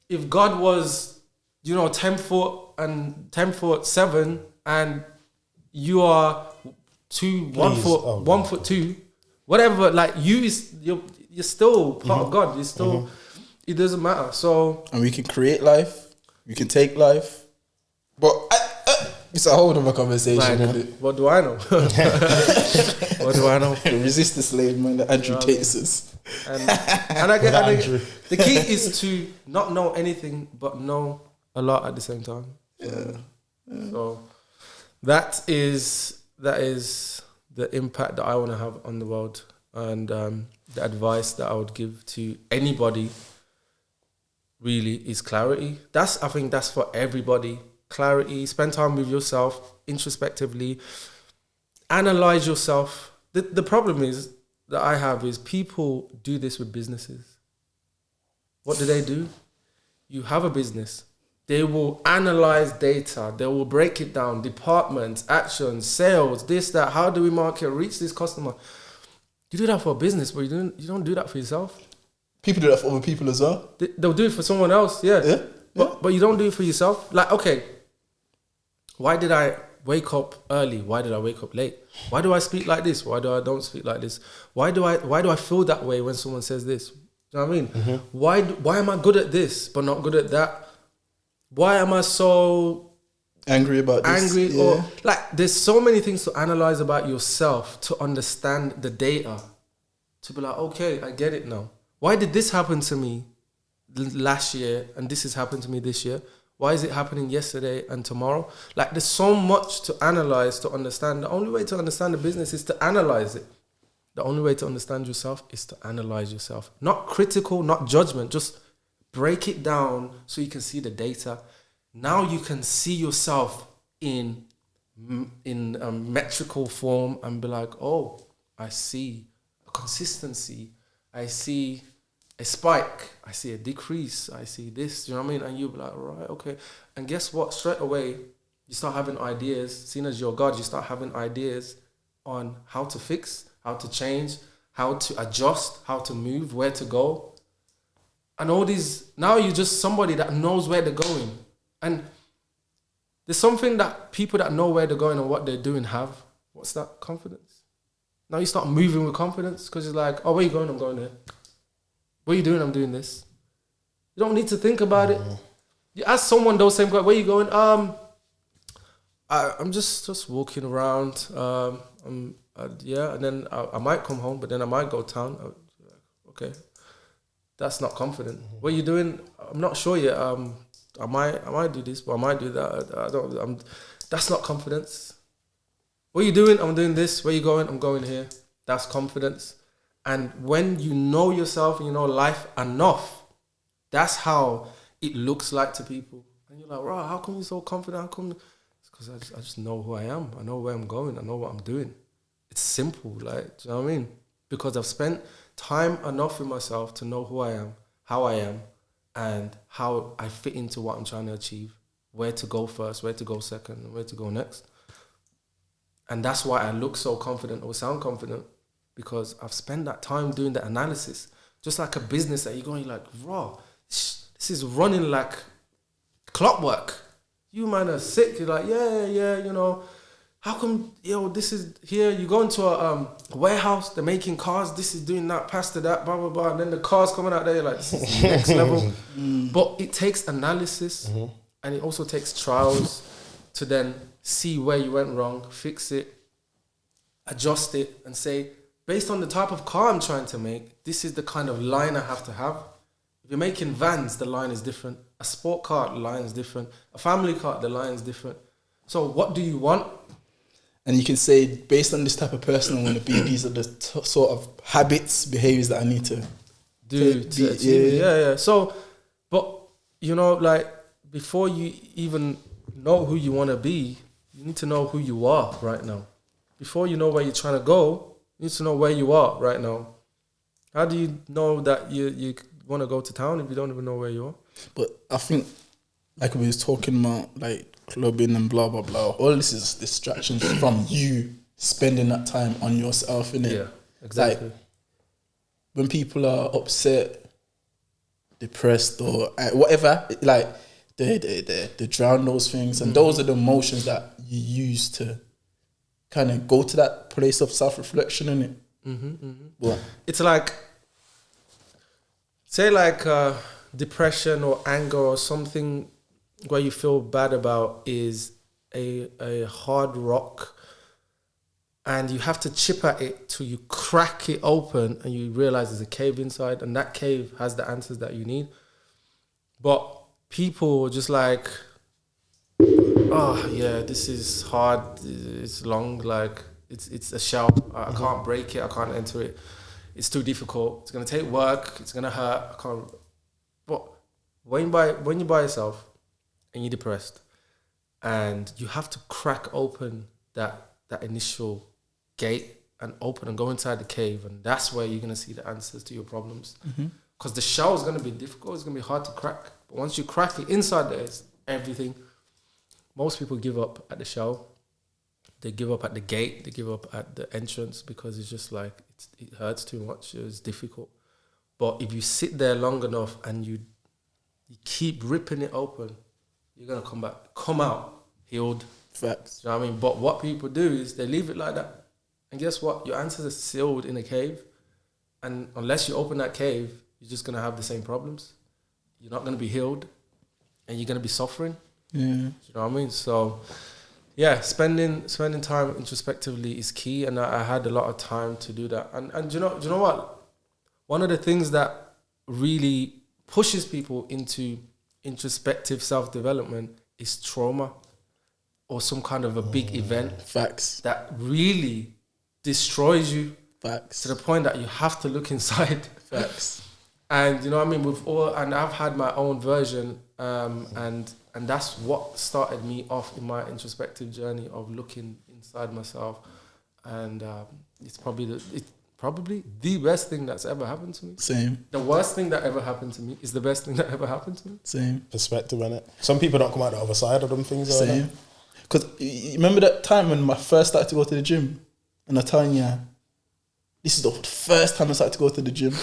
if God was, 10 foot and 10 foot 7 and you are 1 foot 2, whatever, like you're still part of God. You're still, it doesn't matter. So, And we can create life. We can take life. But it's a whole other conversation. Isn't it? what do I know? What do I know? Resist the slave man that Andrew Tate says. And I get the key is to not know anything but know a lot at the same time. So that is the impact that I want to have on the world, and the advice that I would give to anybody really is clarity. I think that's for everybody. Clarity, spend time with yourself introspectively, analyze yourself. The problem is that I have is people do this with businesses. What do? You have a business. They will analyze data. They will break it down. Departments, actions, sales, this, that. How do we market, reach this customer? You do that for a business, but you don't do that for yourself. People do that for other people as well. They'll do it for someone else, yeah. But you don't do it for yourself. Like, okay, why did I wake up early? Why did I wake up late? Why do I speak like this? Why do I don't speak like this? Why do I feel that way when someone says this? Do you know what I mean? Why am I good at this but not good at that? Why am I so angry about this? Or like there's so many things to analyze about yourself to understand the data, to be like, okay, I get it now. Why did this happen to me last year and this has happened to me this year? Why is it happening yesterday and tomorrow? Like there's so much to analyze, to understand. The only way to understand the business is to analyze it. The only way to understand yourself is to analyze yourself. Not critical, not judgment, just break it down so you can see the data. Now you can see yourself in in a metrical form and be like, oh, I see a consistency. I see a spike. I see a decrease. I see this. You know what I mean? And you'll be like, right, okay. And guess what? Straight away, you start having ideas. Seeing as you're God, you start having ideas on how to fix, how to change, how to adjust, how to move, where to go. And all these, now you're just somebody that knows where they're going. And there's something that people that know where they're going and what they're doing have. What's that? Confidence. Now you start moving with confidence because it's like, oh, where you going? I'm going there. What are you doing? I'm doing this. You don't need to think about it. You ask someone those same questions, where you going? I'm just walking around. And then I might come home, but then I might go town. Okay, that's not confident. What are you doing? I'm not sure yet. I might do this, but I might do that. I don't. That's not confidence. What are you doing? I'm doing this. Where you going? I'm going here. That's confidence. And when you know yourself and you know life enough, that's how it looks like to people. And you're like, wow, how come you're so confident? How come? It's because I just know who I am. I know where I'm going. I know what I'm doing. It's simple, like, do you know what I mean? Because I've spent time enough with myself to know who I am, how I am, and how I fit into what I'm trying to achieve, where to go first, where to go second, and where to go next. And that's why I look so confident or sound confident, because I've spent that time doing the analysis. Just like a business that you're going like, raw, this is running like clockwork. You man are sick. You're like, yeah, you know, how come, this is here, you go into a warehouse, they're making cars, this is doing that, pass to that, blah, blah, blah, and then the car's coming out there, you're like, this is the next level. But it takes analysis, and it also takes trials to then see where you went wrong, fix it, adjust it, and say, based on the type of car I'm trying to make, this is the kind of line I have to have. If you're making vans, the line is different. A sport car, the line is different. A family car, the line is different. So what do you want? And you can say, based on this type of person I want to be, these are the sort of habits, behaviors that I need to do. Yeah. So, but, like, before you even know who you want to be, you need to know who you are right now. Before you know where you're trying to go, you need to know where you are right now. How do you know that you want to go to town if you don't even know where you are? But I think, like we was talking about, like, clubbing and blah, blah, blah. All this is distractions from you spending that time on yourself, innit? Yeah, exactly. Like, when people are upset, depressed, or whatever, like, they drown those things. And those are the emotions that you use to kind of go to that place of self-reflection, innit? Well, it's like, say like depression or anger or something where you feel bad about is a hard rock, and you have to chip at it till you crack it open and you realize there's a cave inside, and that cave has the answers that you need. But people just like, oh yeah, this is hard, it's long, like it's a shell, I can't break it, I can't enter it, it's too difficult, it's gonna take work, it's gonna hurt, I can't. But when you're by yourself and you're depressed, and you have to crack open that initial gate and open and go inside the cave, and that's where you're gonna see the answers to your problems. Because the shell is gonna be difficult, it's gonna be hard to crack. But once you crack it, inside there is everything. Most people give up at the shell. They give up at the gate. They give up at the entrance because it's just like, it hurts too much. It's difficult. But if you sit there long enough and you keep ripping it open, you're going to come out healed. facts. Do you know what I mean? But what people do is they leave it like that. And guess what? Your answers are sealed in a cave. And unless you open that cave, you're just going to have the same problems. You're not going to be healed. And you're going to be suffering. Yeah. Do you know what I mean? So, yeah, spending time introspectively is key, and I had a lot of time to do that. And do you know what? One of the things that really pushes people into introspective self-development is trauma, or some kind of a big event. Facts. That really destroys you. Facts. To the point that you have to look inside. Facts. And you know what I mean, with all, and I've had my own version, and that's what started me off in my introspective journey of looking inside myself, and it's probably the best thing that's ever happened to me. Same. The worst thing that ever happened to me is the best thing that ever happened to me. Same. Perspective, innit? Some people don't come out the other side of them things. Same. Because you remember that time when I first started to go to the gym, and I telling you, this is the first time I started to go to the gym,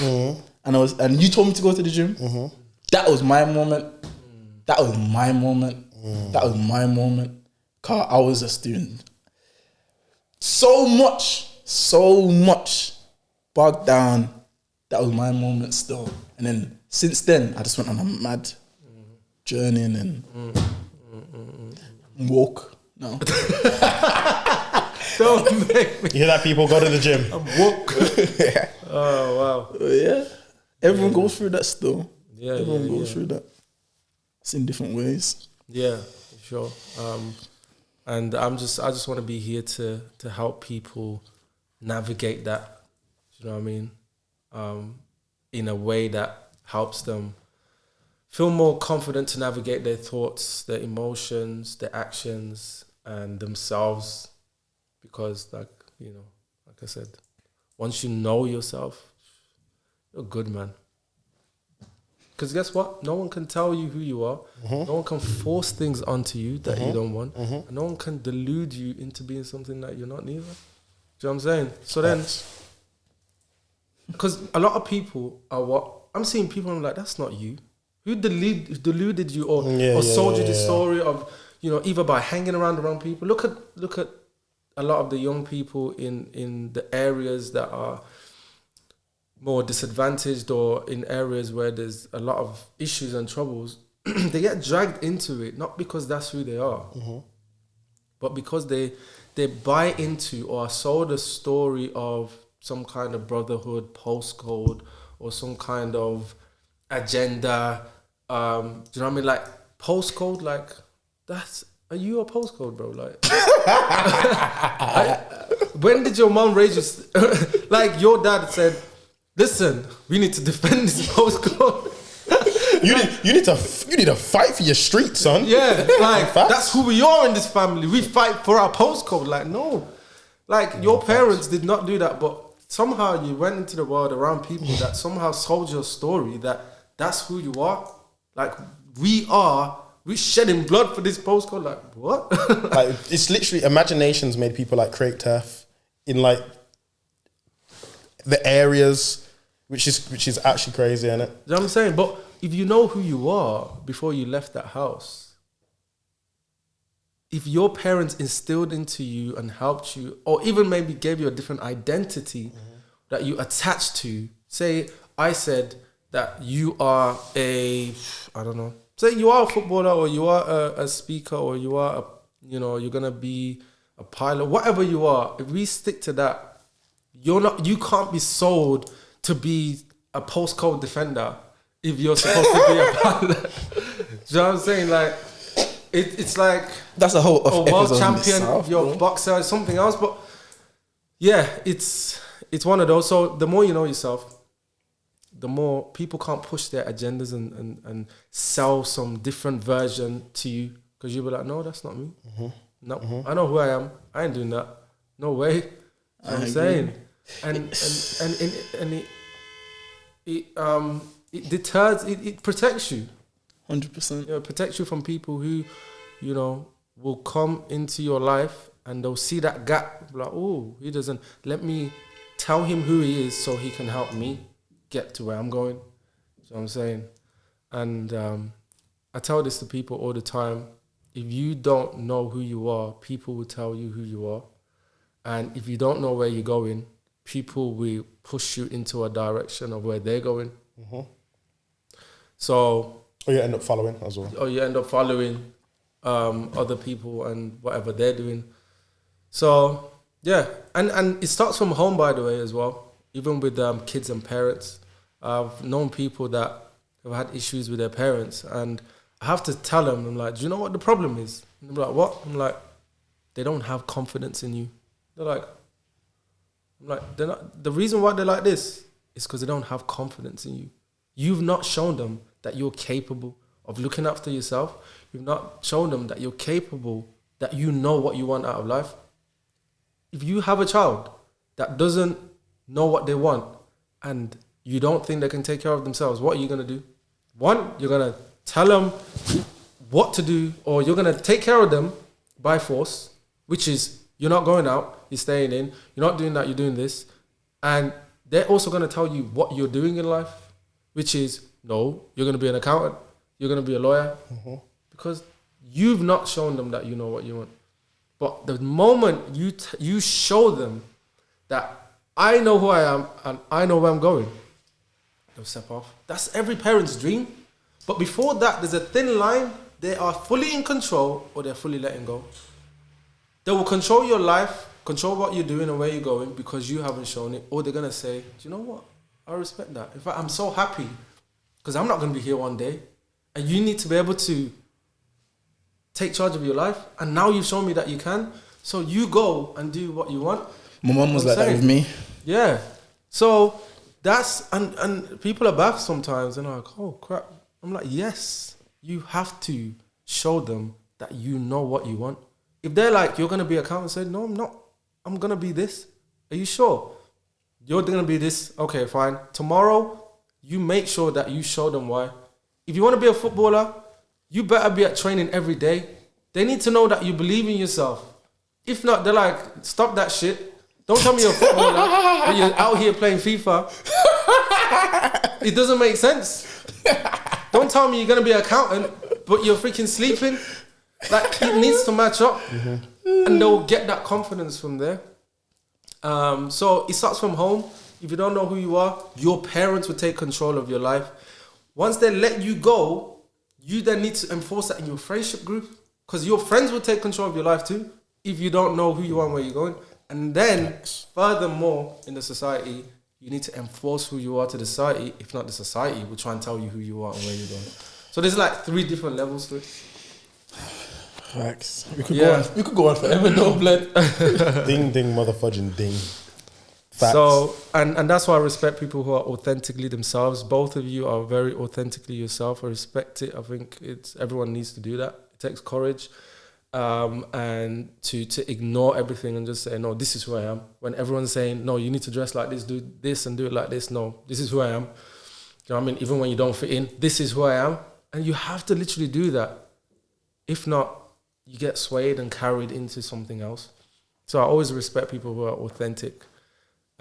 and you told me to go to the gym. That was my moment. That was my moment. That was my moment. Cause I was just doing so much bogged down. That was my moment still. And then since then, I just went on a mad journey and woke. No. Don't make me. You hear that, people? Go to the gym. I'm woke. Oh wow. Yeah. Everyone goes through that still. Yeah, Everyone goes through that. It's in different ways. Yeah, for sure. And I just want to be here to help people navigate that. You know what I mean? In a way that helps them feel more confident to navigate their thoughts, their emotions, their actions, and themselves. Because, like I said, once you know yourself, you're a good man. Because guess what? No one can tell you who you are. No one can force things onto you that you don't want. And no one can delude you into being something that you're not neither. Do you know what I'm saying? So then, because a lot of people are what? I'm seeing people and I'm like, that's not you. Who deluded you or sold you the story of, either by hanging around people. Look at a lot of the young people in the areas that are more disadvantaged or in areas where there's a lot of issues and troubles. They get dragged into it, not because that's who they are, but because they buy into or are sold a story of some kind of brotherhood, postcode, or some kind of agenda. Do you know what I mean? Like postcode, like are you a postcode, bro? Like, when did your mom raise you? Like your dad said, listen, we need to defend this postcode. You need to fight for your street, son. Yeah, like that's who we are in this family. We fight for our postcode. Like, no. Like your parents did not do that, but somehow you went into the world around people that somehow sold your story that's who you are. Like we're shedding blood for this postcode. Like what? Like it's literally imaginations made people like create turf in like the areas, which is actually crazy, isn't it? You know what I'm saying? But if you know who you are before you left that house, if your parents instilled into you and helped you, or even maybe gave you a different identity that you attached to, say I said that you are say you are a footballer, or you are a speaker, or you are you're gonna be a pilot, whatever you are. If we stick to that, you can't be sold to be a postcode defender if you're supposed to be a pilot. Do you know what I'm saying? Like it's like that's a whole world champion, you're a boxer, or something else. But yeah, it's one of those. So the more you know yourself, the more people can't push their agendas and sell some different version to you, because you'll be like, no, that's not me. No, I know who I am. I ain't doing that. No way. You know what I'm saying? And it deters, it protects you. 100%. It protects you from people who, will come into your life and they'll see that gap. Like, oh, he doesn't. Let me tell him who he is so he can help me get to where I'm going. You know what I'm saying? And I tell this to people all the time. If you don't know who you are, people will tell you who you are. And if you don't know where you're going, people will push you into a direction of where they're going. So... Or you end up following as well. Or you end up following other people and whatever they're doing. So, yeah. And it starts from home, by the way, as well. Even with kids and parents. I've known people that have had issues with their parents, and I have to tell them, I'm like, do you know what the problem is? And they're like, what? I'm like, they don't have confidence in you. They're like, they're not. The reason why they're like this is because they don't have confidence in you. You've not shown them that you're capable of looking after yourself. You've not shown them that you're capable, that you know what you want out of life. If you have a child that doesn't know what they want and you don't think they can take care of themselves, what are you going to do? One, you're going to tell them what to do, or you're going to take care of them by force, which is you're not going out, you're staying in, you're not doing that, you're doing this. And they're also going to tell you what you're doing in life, which is, no, you're going to be an accountant, you're going to be a lawyer, because you've not shown them that you know what you want. But the moment you show them that I know who I am and I know where I'm going, they'll step off. That's every parent's dream. But before that, there's a thin line. They are fully in control or they're fully letting go. They will control your life, control what you're doing and where you're going because you haven't shown it. Or they're going to say, do you know what? I respect that. In fact, I'm so happy because I'm not going to be here one day. And you need to be able to take charge of your life. And now you've shown me that you can. So you go and do what you want. My mum was like that with me. Yeah. So that's, and people are baffled sometimes and they're like, oh crap. I'm like, yes, you have to show them that you know what you want. If they're like, you're going to be an accountant, say, no, I'm not. I'm going to be this. Are you sure? You're going to be this. Okay, fine. Tomorrow, you make sure that you show them why. If you want to be a footballer, you better be at training every day. They need to know that you believe in yourself. If not, they're like, stop that shit. Don't tell me you're a footballer, but you're out here playing FIFA. It doesn't make sense. Don't tell me you're going to be an accountant, but you're freaking sleeping. Like, it needs to match up. And they'll get that confidence from there. So it starts from home. If you don't know who you are, your parents will take control of your life. Once they let you go, you then need to enforce that in your friendship group because your friends will take control of your life too if you don't know who you are and where you're going. And then, furthermore, in the society, you need to enforce who you are to the society. If not, the society will try and tell you who you are and where you're going. So there's like 3 different levels to it. Facts. We could go on forever, no blood. Ding, ding, motherfudging ding. Facts. So, and that's why I respect people who are authentically themselves. Both of you are very authentically yourself. I respect it. I think everyone needs to do that. It takes courage. And to ignore everything and just say, no, this is who I am. When everyone's saying, no, you need to dress like this, do this and do it like this. No, this is who I am. You know what I mean? Even when you don't fit in, this is who I am. And you have to literally do that. If not, you get swayed and carried into something else. So I always respect people who are authentic,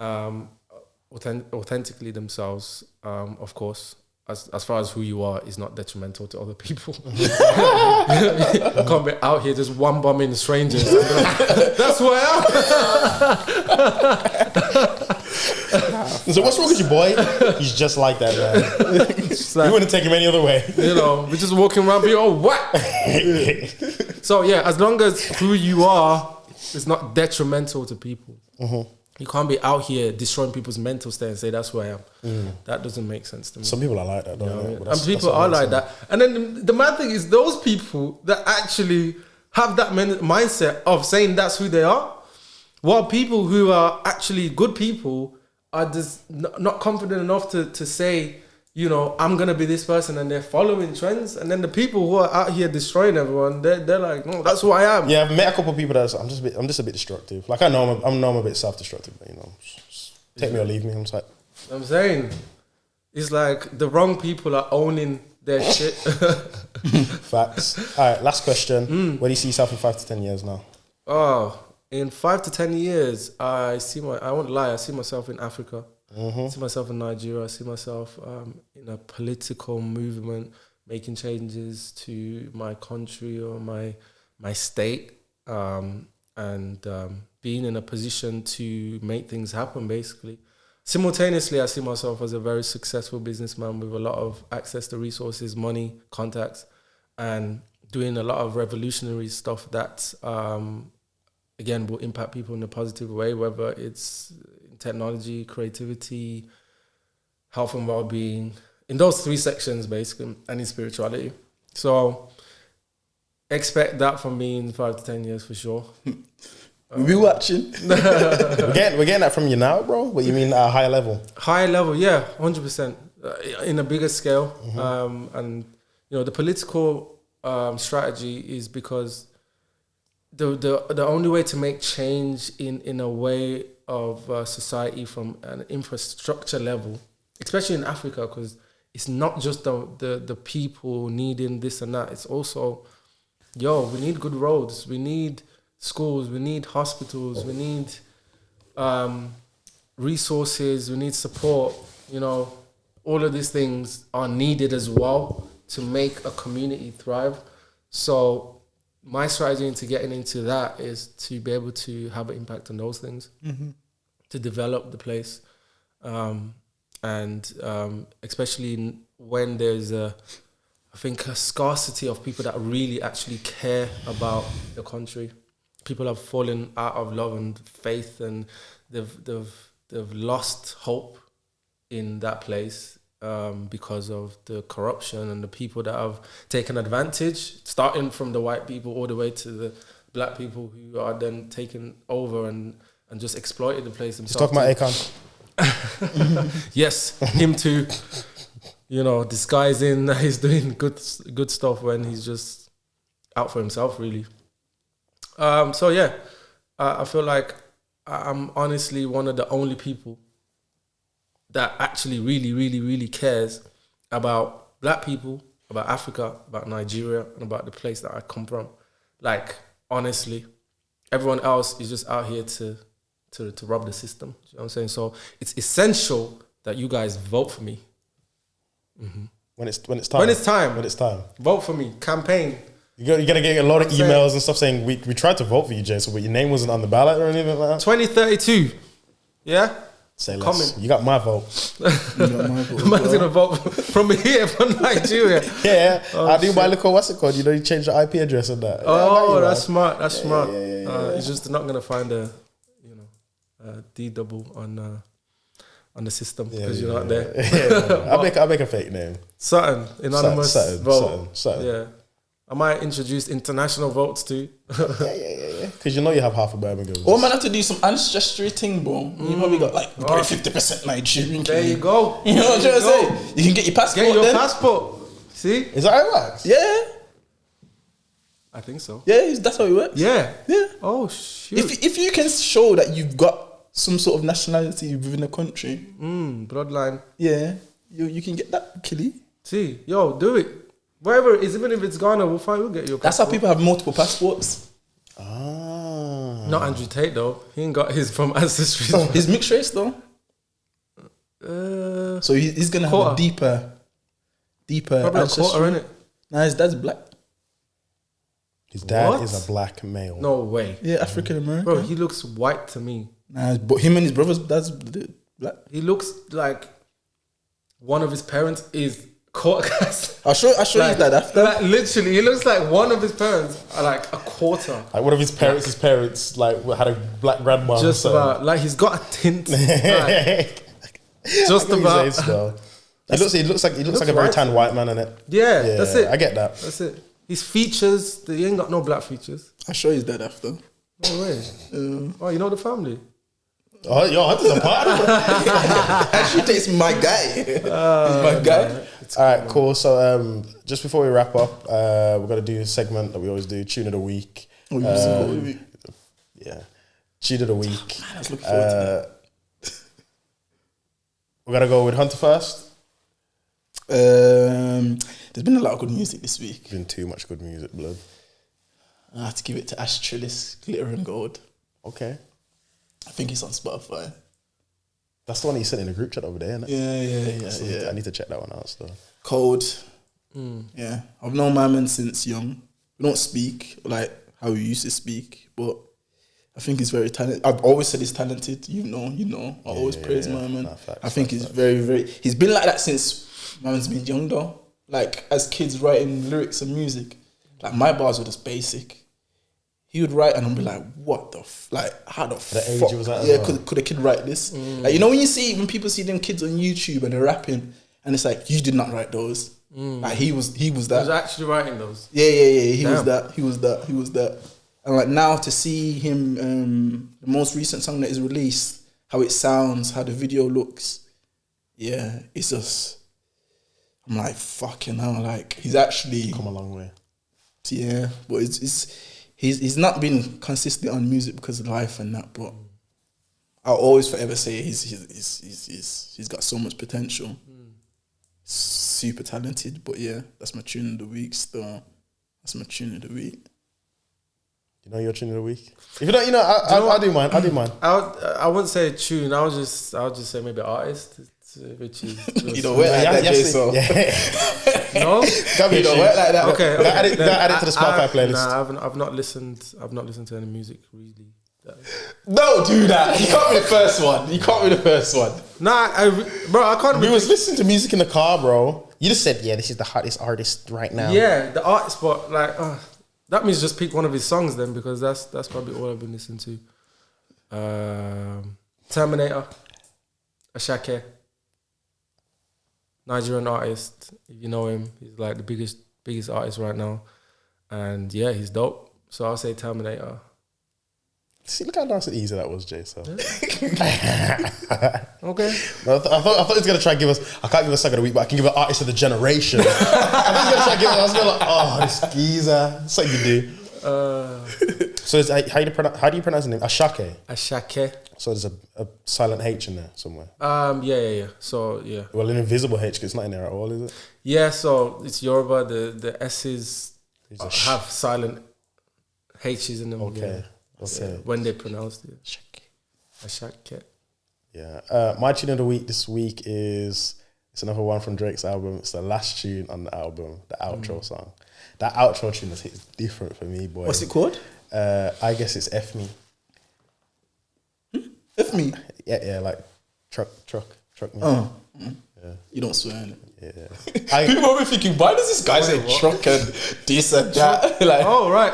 authentically themselves, of course. As far as who you are is not detrimental to other people. You can't be out here just one bombing strangers. That's who I am. So what's wrong with you, boy? He's just like that, man. Like, you wouldn't take him any other way. You know, we're just walking around being all what? So yeah, as long as who you are is not detrimental to people. You can't be out here destroying people's mental state and say that's who I am. That doesn't make sense to me. Some people are like that, don't they? And people are like that. And then the mad thing is those people that actually have that mindset of saying that's who they are, while people who are actually good people are just not confident enough to say, you know, I'm going to be this person, and they're following trends. And then the people who are out here destroying everyone, they're like, no, that's who I am. Yeah, I've met a couple of people that I'm just a bit destructive. Like, I know I'm a bit self-destructive, but, you know, just take me or leave me. I'm just like... I'm saying, it's like the wrong people are owning their shit. Facts. All right, last question. Where do you see yourself in 5 to 10 years now? Oh, in 5 to 10 years, I won't lie, I see myself in Africa. I see myself in Nigeria. I see myself in a political movement, making changes to my country or my state, and being in a position to make things happen, basically. Simultaneously, I see myself as a very successful businessman with a lot of access to resources, money, contacts, and doing a lot of revolutionary stuff that, again, will impact people in a positive way, whether it's technology, creativity, health and well-being, in those 3 sections basically, and in spirituality. So expect that from me in 5 to 10 years for sure. We'll be watching. We're getting that from you now, bro. What you mean at a higher level? Higher level, yeah, 100%. in a bigger scale. And the political strategy is because the only way to make change in a way of society from an infrastructure level, especially in Africa, because it's not just the people needing this and that. It's also, we need good roads, we need schools, we need hospitals, we need resources, we need support. All of these things are needed as well to make a community thrive. So my strategy into getting into that is to be able to have an impact on those things, to develop the place. And especially when there's a scarcity of people that really actually care about the country. People have fallen out of love and faith, and they've lost hope in that place because of the corruption and the people that have taken advantage, starting from the white people all the way to the black people who are then taken over and just exploited the place themselves. Just talking about Akon. Yes, him too. Disguising that he's doing good stuff when he's just out for himself, really. I feel like I'm honestly one of the only people that actually really, really, really cares about black people, about Africa, about Nigeria, and about the place that I come from. Like, honestly, everyone else is just out here to rob the system. You know what I'm saying? So it's essential that you guys vote for me. When it's time. When it's time. When it's time. Vote for me. Campaign. You're going to get a lot of emails and stuff saying, we tried to vote for you, JEISO, but your name wasn't on the ballot or anything like that. 2032. Yeah? Say less. Coming. You got my vote. Man's going to vote from here, from Nigeria. Yeah. Oh, I do my little, what's it called? You change the IP address and that. Oh, that's smart. That's smart. Yeah. It's just not going to find a D-double on the system because you're not there. I'll make a fake name. Something. Anonymous vote. Something. Yeah. I might introduce international votes too. Yeah. Because you have half of Birmingham. Or man have to do some ancestry thing, bro. You probably got 50% Nigerian. There you go. You know what I'm trying to say? You can get your passport. Get your passport. See? Is that how it works? Yeah. I think so. Yeah, that's how it works. Yeah. Yeah. Oh shoot. If you can show that you've got some sort of nationality within the country, bloodline. yeah, you can get that, Killy. See, do it. Wherever it is, even if it's Ghana, we'll get your passport. That's how people have multiple passports. Ah. Not Andrew Tate though. He ain't got his from ancestry. He's mixed race though. So he's gonna have a deeper probably ancestry. a quarter, innit? Nah, his dad's black. His dad What? is a black male. No way. Yeah, African American. Bro, he looks white to me. Nah, but him and his brother's dad's black. He looks like one of his parents is quarter caste. I'll show you his dad after. Like literally, he looks like one of his parents are like a quarter. Like one of his parents' had a black grandma. Just about like he's got a tint. Like, just about. He looks like a very tan white man in it. Yeah, that's it. I get that. That's it. His features, he ain't got no black features. I'll show you his dad after. No way. Oh, you know the family? Oh, yo, that's a part of it. Actually, it's my guy. My guy. All right, cool. So just before we wrap up, we're going to do a segment that we always do, Tune of the Week. Yeah. Tune of the Week. Man, I was looking forward to that. We're going to go with Hunter first. There's been a lot of good music this week. Been too much good music, blood. I have to give it to Ash Trillis, Glitter and Gold. Okay. I think it's on Spotify. That's the one you sent in the group chat over there, isn't it? Yeah. I need to check that one out still. Cold. Yeah. I've known my man since young. We don't speak like how we used to speak, but I think he's very talented. I've always said he's talented. You know. I always praise my man. I think he's very, very... He's been like that since my man's been young though. Like as kids writing lyrics and music. Like my bars were just basic. He would write and I'd be like, what the how the fuck? age he was at as Yeah, well. could a kid write this? Like, when people see them kids on YouTube and they're rapping and it's like, you did not write those. Like he was that. He was actually writing those. Yeah. He was Damn. that. And like now to see him, the most recent song that is released, how it sounds, how the video looks, yeah, it's just I'm like, fucking hell, like he's actually Come a long way. Yeah, but he's not been consistent on music because of life and that. But I'll always forever say he's got so much potential. Super talented. But yeah, that's my tune of the week. Still, that's my tune of the week. You know your tune of the week? If you don't, I'll do mine. I wouldn't say tune. I would just say maybe artist, which is You don't work like that, JEISO. no. You don't work like that. Okay. Add it to the Spotify playlist. Nah, I've not listened to any music really. Don't do that. You can't be the first one. Nah, bro, I can't. We was listening to music in the car, bro. You just said, yeah, this is the hottest artist right now. Yeah, the artist, but like, that means just pick one of his songs then, because that's probably all I've been listening to. Terminator, Ashake, Nigerian artist. If you know him, he's like the biggest artist right now, and yeah, he's dope. So I'll say Terminator. See, look how nice and easy that was, JEISO. Okay. No, I thought he was gonna try and give us. I can't give a song of the week, but I can give an artist of the generation. I thought he was gonna try and give us. I was gonna like, oh, this geezer. That's what you do. So it's, how do you pronounce the name? Ashake. Ashake. So there's a silent H in there somewhere. Yeah. So yeah. Well, an invisible H, because it's not in there at all, is it? Yeah. So it's Yoruba. The S's have silent H's in them. Okay. Yeah. Okay. When they pronounce it. Ashake. Yeah. My tune of the week this week it's another one from Drake's album. It's the last tune on the album, the outro song. That outro tune is different for me, boy. What's it called? I guess it's F Me. F me. Yeah, like truck me. Oh. Yeah. You don't swear in it. Yeah. People will be thinking, why does this guy say truck and this and that? Like, Oh right.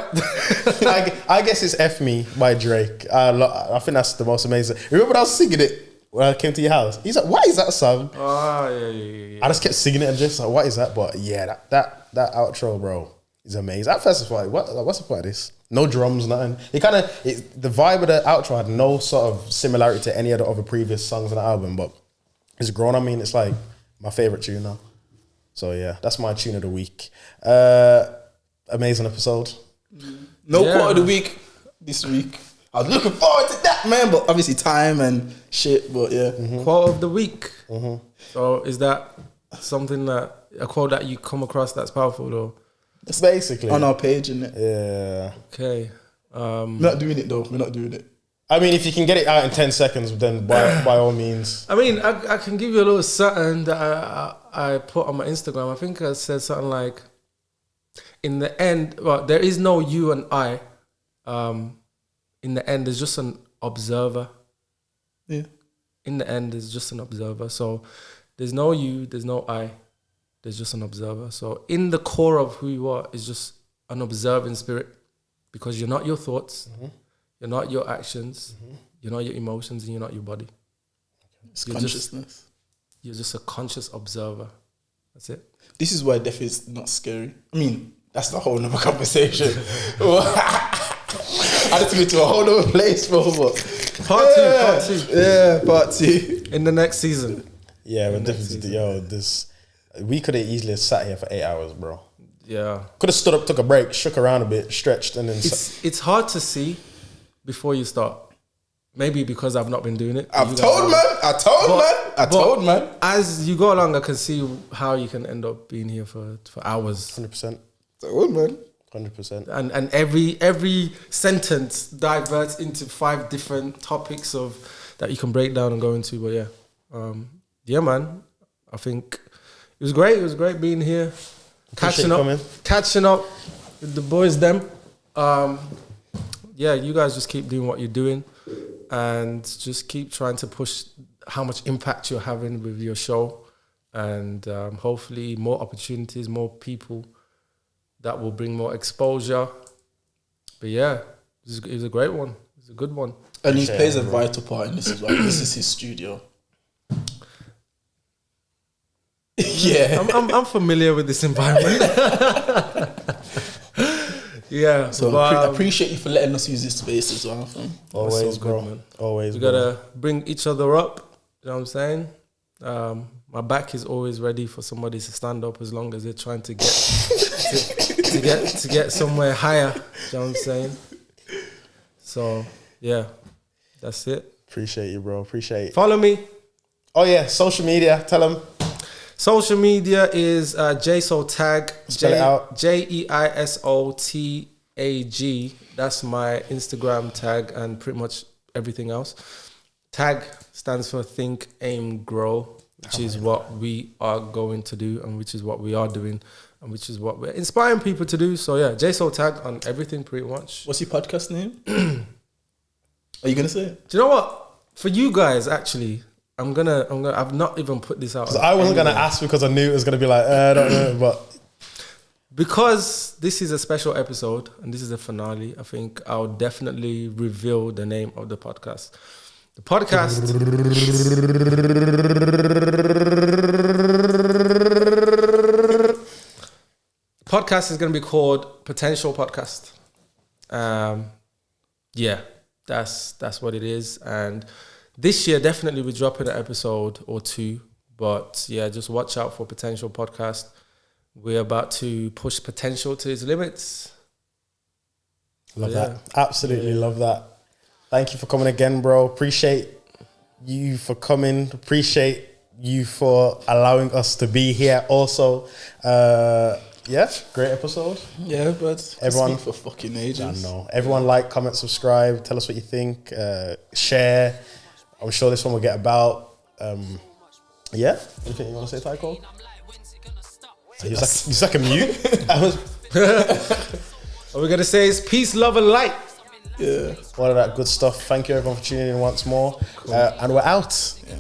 I guess it's F Me by Drake. I think that's the most amazing. Remember when I was singing it when I came to your house? He's like, what is that song? Yeah. I just kept singing it and just like, what is that? But yeah, that outro, bro, is amazing. At first, it's like, what's the point of this? No drums, nothing. The vibe of the outro had no sort of similarity to any of the other previous songs on the album, but it's grown on me and it's like my favorite tune now. So yeah, that's my tune of the week. Amazing episode. no quote of the week this week. I was looking forward to that, man, but obviously time and shit, but yeah. Quote of the week. So is that a quote that you come across that's powerful or? It's basically On our page, innit? Yeah. Okay. We're not doing it though. We're not doing it. I mean, if you can get it out in 10 seconds, then by all means. I mean, I can give you a little something that I put on my Instagram. I think I said something like, in the end, well, there is no you and I. In the end, there's just an observer. Yeah. In the end, there's just an observer. So there's no you, there's no I. There's just an observer. So in the core of who you are is just an observing spirit, because you're not your thoughts. You're not your actions. You're not your emotions, and you're not your body. It's consciousness. You're just a conscious observer. That's it. This is why death is not scary. I mean, that's the whole other conversation. I had to go to a whole other place, bro. Part two. Yeah, part two. In the next season. Yeah, but we could have easily sat here for 8 hours, bro. Yeah. Could have stood up, took a break, shook around a bit, stretched, and then... It's hard to see before you start. Maybe because I've not been doing it. I told, man. As you go along, I can see how you can end up being here for hours. 100%. Told, man. 100%. And every sentence diverts into 5 different topics that you can break down and go into. But yeah, man. I think it was great. It was great being here, catching up with the boys. Yeah, you guys just keep doing what you're doing, and just keep trying to push how much impact you're having with your show, and hopefully more opportunities, more people that will bring more exposure. But yeah, it was a great one. It was a good one. And he plays a vital part in this as well. This is his studio. Yeah, I'm familiar with this environment. Yeah, so I appreciate you for letting us use this space as well. Always, so bro. good, man. Always, we bro. gotta bring each other up. You know what I'm saying? My back is always ready for somebody to stand up as long as they're trying to get to get somewhere higher. You know what I'm saying? So yeah, that's it. Appreciate you, bro. Appreciate it. Follow me. Oh yeah, social media. Tell them. Social media is JEISO T.A.G. Spell it out. JEISO.TAG. That's my Instagram tag and pretty much everything else. TAG stands for Think, Aim, Grow, which is what we are going to do and which is what we are doing and which is what we're inspiring people to do. So yeah, JEISO T.A.G. on everything pretty much. What's your podcast name? Are you gonna say it? Do you know what? For you guys, actually, I've not even put this out. I wasn't gonna ask because I knew it was gonna be like, I don't know, but because this is a special episode and this is the finale, I think I'll definitely reveal the name of the podcast. The podcast is going to be called Potential Podcast. Yeah, that's what it is. And this year, definitely we're dropping an episode or two. But yeah, just watch out for Potential Podcast. We're about to push potential to its limits. Love that. Absolutely love that. Thank you for coming again, bro. Appreciate you for coming. Appreciate you for allowing us to be here also. Yeah, great episode. Yeah, but everyone for fucking ages. I know. Everyone like, comment, subscribe. Tell us what you think. Share. I'm sure this one will get about. Yeah. Anything you want to say, Tycoon? He's like a mute. What we're gonna say is peace, love, and light. Yeah. All of that good stuff. Thank you everyone for tuning in once more. And we're out. Yeah.